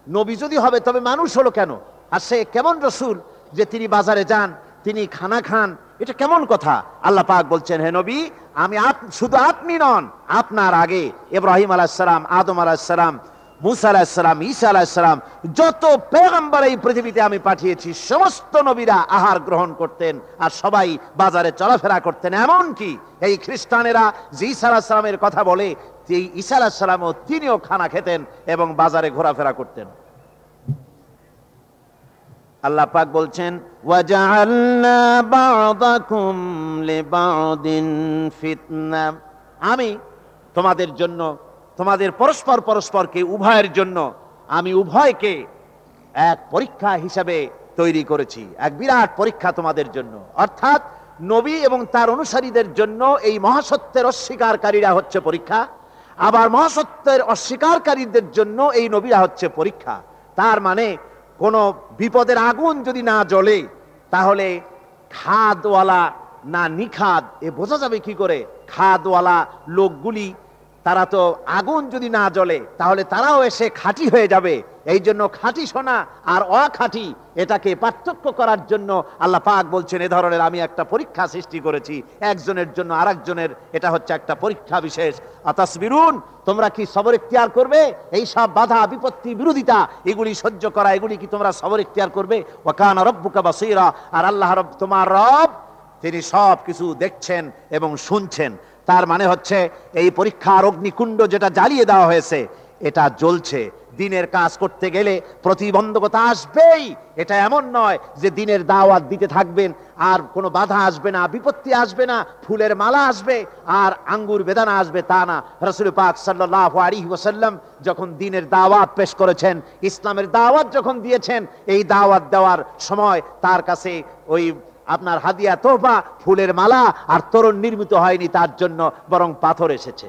নবী যদি হবে তবে মানুষ হলো কেন? আর সে কেমন রাসূল যে তিনি বাজারে যান, তিনি খানা খান? এটা কেমন কথা? আল্লাহ পাক বলছেন, হে নবী, আমি শুধু আপনি নন, আপনার আগে ইব্রাহিম আলাইহিস সালাম, আদম আলাইহিস সালাম, মুসা আলাইহিস সালাম, ঈসা আলাইহিস সালাম, যত পয়গম্বর এই পৃথিবীতে আমি পাঠিয়েছি সমস্ত নবীরা আহার গ্রহণ করতেন আর সবাই বাজারে চলাফেরা করতেন। এমন কি এই খ্রিস্টানেরা যে ঈসা আলাইহিস সালামের কথা বলে, যে ঈসা আলাইহিস সালামও তিনিও খানা খেতেন এবং বাজারে ঘোরাফেরা করতেন। আল্লাহ পাক বলছেন ওয়াজআলনা বা'দাকুম লিবা'দিন ফিতনা, আমি তোমাদের জন্য, তোমাদের পরস্পর পরস্পরকে, উভয়ের জন্য আমি উভয়কে এক পরীক্ষা হিসাবে তৈরি করেছি, এক বিরাট পরীক্ষা তোমাদের জন্য। অর্থাৎ নবী এবং তার অনুসারীদের জন্য এই মহাসত্যের অস্বীকারীরা হচ্ছে পরীক্ষা, আবার মহাসত্যের অস্বীকারীদের জন্য এই নবীরা হচ্ছে পরীক্ষা। তার মানে কোন বিপদের আগুন যদি না জ্বলে তাহলে খাদওয়ালা না নিখাদ এ বোঝা যাবে কি করে? খাদওয়ালা লোকগুলি তারা তো আগুন যদি না জ্বলে তাহলে তারাও এসে খাঁটি হয়ে যাবে। এই জন্য খাঁটি সোনা আর অখাঁটি এটাকে পার্থক্য করার জন্য আল্লাহ পাক বলছেন এ ধরনের আমি একটা পরীক্ষা সৃষ্টি করেছি একজনের জন্য আরেকজনের, এটা হচ্ছে একটা পরীক্ষা বিশেষ। আতাসবিরুন, তোমরা কি সবর ইখতিয়ার করবে? এই সব বাধা বিপত্তি বিরোধিতা এগুলি সহ্য করা, এগুলি কি তোমরা সবর ইখতিয়ার করবে? ওয়া কানা রাব্বুকা বাসীরা, আর আল্লাহ রব তোমার রব তিনি সব কিছু দেখছেন এবং শুনছেন। তার মানে হচ্ছে এই পরীক্ষার অগ্নিকুণ্ড যেটা জ্বালিয়ে দেওয়া হয়েছে এটা জ্বলছে। দিনের কাজ করতে গেলে প্রতিবন্ধকতা আসবেই, এটা এমন নয় যে দিনের দাওয়াত দিতে থাকবেন আর কোনো বাধা আসবে না, বিপত্তি আসবে না, ফুলের মালা আসবে আর আঙ্গুর বেদানা আসবে, তা না। রাসূল পাক সাল্লাল্লাহু আলাইহি ওয়াসাল্লাম যখন দিনের দাওয়াত পেশ করেছেন, ইসলামের দাওয়াত যখন দিয়েছেন, এই দাওয়াত দেওয়ার সময় তার কাছে ওই আপনার হাদিয়া তোহফা, ফুলের মালা আর তরুণ নির্মিত হয়নি তার জন্য, বরং পাথর এসেছে।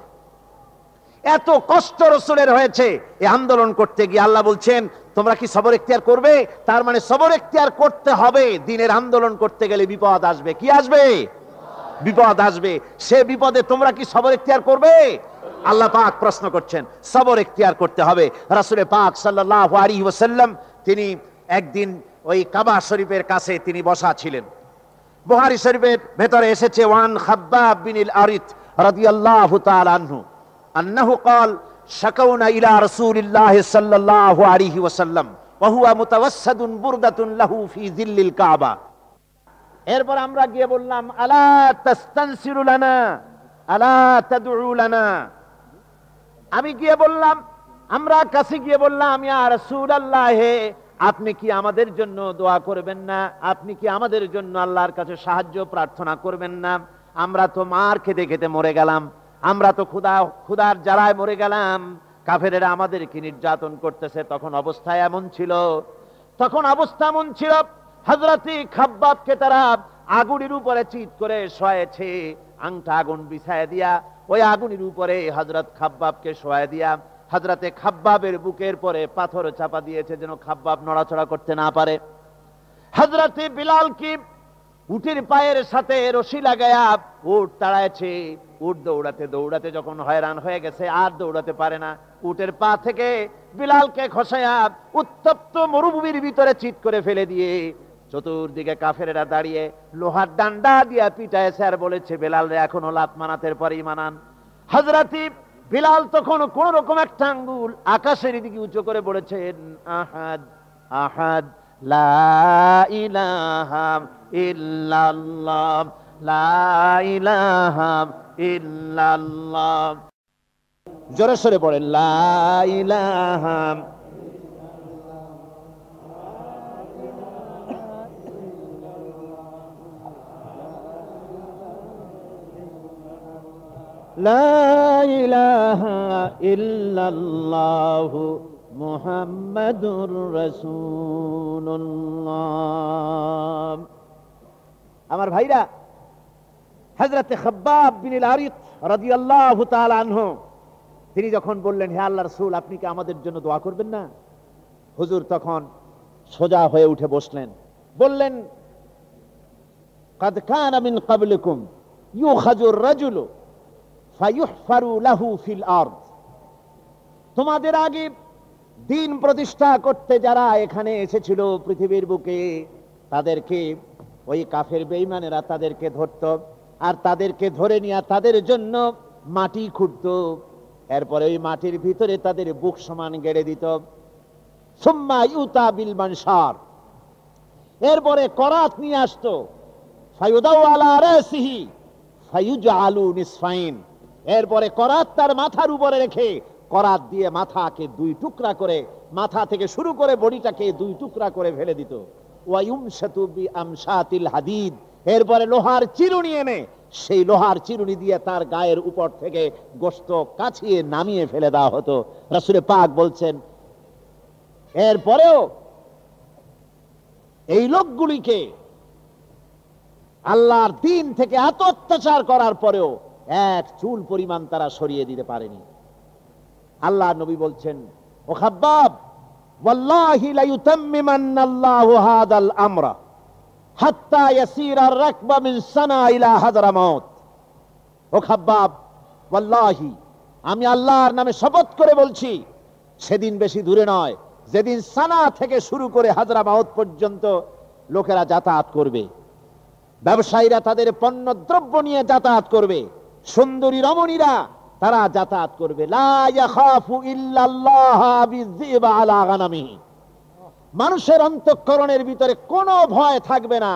এত কষ্ট রাসূলের হয়েছে এই আন্দোলন করতে গিয়ে। আল্লাহ বলছেন তোমরা কি সবর ইখতিয়ার করবে? তার মানে সবর ইখতিয়ার করতে হবে। দিনের আন্দোলন করতে গেলে বিপদ আসবে। কি আসবে? বিপদ আসবে। সে বিপদে তোমরা কি সবর ইখতিয়ার করবে? আল্লাহ পাক প্রশ্ন করছেন। সবর ইখতিয়ার করতে হবে। রাসূল পাক সাল্লাল্লাহু আলাইহি ওয়াসাল্লাম তিনি একদিন ওই কাবা শরীফের কাছে তিনি বসা ছিলেন। বুখারী শরীফের ভেতরে এসেছে ওয়ান খাব্বাব বিন আরিত রাদিয়াল্লাহু তাআলা আনহু আন্নাহু قال شكونا الى رسول الله صلى الله عليه وسلم وهو متوسد بردة له في ظل الكعبة। এরপর আমরা গিয়ে বললাম আলা তাস্তানসিরু লানা আলা তাদউ লানা, আমি গিয়ে বললাম, আমরা কাছে গিয়ে বললাম ইয়া রাসূলুল্লাহ, আপনি কি আমাদের জন্য দোয়া করবেন না? আপনি কি আমাদের জন্য আল্লাহর কাছে সাহায্য প্রার্থনা করবেন না? আমরা তো মার খেতে খেতে মরে গেলাম, আমরা তো ক্ষুধার জ্বালায় মরে গেলাম, কাফেরেরা আমাদেরকে নির্যাতন করতেছে। তখন অবস্থা এমন ছিল, হযরত খাব্বাবকে তারা আগুনের উপরে চিৎ করে শোয়াছে, আংটা আগুন বিছায় দিয়া ওই আগুনের উপরে হযরত খাব্বাবকে শোয়ায় দিয়া হযরতে খাব্বাবের বুকের পরে পাথর চাপা দিয়েছে যেন খাব্বাব নড়াচড়া করতে না পারে। হযরতে বিলাল কি উটের পায়ের সাথে রশি লাগায়া উট তাড়াইছে। উট দৌড়াতে দৌড়াতে যখন হয়রান হয়ে গেছে আর দৌড়াতে পারে না, উটের পা থেকে বিলালকে খসায়া উত্তপ্ত মরুভূমির ভিতরে চিৎ করে ফেলে দিয়ে চতুর্দিকে কাফেরেরা দাঁড়িয়ে লোহার ডান্ডা দিয়া পিটাইছে আর বলেছে বেলাল রে এখনো লাত মানাতের পরেই মানান। হযরতে বিলাল তখন কোন রকম একটা আঙ্গুল আকাশের দিকে উঁচু করে বলেছেন আহাদ আহাদ লা ইলাহা ইল্লাল্লাহ লা ইলাহা ইল্লাল্লাহ। জোরে সরে পড়েন লা ইলাহা লা ইলাহা ইল্লাল্লাহু মুহাম্মাদুর রাসূলুল্লাহ। আমার ভাইরা, হযরতে খাব্বাব বিন আল-আরিত রাদিয়াল্লাহু তাআলা আনহু তিনি যখন বললেন হে আল্লাহর রাসূল আপনি কি আমাদের জন্য দোয়া করবেন না, হুজুর তখন সোজা হয়ে উঠে বসলেন, বললেন কাদ কানা মিন ক্বাবলিকুম ইউখাজুর রাজুলু ফায়ুহফারু লাহু ফিল আরদ। তোমাদের আগে দিন প্রতিষ্ঠা করতে যারা এখানে এসেছিল পৃথিবীর বুকে, তাদেরকে ওই কাফের বেঈমানেরা তাদেরকে ধরত আর তাদেরকে ধরে নিয়ে তাদের জন্য মাটি খুঁড়ত, এরপরে ওই মাটির ভিতরে তাদের বুক সমান গেড়ে দিত। সুম্মা ইউতা বিল মানশার, এরপরে করাত নিয়ে আসতো, ফায়ুদাউ আলা রাসিহি ফায়ুজআলু নিসফাইন, এরপরে করাত তার মাথার উপরে রেখে করাত দিয়ে মাথাকে দুই টুকরা করে, মাথা থেকে শুরু করে বডিটাকে দুই টুকরা করে ফেলে দিত। ওয়ায়ুমশাতু বিআমশাতিল হাদিদ, এরপরে লোহার চিরুনি এনে সেই লোহার চিরুনি দিয়ে তার গায়ের উপর থেকে গোশত কাছিয়ে নামিয়ে ফেলে দেওয়া হতো। রাসূল পাক বলছেন এরপরেও এই লোকগুলিকে আল্লাহর দিন থেকে এত অত্যাচার করার পরেও এক চুল পরিমাণ তারা সরিয়ে দিতে পারেনি। আল্লাহ নবী বলছেন ও খাব্বাব ওয়াল্লাহি লা ইউতাম্মিমান্নাল্লাহু হাদাল আমরা হাত্তা ইয়াসিরা আর-রাকবা মিন সানা ইলা হাযরামাউত। ও খাব্বাব ওয়াল্লাহি, আমি আল্লাহর নামে শপথ করে বলছি সেদিন বেশি দূরে নয় যেদিন সানা থেকে শুরু করে হাযরামাউত পর্যন্ত লোকেরা যাতায়াত করবে, ব্যবসায়ীরা তাদের পণ্য দ্রব্য নিয়ে যাতায়াত করবে, সুন্দরী রমণীরা তারা যাতায়াত করবে। লা ইয়াখাফু ইল্লাল্লাহ বিযিবা আলা গানামিহি, মানুষের অন্তঃকরণের ভিতরে কোনো ভয় থাকবে না,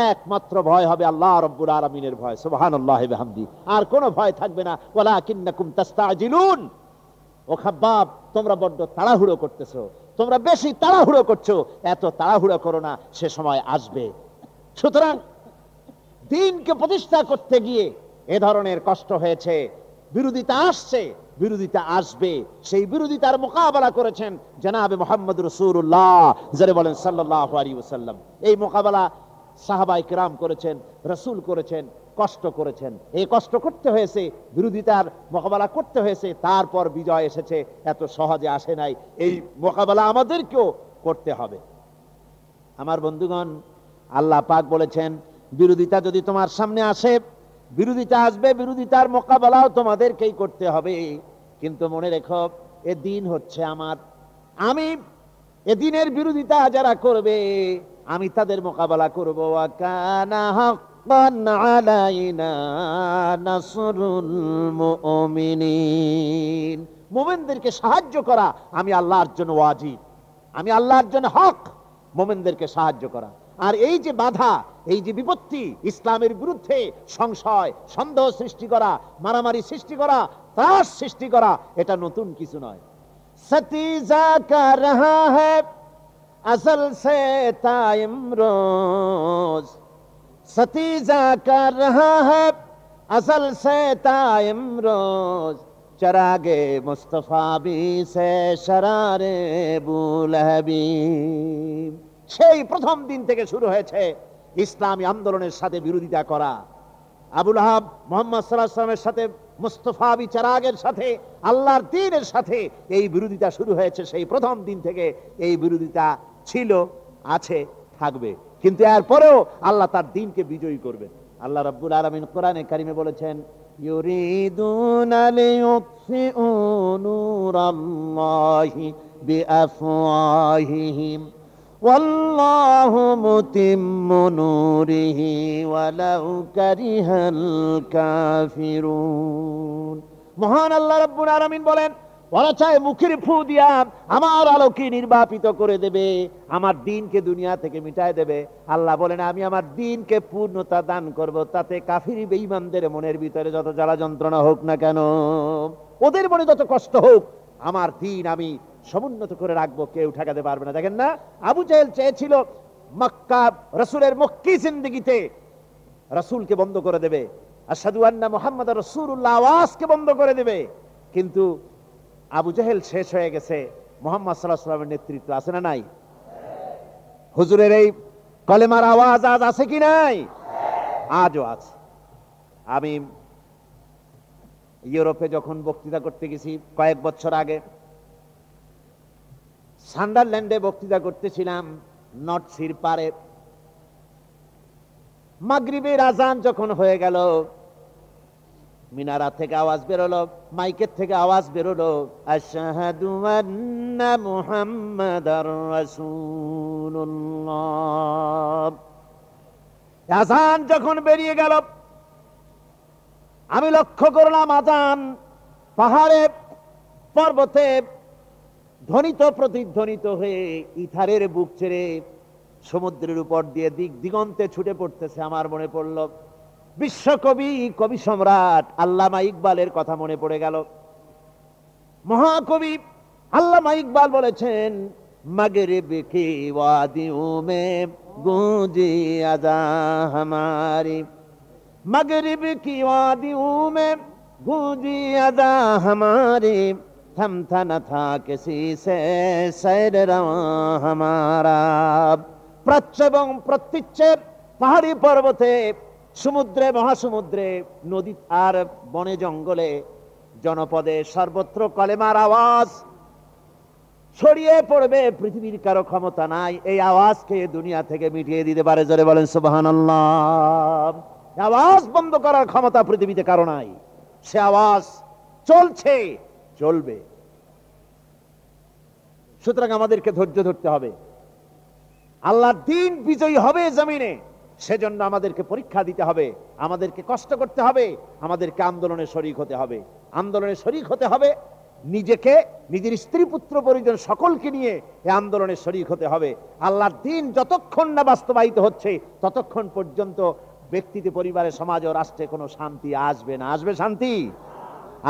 একমাত্র ভয় হবে আল্লাহ রাব্বুল আলামিনের ভয়, সুবহানাল্লাহি বিহামদি, আর কোনো ভয় থাকবে না। ওয়ালাকিন্নাকুম তাস্তাজিলুন, ও খাব্বাব তোমরা বড্ড তাড়াহুড়ো করতেছো, তোমরা বেশি তাড়াহুড়ো করছো, এত তাড়াহুড়ো করো না, সে সময় আসবে। সুতরাং দ্বীনকে প্রতিষ্ঠা করতে গিয়ে এ ধরনের কষ্ট হয়েছে, বিরোধিতা আসছে, বিরোধিতা আসবে, সেই বিরোধিতার মোকাবেলা করেছেন জনাবে মুহাম্মদ রাসূলুল্লাহ যারা বলেন সাল্লাল্লাহু আলাইহি ওয়াসাল্লাম। এই মোকাবেলা সাহাবায়ে কিরাম করেছেন, রাসূল করেছেন, কষ্ট করেছেন, এই কষ্ট করতে হয়েছে, বিরোধিতার মোকাবেলা করতে হয়েছে, তারপর বিজয় এসেছে, এত সহজে আসে নাই। এই মোকাবেলা আমাদেরকেও করতে হবে। আমার বন্ধুগণ, আল্লাহ পাক বলেছেন বিরোধিতা যদি তোমার সামনে আসে, বিরোধিতা আসবে, বিরোধিতার মোকাবেলাও তোমাদেরকেই করতে হবে, কিন্তু মনে রেখো এ দিন হচ্ছে আমার, আমি এ দিনের বিরোধিতা যারা করবে আমি তাদের মোকাবেলা করব। ওয়া কানা হাক্কান আলাইনা নাসরুল মুমিনিন, মুমিনদেরকে সাহায্য করা আমি আল্লাহর জন্য ওয়াজিব, আমি আল্লাহর জন্য হক মুমিনদেরকে সাহায্য করা। আর এই যে বাধা, এই যে বিপত্তি, ইসলামের বিরুদ্ধে সংশয় সন্দেহ সৃষ্টি করা, মারামারি সৃষ্টি করা, ত্রাস সৃষ্টি করা, এটা নতুন কিছু নয়। সতীজা কা রহা হ্যায় আসল সে তা ইমরোজ, সতীজা কা রহা হ্যায় আসল সে তা ইমরোজ, চরাগে মুস্তফা বি সে শরারে বুলহবি। সেই প্রথম দিন থেকে শুরু হয়েছে ইসলামী আন্দোলনের সাথে বিরোধিতা করা। আবুল আহাব মুহাম্মদ সাল্লাল্লাহু আলাইহি ওয়াসাল্লামের সাথে, মুস্তাফা বিচারাগের সাথে, আল্লাহর দ্বীনের সাথে এই বিরোধিতা শুরু হয়েছে। সেই প্রথম দিন থেকে এই বিরোধিতা ছিল, আছে, থাকবে। কিন্তু এরপরেও আল্লাহ তার দ্বীনকে বিজয়ী করবেন। আল্লাহ রাব্বুল আলামিন কোরআনে কারিমে বলেছেন, ইউরিদুনা লিইউতফিউ নূরাল্লাহি বিআফওয়াহিহিম ওয়াল্লাহু মুতিম্মু নূরিহি ওয়ালাউ কারিহাল কাফিরুন। মহান আল্লাহ রাব্বুল আলামিন বলেন, ওরা চায় মুখের ফু দিয়া আমার আলোকে নির্বাপিত করে দেবে, আমার দ্বীনকে দুনিয়া থেকে মিটায় দেবে। আল্লাহ বলেন, আমি আমার দ্বীনকে পূর্ণতা দান করব, তাতে কাফির বেঈমানদের মনের ভিতরে যত জ্বালা যন্ত্রণা হোক না কেন, ওদের মনে যত কষ্ট হোক, আমার দ্বীন আমি সমুন্নত করে রাখবো, কেউ ঠেকাতে পারবে না। দেখেন না, আবু জেহেল চেয়েছিল মক্কা রাসূলের মক্কি জিন্দেগিতে রাসূলকে বন্ধ করে দেবে, আশহাদু আন্না মুহাম্মাদুর রাসূলুল্লাহ আওয়াজকে বন্ধ করে দেবে। কিন্তু আবু জেহেল শেষ হয়ে গেছে, মুহাম্মদ সাল্লাল্লাহু আলাইহি ওয়াসাল্লামের নেতৃত্ব আছে না নাই? হুজুরের এই কলেমার আওয়াজ আজ আছে কি নাই? আজও আছে। আমি ইউরোপে যখন বক্তৃতা করতে গেছি কয়েক বছর আগে, সান্ডারল্যান্ডে বক্তৃতা করতেছিলাম, নর্থ সির পারে। মাগরিবের আজান যখন হয়ে গেল, মিনারা থেকে আওয়াজ বেরোলো, মাইকের থেকে আওয়াজ বেরোলো, আশহাদু আন্না মুহাম্মাদার রাসূলুল্লাহ। আজান যখন বেরিয়ে গেল, আমি লক্ষ্য করলাম আজান পাহাড়ে পর্বতে ধ্বনিত প্রতিধ্বনিত হয়ে ইথারের বুক ছেড়ে সমুদ্রের উপর দিয়ে দিক দিগন্তে ছুটে পড়তেছে। আমার মনে পড়ল বিশ্বকবি, কবি সম্রাট আল্লামা ইকবালের কথা মনে পড়ে গেল। মহাকবি আল্লামা ইকবাল বলেছেন, মাগরিব কি ওয়াদিও মে গूंजी अदा हमारी, मगरिब की वादियों में गूंजी अदा हमारी, थमथा न था किसी से सैर रवा हमारा। প্রাচ্য এবং প্রত্যুচ্চে পাহাড়ি পর্বতে, সমুদ্রে, মহাসমুদ্রে, নদী আর বনে জঙ্গলে, জনপদে সর্বত্র কলেমার আওয়াজ ছড়িয়ে পড়বে। পৃথিবীর কারো ক্ষমতা নাই এই আওয়াজকে দুনিয়া থেকে মিটিয়ে দিতে পারে। জোরে বলেন সুবহানাল্লাহ। আওয়াজ বন্ধ করার ক্ষমতা পৃথিবীতে কারো নাই। সে আওয়াজ চলছে, চলবে। সুতরাং আমাদেরকে ধৈর্য ধরতে হবে। আল্লাহর দ্বীন বিজয়ী হবে জমিনে, সেজন্য আমাদেরকে পরীক্ষা দিতে হবে, আমাদেরকে কষ্ট করতে হবে, আমাদেরকে আন্দোলনে শরীক হতে হবে। আন্দোলনে শরীক হতে হবে, নিজেকে, নিজের স্ত্রী পুত্র পরিজন সকলকে নিয়ে এই আন্দোলনে শরীক হতে হবে। আল্লাহর দ্বীন যতক্ষণ না বাস্তবায়িত হচ্ছে ততক্ষণ পর্যন্ত ব্যক্তিতে, পরিবারে, সমাজ ও রাষ্ট্রে কোনো শান্তি আসবে না। আসবে শান্তি?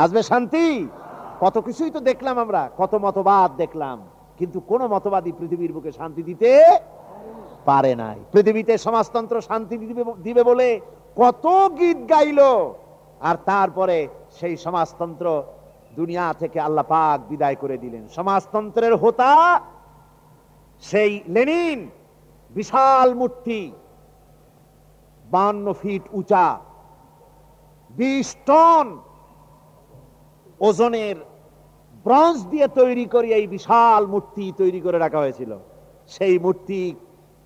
আসবে শান্তি? কত কিছুই তো দেখলাম আমরা, কত মতবাদ দেখলাম, কিন্তু কোন মতবাদী পৃথিবীর বুকে শান্তি দিতে পারে নাই। পৃথিবীতে সমাজতন্ত্র শান্তি দিবে বলে কত গীত গাইলো, আর তারপরে সেই সমাজতন্ত্র দুনিয়া থেকে আল্লাহ পাক বিদায় করে দিলেন। সমাজতন্ত্রের হোতা সেই লেনিন, বিশাল মূর্তি, 52 ফিট উঁচা, 20 টন ওজনের ব্রোঞ্জ দিয়ে তৈরি করে এই বিশাল মূর্তি তৈরি করে রাখা হয়েছিল। সেই মূর্তি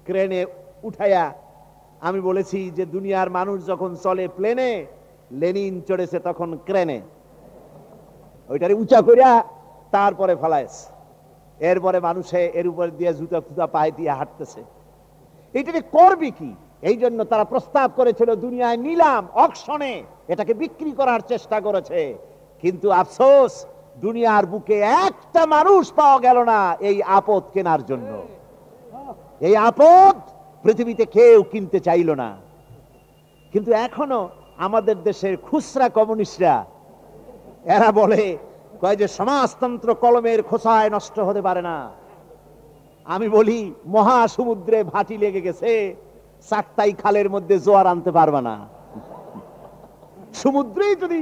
ক্রেনে উঠায়া, আমি বলেছি যে দুনিয়ার মানুষ যখন চলে প্লেনে, লেনিন চড়েছে তখন ক্রেনে, ওইটারে উঁচা করিয়া তারপরে ফেলাইছে। এরপরে মানুষে এর উপর দিয়ে জুতা ফুতা পায়ে দিয়ে হাঁটতেছে। এটাকে করবি কি? এই জন্য তারা প্রস্তাব করেছিল দুনিয়ায় নিলাম, অকশনে এটাকে বিক্রি করার চেষ্টা করেছে। কিন্তু আফসোস, দুনিয়ার বুকে একটা মানুষ পাওয়া গেল না এই আপদ কেনার জন্য। এই আপদ পৃথিবীতে কেউ কিনতে চাইল না। কিন্তু এখনো আমাদের দেশের খুচরা কমিউনিস্টরা, এরা বলে, কয় যে সমাজতন্ত্র কলমের খোসায় নষ্ট হতে পারে না। আমি বলি, মহাসমুদ্রে ভাটি লেগে গেছে, চাকতাই খালের মধ্যে জোয়ার আনতে পারবে না। সমুদ্রেই যদি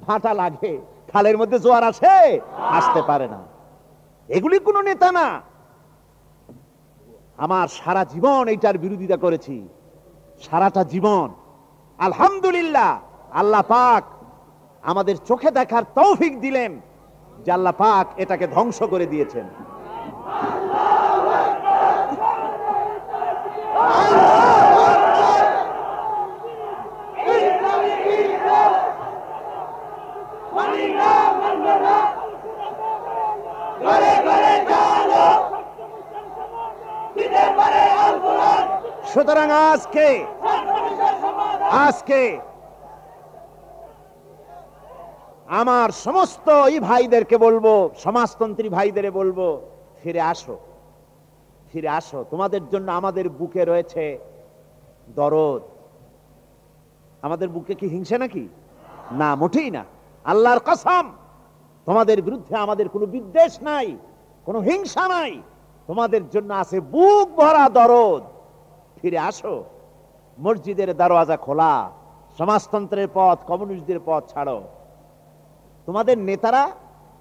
ভাটা লাগে, খালের মধ্যে জোয়ার আসে? আসতে পারে না। এগুলি কোন নেতা না। আমার সারা জীবন এইটার বিরোধিতা করেছি, সারাটা জীবন। আলহামদুলিল্লাহ, আল্লাহ পাক আমাদের চোখে দেখার তৌফিক দিলেন যে আল্লাহ পাক এটাকে ধ্বংস করে দিয়েছেন। সুতরাং আজকে আমার সমস্ত এই ভাইদেরকে বলবো, সমাজতন্ত্রী ভাইদের বলবো, ফিরে আসো, ফিরে আসো। তোমাদের জন্য আমাদের বুকে রয়েছে দরদ। আমাদের বুকে কি হিংসা নাকি? না, মোটেই না। আল্লাহর কসম, তোমাদের বিরুদ্ধে আমাদের কোনো বিদ্বেষ নাই, কোনো হিংসা নাই। তোমাদের জন্য আছে বুক ভরা দরদ। ফিরে আসো, মসজিদের দরওয়াজা খোলা, সমাজতন্ত্রের পথ, কমিউনিস্টদের পথ ছাড়ো। তোমাদের নেতারা,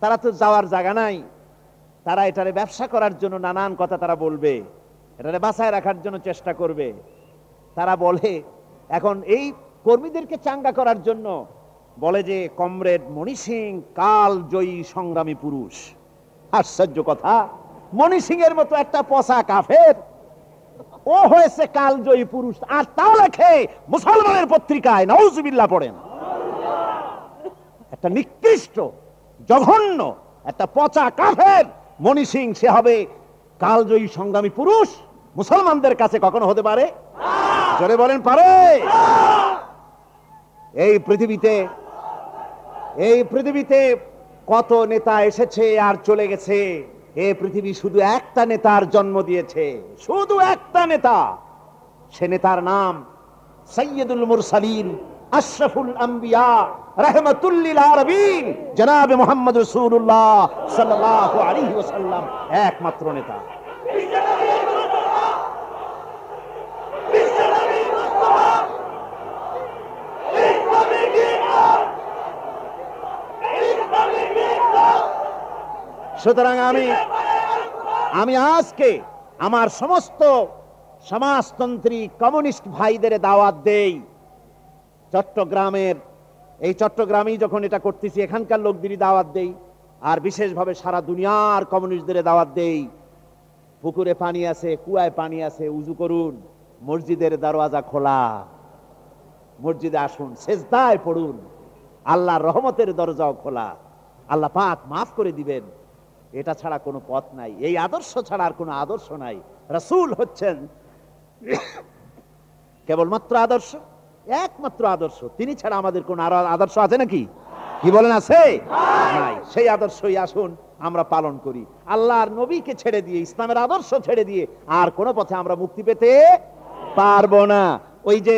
তারা তো যাওয়ার জায়গা নাই, তারা এটারে ব্যবসা করার জন্য নানান কথা তারা বলবে, এটারে বাঁচায় রাখার জন্য চেষ্টা করবে। তারা বলে এখন এই কর্মীদেরকে চাঙ্গা করার জন্য বলে যে কমরেড মণি সিং কাল জয়ী সংগ্রামী পুরুষ। আশ্চর্য কথা, মণি সিং এর মতো একটা পচা কাফের ও হয়েছে কালজয়ী পুরুষ, আর তাও লেখে মুসলমানের পত্রিকায়। নাউজুবিল্লাহ পড়েন। একটা নিকৃষ্ট, জঘন্য, একটা পচা কাফের মণি সিং, সে হবে কালজয়ী সংগ্রামী পুরুষ? মুসলমানদের কাছে কখনো হতে পারে? জোরে বলেন, পারে? এই পৃথিবীতে কত নেতা এসেছে আর চলে গেছে। এই পৃথিবী শুধু একটা নেতার জন্ম দিয়েছে, শুধু একটা নেতা। সে নেতার নাম সৈয়দুল মুরসালিন, আশরাফুল আম্বিয়া, রাহমাতুল লিল আলামিন, জনাবে মুহাম্মদ রাসূলুল্লাহ সাল্লাল্লাহু আলাইহি ওয়াসাল্লাম, একমাত্র নেতা। সুতরাং আমি আজকে আমার সমস্ত সমাজতন্ত্রী কমিউনিস্ট ভাইদের দাওয়াত দেই। চট্টগ্রামেই যখন এটা করতেছি, এখানকার লোকদেরই দাওয়াত দেই, আর বিশেষভাবে সারা দুনিয়ার কমিউনিস্টদের দাওয়াত দেই। পুকুরে পানি আছে, কুয়ায় পানি আছে, উজু করুন, মসজিদের দরওয়াজা খোলা, মসজিদে আসুন, সেজদায় পড়ুন, আল্লাহর রহমতের দরজাও খোলা, আল্লাহ পাক মাফ করে দিবেন। এটা ছাড়া কোনো পথ নাই, এই আদর্শ ছাড়া আর কোনো আদর্শ নাই। রাসূল হচ্ছেন কেবলমাত্র আদর্শ, একমাত্র আদর্শ। তিনি ছাড়া আমাদের কোন আরো আদর্শ আছে নাকি? কি বলেন, আছে? নাই। সেই আদর্শই আসুন আমরা পালন করি। আল্লাহর নবীকে ছেড়ে দিয়ে, ইসলামের আদর্শ ছেড়ে দিয়ে আর কোন পথে আমরা মুক্তি পেতে পারবো না। ওই যে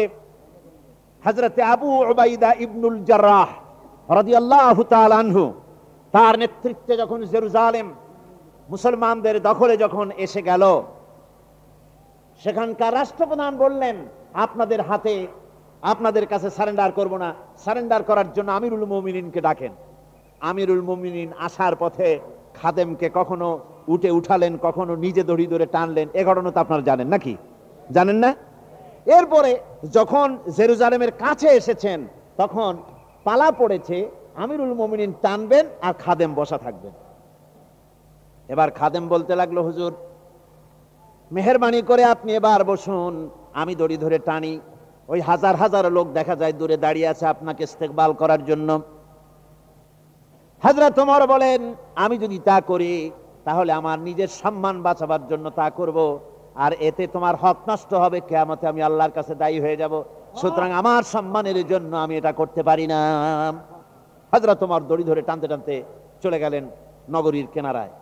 হযরতে আবু উবাইদা ইবনুল জাররাহ রাদিয়াল্লাহু তাআলা আনহু, তার নেতৃত্বে যখন জেরুজালেম মুসলমানদের দখলে যখন এসে গেল, সেখানকার রাষ্ট্রপ্রধান বললেন আপনাদের হাতে, আপনাদের কাছে সারেন্ডার করব না, সারেন্ডার করার জন্য আমিরুল মুমিনিনকে ডাকেন। আমিরুল মুমিনিন আসার পথে খাদেমকে কখনো উঠালেন, কখনো নিজে দড়ি ধরে টানলেন। এ ঘটনা তো আপনারা জানেন নাকি? জানেন না? এরপরে যখন জেরুজালেমের কাছে এসেছেন, তখন পালা পড়েছে আমিরুল মুমিনিন টানবেন আর খাদেম বসা থাকবেন। এবার খাদেম বলতে লাগলো, হুজুর মেহেরবানি করে আপনি এবার বসুন, আমি দড়ি ধরে টানি। ওই হাজার হাজার লোক দেখা যায় দূরে দাঁড়িয়ে আছে আপনাকে ইস্তেকবাল করার জন্য। হযরত ওমর বলেন, আমি যদি তা করি তাহলে আমার নিজের সম্মান বাঁচাবার জন্য তা করব, আর এতে তোমার হক নষ্ট হবে, কিয়ামতে আমি আল্লাহর কাছে দায়ী হয়ে যাব। সুতরাং আমার সম্মানের জন্য আমি এটা করতে পারি না। হযরত ওমর দড়ি ধরে টানতে টানতে চলে গেলেন নগরীর কিনারায়।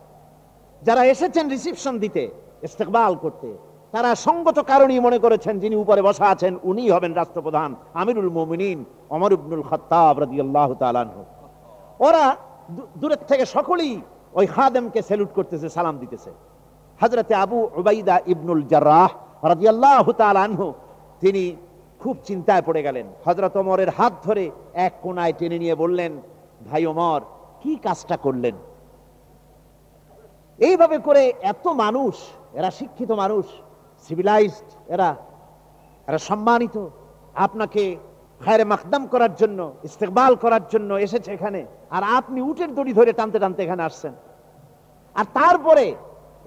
যারা এসেছেন রিসিপশন দিতে, ইস্তেকবাল করতে, তারা সঙ্গত কারণেই মনে করেছেন যিনি উপরে বসা আছেন উনি হবেন রাষ্ট্রপ্রধান আমিরুল মুমিনিন ওমর ইবনুল খাত্তাব রাদিয়াল্লাহু তাআলা আনহু। ওরা দূরের থেকে সকলেই ওই খাদেমকে স্যালুট করতেছে, সালাম দিতেছে। হযরতে আবু উবাইদা ইবনুল জাররাহ রাদিয়াল্লাহু তাআলা আনহু তিনি খুব চিন্তায় পড়ে গেলেন। হযরত ওমরের হাত ধরে এক কোণায় টেনে নিয়ে বললেন, ভাই ওমর, কি কাজটা করলেন? এইভাবে করে এত মানুষ, এরা শিক্ষিত মানুষ, সিভিলাইজড, এরা সম্মানিত, আপনাকে খায়রে মাকদাম করার জন্য, ইস্তেকবাল করার জন্য এসেছে এখানে, আর আপনি উটের দড়ি ধরে টানতে টানতে এখানে আসছেন, আর তারপরে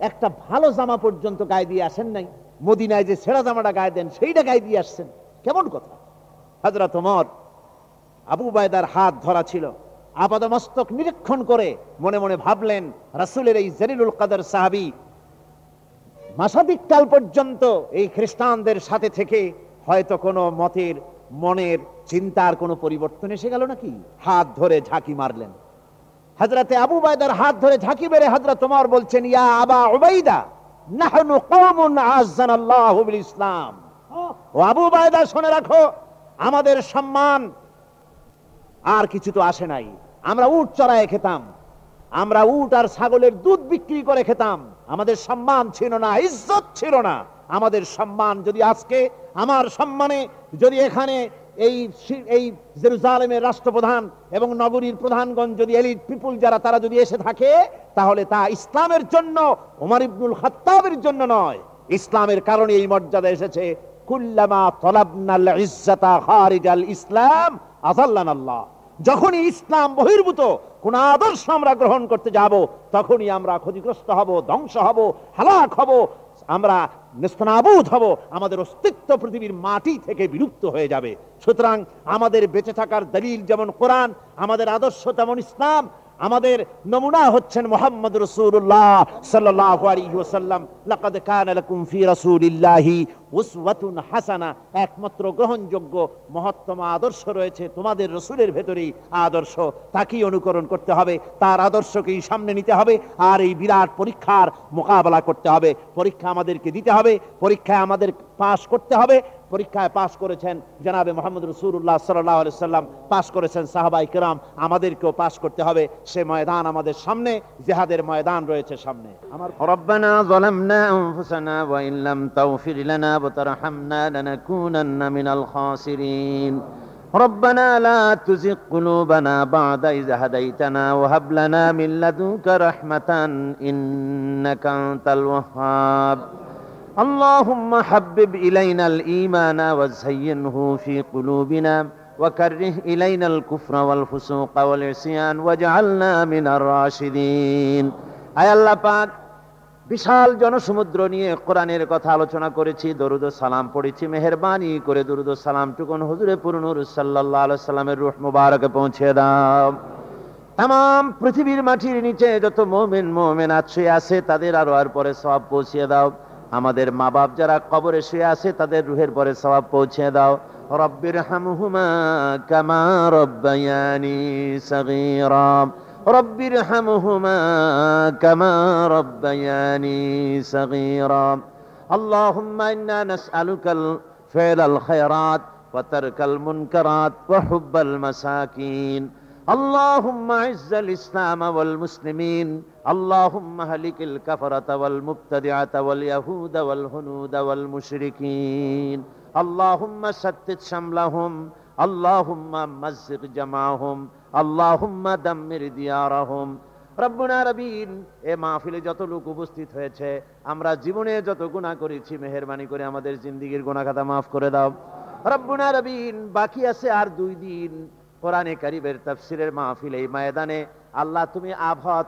একটা ভালো জামা পর্যন্ত গায়ে দিয়ে আসেন নাই, মদিনায় যে ছেঁড়া জামাটা গায়ে দেন সেইটা গায়ে দিয়ে আসছেন, কেমন কথা? হযরত ওমর আবু উবায়দার হাত ধরা ছিল, আপাদমস্তক নিরীক্ষণ করে মনে মনে ভাবলেন, রাসূলের এই জলিলুল কদর সাহাবী মাসাদিক কাল পর্যন্ত এই খ্রিস্টানদের সাথে থেকে হয়তো কোনো মনের চিন্তার কোনো পরিবর্তন এসে গেল নাকি? হাত ধরে ঝাঁকি মারলেন। হযরতে আবু উবায়দার হাত ধরে ঝাঁকি মেরে হযরত ওমর বলছেন, ইয়া আবা উবাইদা নাহনু কওমুন আযানাল্লাহু বিল ইসলাম। ও আবু উবায়দা, শুনে রাখো, আমাদের সম্মান আর কিছু তো আসে নাই। আমরা উট চড়ায় খেতাম, আমরা উট আর ছাগলের দুধ বিক্রি করে খেতাম, আমাদের সম্মান ছিল না, ইজ্জত ছিল না। আমাদের সম্মান যদি আজকে, আমার সম্মানে যদি এখানে এই জেরুজালেমের রাষ্ট্রপ্রধান এবং নগরীর প্রধানগণ যদি এলিট পিপুল যারা, তারা যদি এসে থাকে, তাহলে তা ইসলামের জন্য, ওমর ইবনুল খাত্তাবের জন্য নয়, ইসলামের কারণে এই মর্যাদা এসেছে। কুল্লামা তলাবনাল ইজ্জাতা খারিজাল ইসলাম আযাল্লানাল্লাহ। যখনই ইসলাম বহির্ভূত কোন আদর্শ আমরা গ্রহণ করতে যাব, তখনই আমরা ক্ষতিগ্রস্ত হব, ধ্বংস হব, হালাক হব, আমরা নেস্তনাবুদ হব, আমাদের অস্তিত্ব পৃথিবীর মাটি থেকে বিলুপ্ত হয়ে যাবে। সুতরাং আমাদের বেঁচে থাকার দলিল যেমন কোরআন, আমাদের আদর্শ তেমন ইসলাম, আমাদের নমুনা হচ্ছেন মুহাম্মদ রাসূলুল্লাহ সাল্লাল্লাহু আলাইহি ওয়াসাল্লাম। লাকাদ কানা লাকুম ফি রাসূলিল্লাহি উসওয়াতুন হাসানা, একমাত্র গ্রহণযোগ্য মহত্তম আদর্শ রয়েছে তোমাদের রাসূলের ভেতরেই আদর্শ, তাকেই অনুকরণ করতে হবে, তার আদর্শকেই সামনে নিতে হবে, আর এই বিরাট পরীক্ষার মোকাবেলা করতে হবে। পরীক্ষা আমাদেরকে দিতে হবে, পরীক্ষায় আমাদের পাস করতে হবে। পরীক্ষায় পাস করেছেন জনাবে মুহাম্মদ রাসূলুল্লাহ সাল্লাল্লাহু আলাইহি ওয়াসাল্লাম, পাস করেছেন সাহাবায়ে কেরাম, আমাদেরকেও পাস করতে হবে। সে ময়দান আমাদের সামনে, জিহাদের ময়দান রয়েছে সামনে। রব্বানা যালামনা আনফুসানা ওয়া ইন লাম তাগফির লানা ওয়া তারহামনা লানাকুনান্না মিনাল খাসিরিন। রব্বানা লা তুযিগ কুলুবানা বা'দা ইয হাদাইতানা ওয়া হাব লানা মিন লাদুনকা রাহমাতান ইন্নাকা আনতাল ওয়াহ্হাব। اللهم حبب إلينا الإيمان وزينه في قلوبنا وكره إلينا الكفر والفسوق والعصيان واجعلنا من الراشدين। আয় আল্লাহ পাক, বিশাল জনসমুদ্র নিয়ে কোরআনের কথা আলোচনা করেছি, দরুদ ও সালাম পড়েছি, মেহেরবানি করে দরুদ ও সালামটুকুন হুজুরে পুরনূর সাল্লাল্লাহু আলাইহি সাল্লামের রূহ মুবারকে পৌঁছে দাও। তাম পৃথিবীর মাটির নিচে যত মুমিন মুমিনাত শুয়ে আছে, তাদের আর পরে সওয়াব পৌঁছে দাও। আমাদের মা বাপ যারা কবরে শুয়ে আছে, তাদের রুহের পরে সওয়াব পৌঁছে দাও। রব্বিরহামহুমা কামা রব্বায়ানি সগীরা, রব্বিরহামহুমা কামা রব্বায়ানি সগীরা। আল্লাহুম্মা ইন্না নাসআলুকাল ফি'লাল খায়রাত ওয়া তারকাল মুনকারাত ওয়া হুব্বাল মাসাকিন। اللهم اعز الاسلام والمسلمين، اللهم اهلك الكفرة والمبتدعة واليهود والهنود والمشركين، اللهم شتت شملهم، اللهم مزق جمعهم، اللهم دمر ديارهم। রব্বুনা রবিন, এ মাহফিলে যত লোক উপস্থিত হয়েছে, আমরা জীবনে যত গুনাহ করেছি, মেহেরবানি করে আমাদের জিন্দেগীর গুনাহ খাতা মাফ করে দাও। রব্বুনা রবিন, বাকি আছে আর 2 দিন কোরআনে কারীমের তাফসীরের মাহফিল, এই ময়দানে আল্লাহ তুমি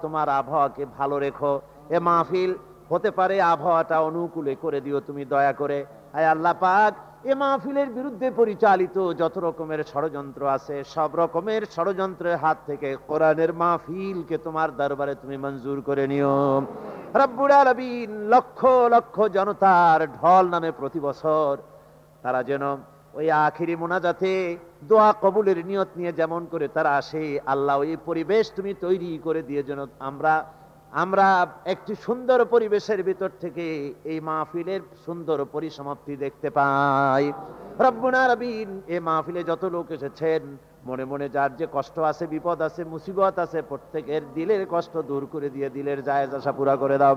তোমার আবহাওয়াকে ভালো রেখো। এ মাহফিল হতে পারে আবহাওয়াটা অনুকূলে করে দিও তুমি দয়া করে। আয় আল্লাহ পাক, এ মাহফিলের বিরুদ্ধে পরিচালিত যত রকমের ষড়যন্ত্র আছে, সব রকমের ষড়যন্ত্রের হাত থেকে কোরআনের মাহফিলকে তোমার দরবারে তুমি মঞ্জুর করে নিও। রব্বুল আলামিন, লক্ষ লক্ষ জনতার ঢল নামে প্রতি বছর তারা যেন ওই আখিরি মোনাজাতে দোয়া কবুলের নিয়ত নিয়ে যেমন করে তারা আসে, আল্লাহ ওই পরিবেশ তুমি তৈরি করে দিয়ে যেন আমরা একটি সুন্দর পরিবেশের ভিতর থেকে এই মাহফিলের সুন্দর পরিসমাপ্তি দেখতে পাই। রব্বুনা রবিন, এই মাহফিলে যত লোক এসেছেন, মনে মনে যার যে কষ্ট আছে, বিপদ আছে, মুসিবত আছে, প্রত্যেকের দিলের কষ্ট দূর করে দিয়ে দিলের জায়েজ আশা পুরা করে দাও।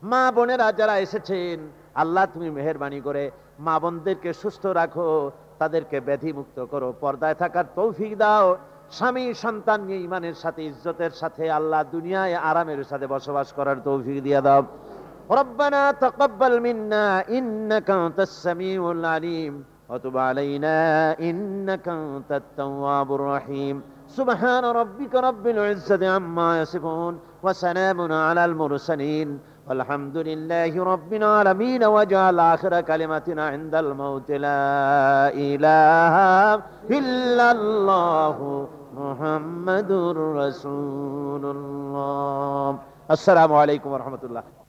মা বোনেরা যারা এসেছেন, আল্লাহ তুমি মেহেরবানি করে মা বোনদেরকে সুস্থ রাখো, তাদেরকে ব্যাধি মুক্ত করো, পর্দায় থাকার তৌফিক দাও। স্বামী সন্তান নিয়ে ইমানের সাথে, ইজ্জতের সাথে, আল্লাহ দুনিয়ায় আরামের সাথে বসবাস করার তৌফিক দিয়ে দাও। ربنا تقبل منا إنك أنت السميع العليم وتب علينا إنك أنت التواب الرحيم سبحان ربك رب العزة عما يصفون وسلام على المرسلين والحمد لله رب العالمين واجعل آخر كلمتنا عند الموت لا إله إلا الله محمد رسول الله السلام عليكم ورحمة الله